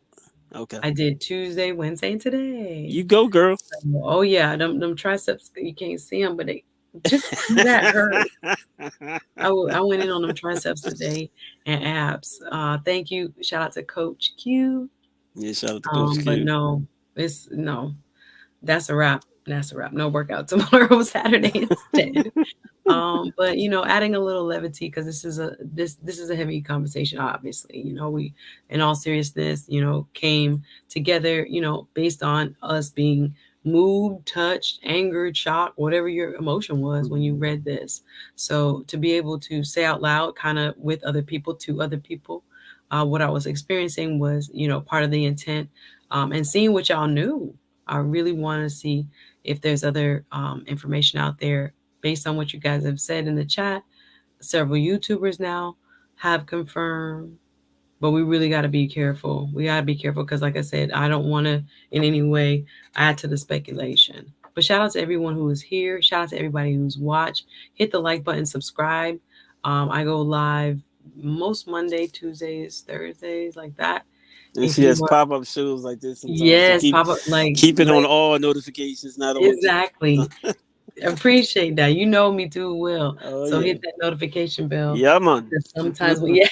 3. Okay. I did Tuesday, Wednesday, and today. You go, girl. Oh yeah, them triceps you can't see them, but they just do that hurt. I went in on them triceps today and abs. Thank you. Shout out to Coach Q. Yeah, shout out to Coach But Q. no, it's no. That's a wrap. That's a wrap. No workout tomorrow, Saturday instead. But adding a little levity because this is a heavy conversation. Obviously, we, in all seriousness, came together, based on us being moved, touched, angered, shocked, whatever your emotion was when you read this. So to be able to say out loud, kind of with other people, to other people, what I was experiencing was, part of the intent, and seeing what y'all knew. I really want to see if there's other information out there based on what you guys have said in the chat. Several YouTubers now have confirmed, but we really got to be careful. We got to be careful because, like I said, I don't want to in any way add to the speculation. But shout out to everyone who is here. Shout out to everybody who's watched. Hit the like button, subscribe. I go live most Monday, Tuesdays, Thursdays, like that. And If she you has are, pop up shows like this sometimes. So yes, pop up keep it on like all notifications, not on just. exactly. Appreciate that. You know me too well. Oh So yeah, hit that notification bell. yeah, man. Because sometimes yeah,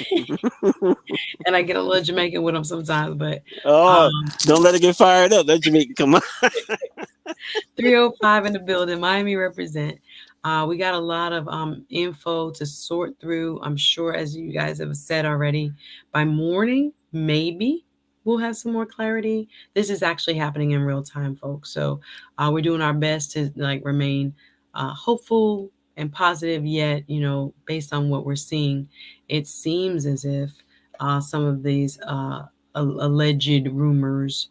and I get a little Jamaican with them sometimes, but Oh, um don't let it get fired up. Let Jamaica come on. 305 in the building, Miami represent. We got a lot of info to sort through. I'm sure, as you guys have said already, by morning, maybe we'll have some more clarity. This is actually happening in real time, folks. So we're doing our best to like remain hopeful and positive. Yet, based on what we're seeing, it seems as if some of these alleged rumors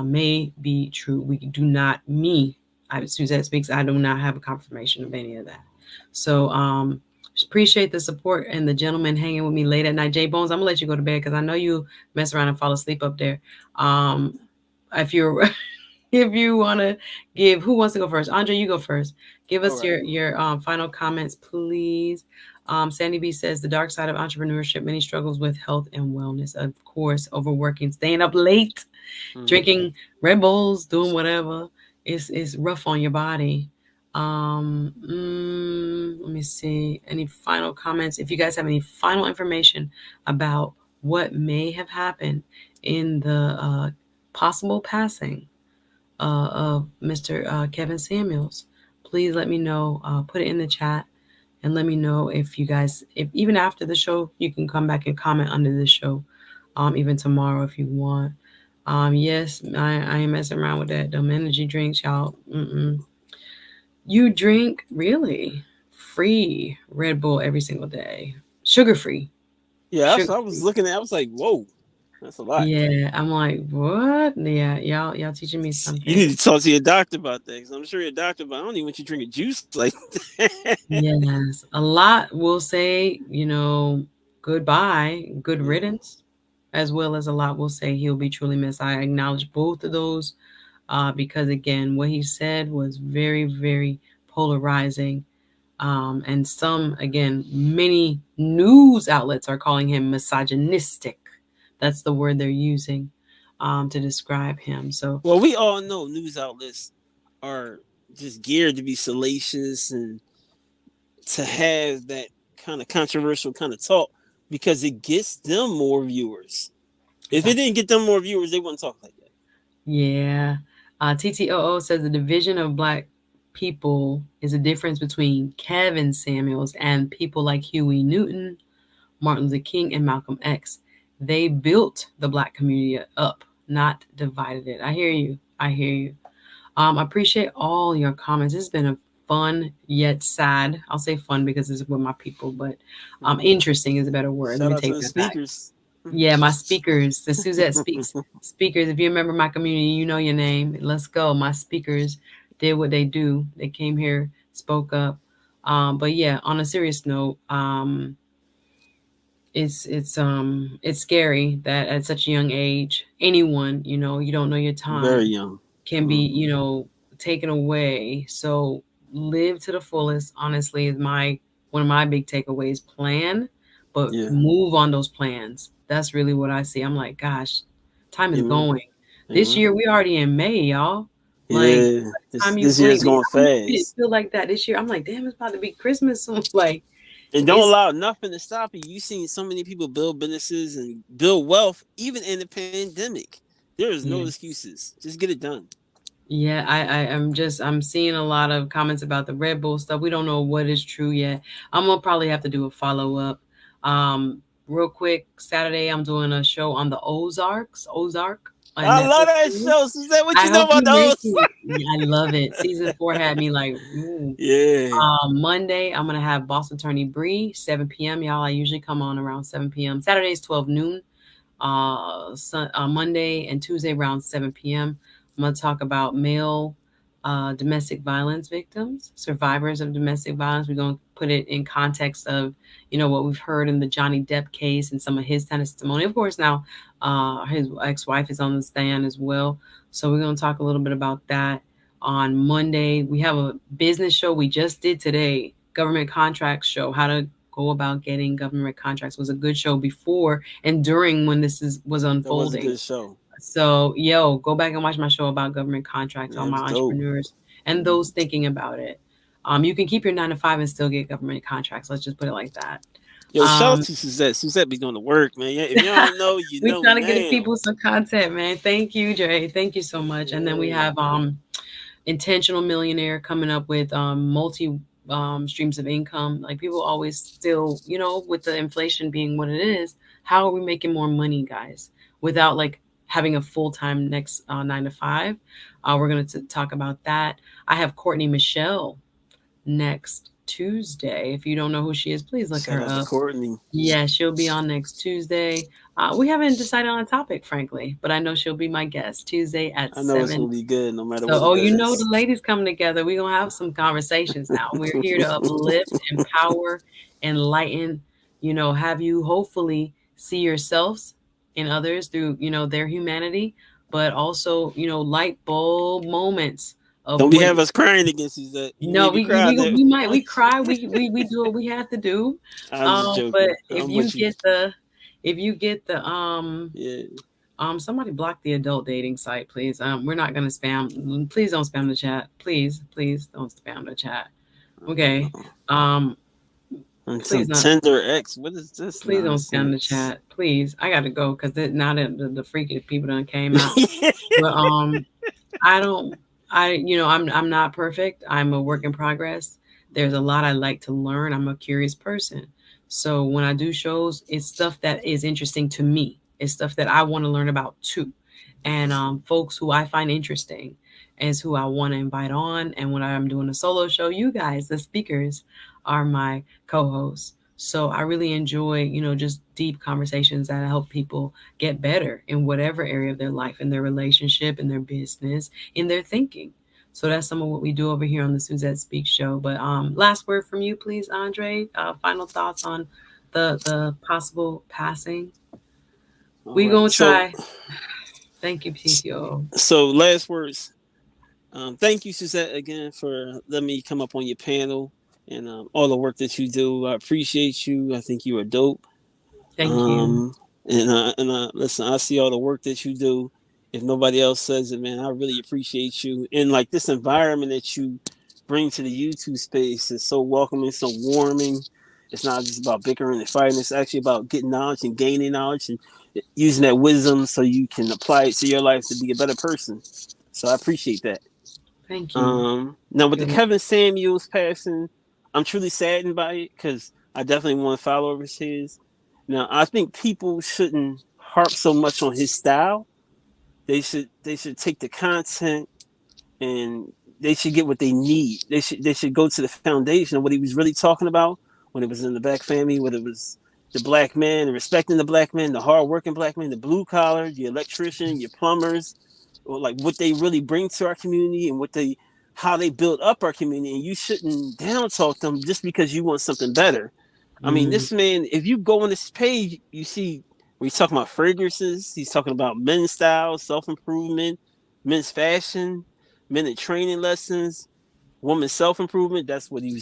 may be true. We do not, Suzette speaks, I do not have a confirmation of any of that. So, just appreciate the support and the gentleman hanging with me late at night. J Bones, I'm gonna let you go to bed because I know you mess around and fall asleep up there. Um, if you're, if you want to give, who wants to go first? Andre, you go first. Give All us right. your final comments, please. Sandy B says the dark side of entrepreneurship, many struggles with health and wellness. Of course, overworking, staying up late, Mm-hmm. drinking Red Bulls, doing whatever. It's rough on your body. Let me see. Any final comments? If you guys have any final information about what may have happened in the possible passing of Mr. Kevin Samuels, please let me know. Put it in the chat and let me know if you guys, if even after the show, you can come back and comment under the show, even tomorrow if you want. Yes, I am messing around with that. Them energy drinks, y'all. You drink really free Red Bull every single day, sugar free, Yeah, that's sugar what I was free. looking at. I was like, whoa, that's a lot. Yeah, I'm like, what? Yeah, y'all teaching me You something. need to talk to your doctor about that because I'm sure your doctor, but I don't even want you drinking juice like that. Yes, a lot will say, goodbye, good Yeah. riddance, as well as a lot will say he'll be truly missed. I acknowledge both of those because, again, what he said was very, very polarizing. And some, again, many news outlets are calling him misogynistic. That's the word they're using to describe him. So, Well, we all know news outlets are just geared to be salacious and to have that kind of controversial kind of talk because it gets them more viewers. If it exactly. didn't get them more viewers, they wouldn't talk like that. Yeah. TTOO says the division of Black people is a difference between Kevin Samuels and people like Huey Newton, Martin Luther King, and Malcolm X. They built the Black community up, not divided it. I hear you. I hear you. I appreciate all your comments. It's been a fun yet sad. I'll say fun because it's with my people, but Mhm. interesting is a better word. Let Shout me out to take the that back. speakers. Yeah, my speakers, the Suzette Speaks speakers. If you remember my community, you know your name. Let's go. My speakers did what they do. They came here, spoke up. But yeah, on a serious note, it's scary that at such a young age, anyone, you don't know your Very time, young. can be, taken away. So live to the fullest, honestly, is my one of my big takeaways. Plan, but Yeah. move on those plans. That's really what I see. I'm like, gosh, time is Amen. going. This Amen. year we already in May, y'all. Like Yeah. by the This time you this year's blink, going I don't know if it fast. feel like that this year. I'm like, damn, it's about to be Christmas soon. Like And don't it's allow nothing to stop you. You've seen so many people build businesses and build wealth, even in the pandemic. There is no yeah. excuses. Just get it done. Yeah, I'm seeing a lot of comments about the Red Bull stuff. We don't know what is true yet. I'm gonna probably have to do a follow up. Um, Real quick, Saturday I'm doing a show on the Ozark on I love Netflix that series. show. Suzette, what I you know hope about you make those? it. Yeah, I love it. Season 4 had me like, ooh. Yeah. Monday I'm gonna have Boss Attorney Bree, 7 p.m. Y'all, I usually come on around 7 p.m. Saturdays 12 noon. Monday and Tuesday around 7 p.m. I'm going to talk about male domestic violence victims, survivors of domestic violence. We're going to put it in context of, what we've heard in the Johnny Depp case and some of his testimony. Of course, now his ex-wife is on the stand as well. So we're going to talk a little bit about that. On Monday, we have a business show we just did today, government contracts show, how to go about getting government contracts. Was a good show before and during when was That was a unfolding. good show. So, yo, go back and watch my show about government contracts, Yeah, all it my was dope. entrepreneurs and those thinking about it. You can keep your 9 to 5 and still get government contracts. Let's just put it like that. Yo, shout out Um, to Suzette. Suzette be doing the work, man. Yeah, if you don't know, you we know trying to get now. people some content, man. Thank you, Dre. Thank you so much. And then we Yeah. have intentional millionaire coming up with multi streams of income. Like people always still, with the inflation being what it is, how are we making more money, guys, without like having a full-time next 9 to 5? We're going to talk about that. I have Courtney Michelle next Tuesday. If you don't know who she is, please look Shout her out to up. Courtney. Yeah, she'll be on next Tuesday. We haven't decided on a topic, frankly, but I know she'll be my guest Tuesday at I know it's 7. gonna be good no matter So, what it the is. ladies come together. We're gonna have some conversations now. We're here to uplift, empower, enlighten, have you hopefully see yourselves in others through, their humanity, but also, light bulb moments of Don't be what have us crying against Suzette. You no, made me cry there. we cry, we do what we have to do. I'm just But joking. if I'm you with you. get the Yeah. somebody block the adult dating site, please. We're not gonna spam. Please don't spam the chat. Please don't spam the chat. Okay. Um, And please some not. tender ex. What is this Please don't spam the nonsense? chat. Please, I gotta go because now that the freaky people done came out. But I don't. I'm not perfect. I'm a work in progress. There's a lot I like to learn. I'm a curious person. So when I do shows, it's stuff that is interesting to me. It's stuff that I want to learn about too. And folks who I find interesting is who I want to invite on. And when I'm doing a solo show, you guys, the speakers, are my co-hosts. So I really enjoy, just deep conversations that help people get better in whatever area of their life, in their relationship, in their business, in their thinking. So that's some of what we do over here on the Suzette Speaks show. But last word from you, please, Andre. Final thoughts on the possible passing. All We right. gonna So try. Thank you, PTO. so last words. Thank you, Suzette, again for letting me come up on your panel and all the work that you do. I appreciate you. I think you are dope. Thank you. Um, and listen, I see all the work that you do. If nobody else says it, man, I really appreciate you. And like this environment that you bring to the YouTube space is so welcoming, so warming. It's not just about bickering and fighting. It's actually about getting knowledge and gaining knowledge and using that wisdom so you can apply it to your life to be a better person. So I appreciate that. Thank you. Now with the Good. Kevin Samuels passing, I'm truly saddened by it because I definitely want to follow over his. Now I think people shouldn't harp so much on his style. They should take the content and they should get what they need. They should go to the foundation of what he was really talking about when it was in the Black family, what it was the black man, and respecting the black man, the hardworking black man, the blue collar, the electrician, your plumbers, or like what they really bring to our community and how they build up our community. And you shouldn't down talk them just because you want something better. I mean, Mm. this man, if you go on this page, you see where he's talking about fragrances, he's talking about men's style, self-improvement, men's fashion, men in training lessons, women's self-improvement. That's what he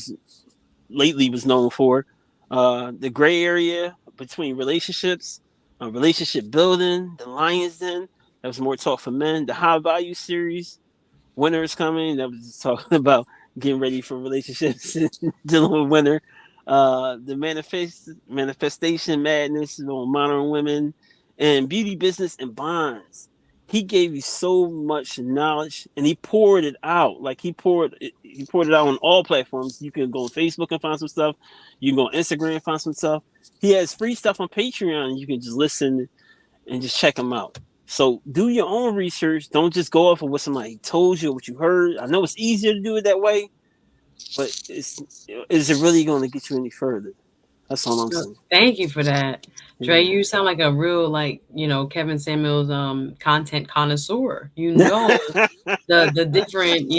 was known for. The gray area between relationships, relationship building, the Lions Den. That was more talk for men. The High Value series, Winter is coming. That was just talking about getting ready for relationships, dealing with winter. The manifestation madness on modern women, and beauty business and bonds. He gave you so much knowledge, and he poured it out. Like he poured it out on all platforms. You can go on Facebook and find some stuff. You can go on Instagram and find some stuff. He has free stuff on Patreon. You can just listen and just check him out. So do your own research. Don't just go off of what somebody told you or what you heard. I know it's easier to do it that way, but is it really going to get you any further? That's all I'm saying. Thank you for that, Dre. Yeah. You sound like a real, like, Kevin Samuels content connoisseur. You know the different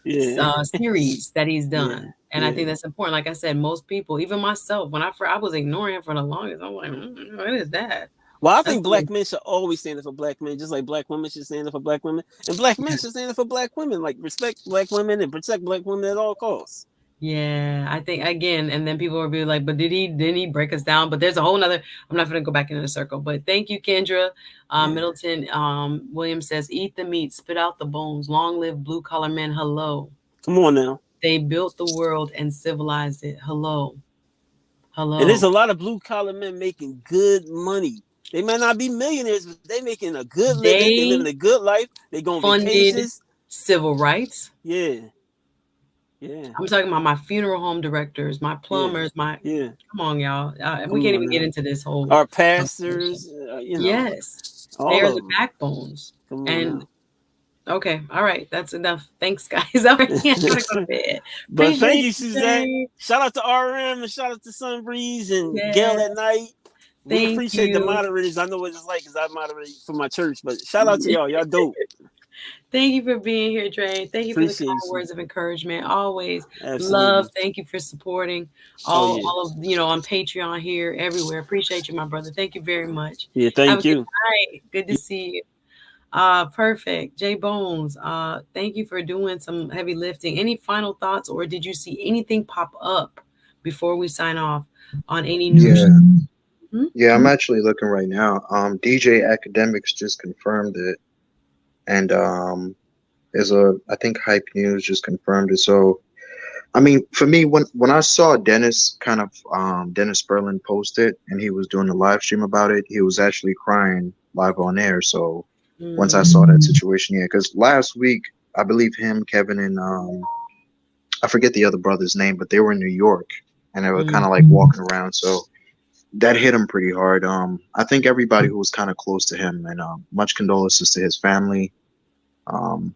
Yeah. series that he's Yeah. done, and I think that's important. Like I said, most people, even myself, when I was ignoring him for the longest, I'm like, what is that? Well, I That's think black men should always stand up for black men, just like black women should stand up for black women, and black men should stand up for black women. Like respect black women and protect black women at all costs. Yeah, I think again, and then people will be like, but didn't he break us down? But there's a whole nother, I'm not gonna go back into the circle, but thank you, Kendra. Middleton Williams says, eat the meat, spit out the bones, long live blue collar men. Hello. Come on now. They built the world and civilized it. Hello. And there's a lot of blue collar men making good money. They might not be millionaires, but they making a good living. They living a good life. They going funded vacations. Civil rights. Yeah. I'm talking about my funeral home directors, my plumbers, come on, y'all. We can't even get into this whole. Our pastors, yes, all they're of the them. backbones. And now. Okay, all right, that's enough. Thanks, guys. All right, I'm gonna go to bed. But thank you, Suzette. Shout out to RM and shout out to Sunbreeze and Gail at Night. We appreciate the moderators. I know what it's like because I moderate for my church, but shout out to y'all. Y'all dope. Thank you for being here, Dre. Thank you for the kind words of encouragement. Always love. Thank you for supporting all of on Patreon here, everywhere. Appreciate you, my brother. Thank you very much. Yeah, thank you. Good night. Good to see you. Perfect. J Bones, thank you for doing some heavy lifting. Any final thoughts, or did you see anything pop up before we sign off on any news? Yeah, I'm actually looking right now. DJ Academics just confirmed it, and I think Hype News just confirmed it. So, I mean, for me, when I saw Dennis Berlin post it, and he was doing a live stream about it, he was actually crying live on air. So once I saw that situation, because last week I believe him, Kevin, and I forget the other brother's name, but they were in New York and they were kind of like walking around. So that hit him pretty hard. I think everybody who was kind of close to him, and much condolences to his family. I'm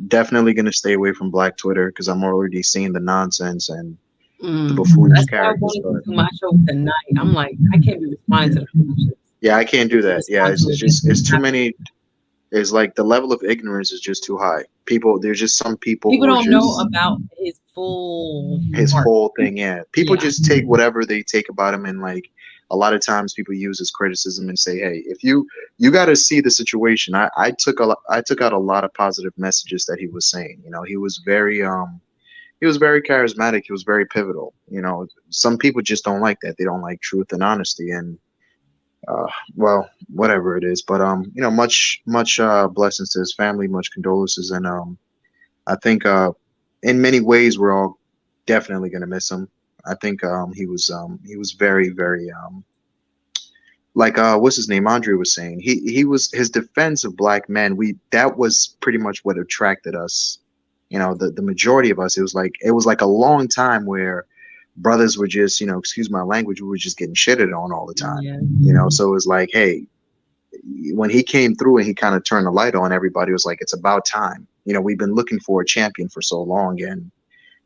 definitely gonna stay away from Black Twitter because I'm already seeing the nonsense and the buffoonish characters. To my show tonight, I'm like, I can't be responding to the yeah, I can't do that. Yeah, it's too many. It's like the level of ignorance is just too high. There's just some people who don't know about his whole thing. Yeah, people just take whatever they take about him, and like a lot of times people use his criticism and say, hey, if you got to see the situation. I took out a lot of positive messages that he was saying. He was very charismatic. He was very pivotal. Some people just don't like that. They don't like truth and honesty, and well, whatever it is. But much blessings to his family, much condolences, and I think in many ways we're all definitely gonna miss him. I think he was very, very like what's his name? Andre was saying he was his defense of black men. That was pretty much what attracted us. The majority of us. It was like a long time where brothers were just, excuse my language, we were just getting shitted on all the time. So it was like, hey, when he came through and he kind of turned the light on, everybody was like, it's about time. We've been looking for a champion for so long, and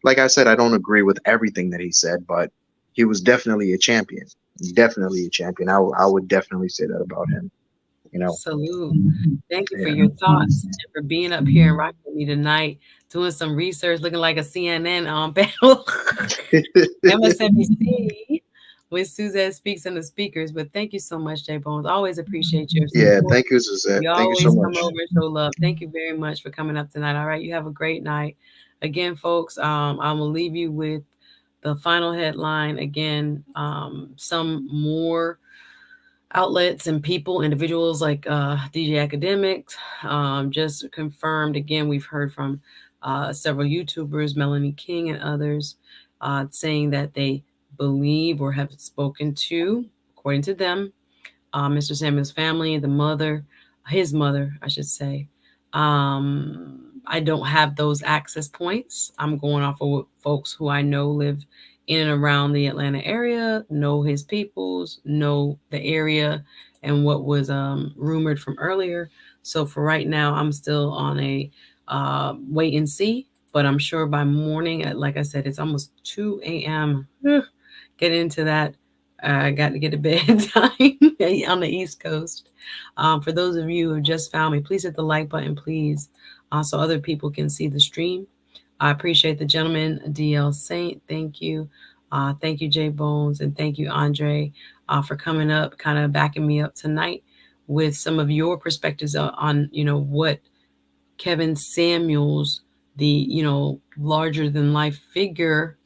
like I said, I don't agree with everything that he said, but he was definitely a champion. Definitely a champion. I would definitely say that about him. You know. Salute. Thank you for Yeah. your thoughts and for being up here and rocking with me tonight, doing some research, looking like a CNN panel. MSNBC with Suzette Speaks and the speakers. But thank you so much, J Bones. Always appreciate your Yeah. support. Thank you, Suzette. You Thank you so always come much. over and show love. Thank you very much for coming up tonight. All right, you have a great night. Again, folks, I'm gonna leave you with the final headline. Again, some more outlets and people, individuals like DJ Academics, just confirmed again. We've heard from several YouTubers, Melanie King and others, saying that they believe or have spoken to, according to them, Mr. Samuel's family, the mother, his mother, I should say. I don't have those access points. I'm going off of what folks who I know live in and around the Atlanta area, know his peoples, know the area, and what was rumored from earlier. So for right now, I'm still on a wait and see. But I'm sure by morning, like I said, it's almost 2 a.m. Get into that. I got to get to bed time on the East Coast. For those of you who just found me, please hit the like button, please, so other people can see the stream. I appreciate the gentleman, DL Saint. Thank you. Thank you, Jay Bones. And thank you, Andre, for coming up, kind of backing me up tonight with some of your perspectives on, what Kevin Samuels, the larger than life figure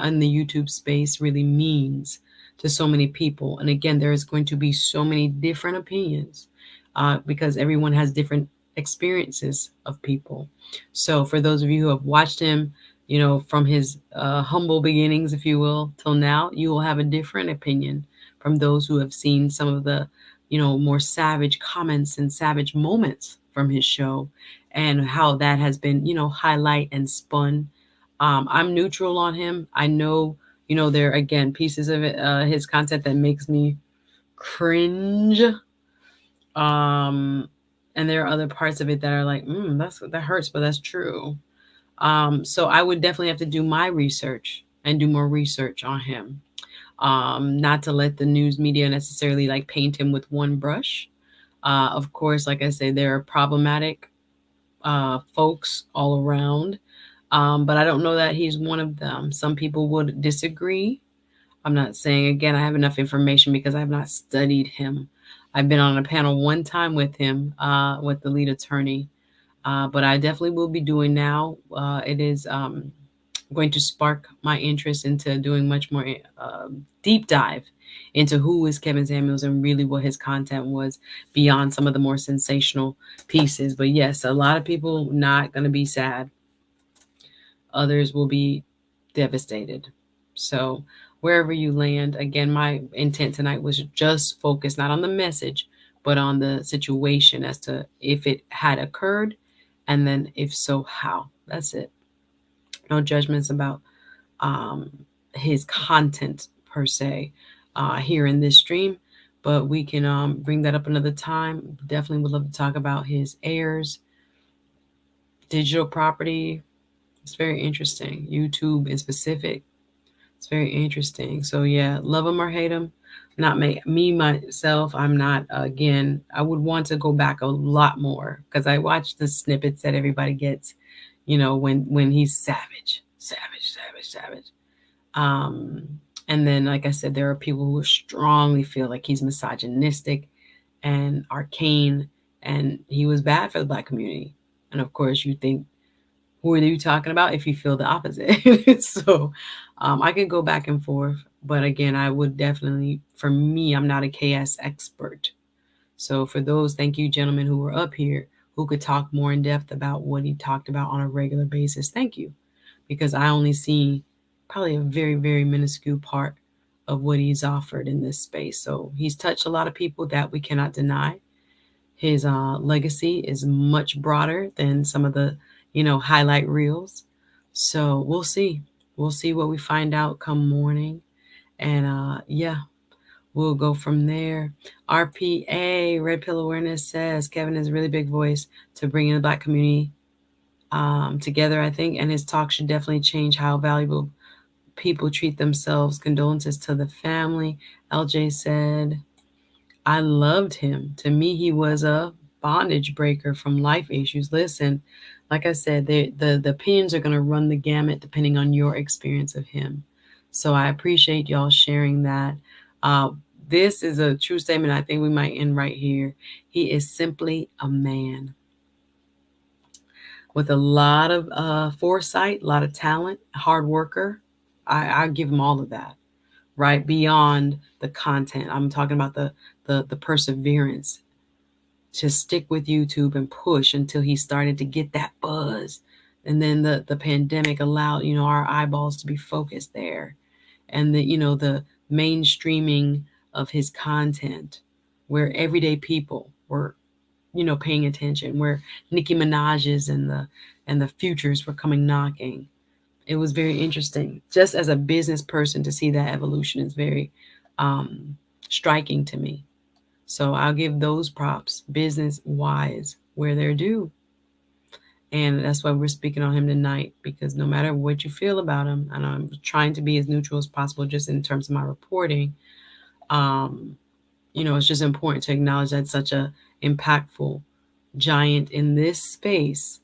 in the YouTube space, really means to so many people. And again, there is going to be so many different opinions because everyone has different experiences of people. So for those of you who have watched him, from his humble beginnings, if you will, till now, you will have a different opinion from those who have seen some of the, more savage comments and savage moments from his show and how that has been, highlight and spun. I'm neutral on him. I know, there are, again, pieces of it, his content that makes me cringe. Um, and there are other parts of it that are like, that hurts, but that's true. So I would definitely have to do my research and do more research on him. Not to let the news media necessarily like paint him with one brush. Of course, like I say, there are problematic folks all around. But I don't know that he's one of them. Some people would disagree. I'm not saying, again, I have enough information because I have not studied him. I've been on a panel one time with him, with the lead attorney, but I definitely will be doing now. It is going to spark my interest into doing much more deep dive into who is Kevin Samuels and really what his content was beyond some of the more sensational pieces. But yes, a lot of people not going to be sad. Others will be devastated. So wherever you land, again, my intent tonight was just focus not on the message, but on the situation as to if it had occurred, and then if so, how. That's it. No judgments about um, his content per se here in this stream, but we can bring that up another time. Definitely would love to talk about his heirs, digital property. It's very interesting. YouTube in specific. It's very interesting. So yeah, love him or hate him. Not me myself. I'm not. Again, I would want to go back a lot more because I watched the snippets that everybody gets. When he's savage, savage, savage, savage. Um, and then, like I said, there are people who strongly feel like he's misogynistic and arcane, and he was bad for the Black community. And of course, you think, who are you talking about if you feel the opposite? So I could go back and forth. But again, I would definitely, for me, I'm not a KS expert. So for those, thank you, gentlemen, who were up here, who could talk more in depth about what he talked about on a regular basis. Thank you. Because I only see probably a very, very minuscule part of what he's offered in this space. So he's touched a lot of people that we cannot deny. His legacy is much broader than some of the, highlight reels. So we'll see. We'll see what we find out come morning. And yeah, we'll go from there. RPA, Red Pill Awareness, says Kevin is a really big voice to bring in the Black community together, I think. And his talk should definitely change how valuable people treat themselves. Condolences to the family. LJ said, I loved him. To me, he was a bondage breaker from life issues. Listen, like I said, the opinions are going to run the gamut depending on your experience of him. So I appreciate y'all sharing that. Uh, this is a true statement. I think we might end right here. He is simply a man with a lot of foresight, a lot of talent, hard worker. I give him all of that, right? Beyond the content, I'm talking about the perseverance to stick with YouTube and push until he started to get that buzz. And then the pandemic allowed, our eyeballs to be focused there. And the mainstreaming of his content where everyday people were, paying attention, where Nicki Minaj's and the futures were coming knocking. It was very interesting. Just as a business person to see that evolution is very um, striking to me. So I'll give those props, business wise, where they're due. And that's why we're speaking on him tonight, because no matter what you feel about him, and I'm trying to be as neutral as possible just in terms of my reporting, um, it's just important to acknowledge that such a impactful giant in this space,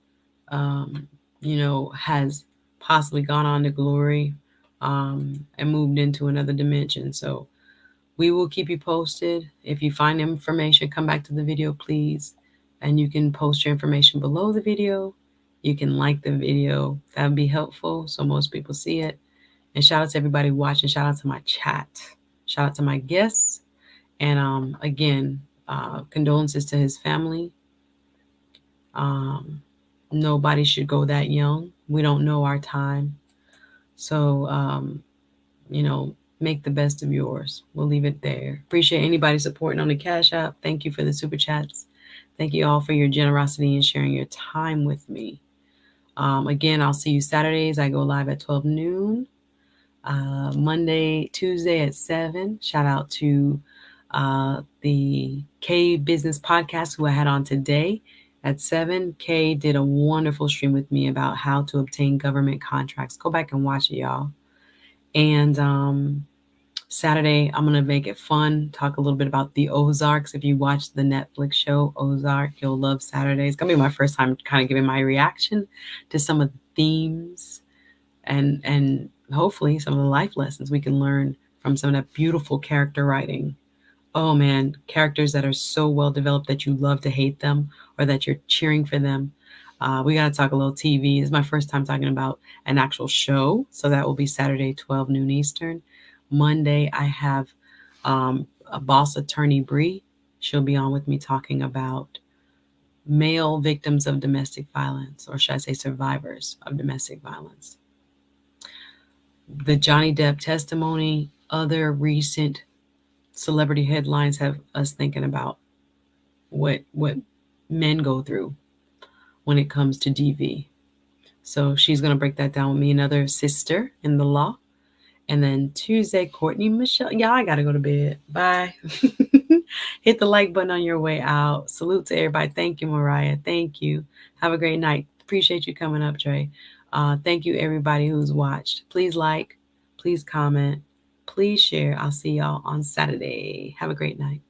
has possibly gone on to glory and moved into another dimension. So we will keep you posted. If you find information, come back to the video, please. And you can post your information below the video. You can like the video. That would be helpful so most people see it. And shout out to everybody watching. Shout out to my chat. Shout out to my guests. And again, condolences to his family. Um, Nobody should go that young. We don't know our time. So, make the best of yours. We'll leave it there. Appreciate anybody supporting on the Cash App. Thank you for the super chats. Thank you all for your generosity and sharing your time with me. Again, I'll see you Saturdays. I go live at 12 noon. Monday, Tuesday at 7. Shout out to the K Business Podcast who I had on today at 7. Kay did a wonderful stream with me about how to obtain government contracts. Go back and watch it, y'all. And Saturday, I'm going to make it fun, talk a little bit about the Ozarks. If you watch the Netflix show Ozark, you'll love Saturday. It's going to be my first time kind of giving my reaction to some of the themes and hopefully some of the life lessons we can learn from some of that beautiful character writing. Oh man, characters that are so well developed that you love to hate them or that you're cheering for them. We got to talk a little TV. It's my first time talking about an actual show. So that will be Saturday, 12 noon Eastern. Monday, I have a boss attorney, Bree. She'll be on with me talking about male victims of domestic violence, or should I say survivors of domestic violence. The Johnny Depp testimony, other recent celebrity headlines have us thinking about what men go through when it comes to DV. So she's going to break that down with me, another sister in the law. And then Tuesday, Courtney Michelle. Yeah, I got to go to bed. Bye. Hit the like button on your way out. Salute to everybody. Thank you, Mariah. Thank you. Have a great night. Appreciate you coming up, Trey. Thank you, everybody who's watched. Please like, please comment, please share. I'll see y'all on Saturday. Have a great night.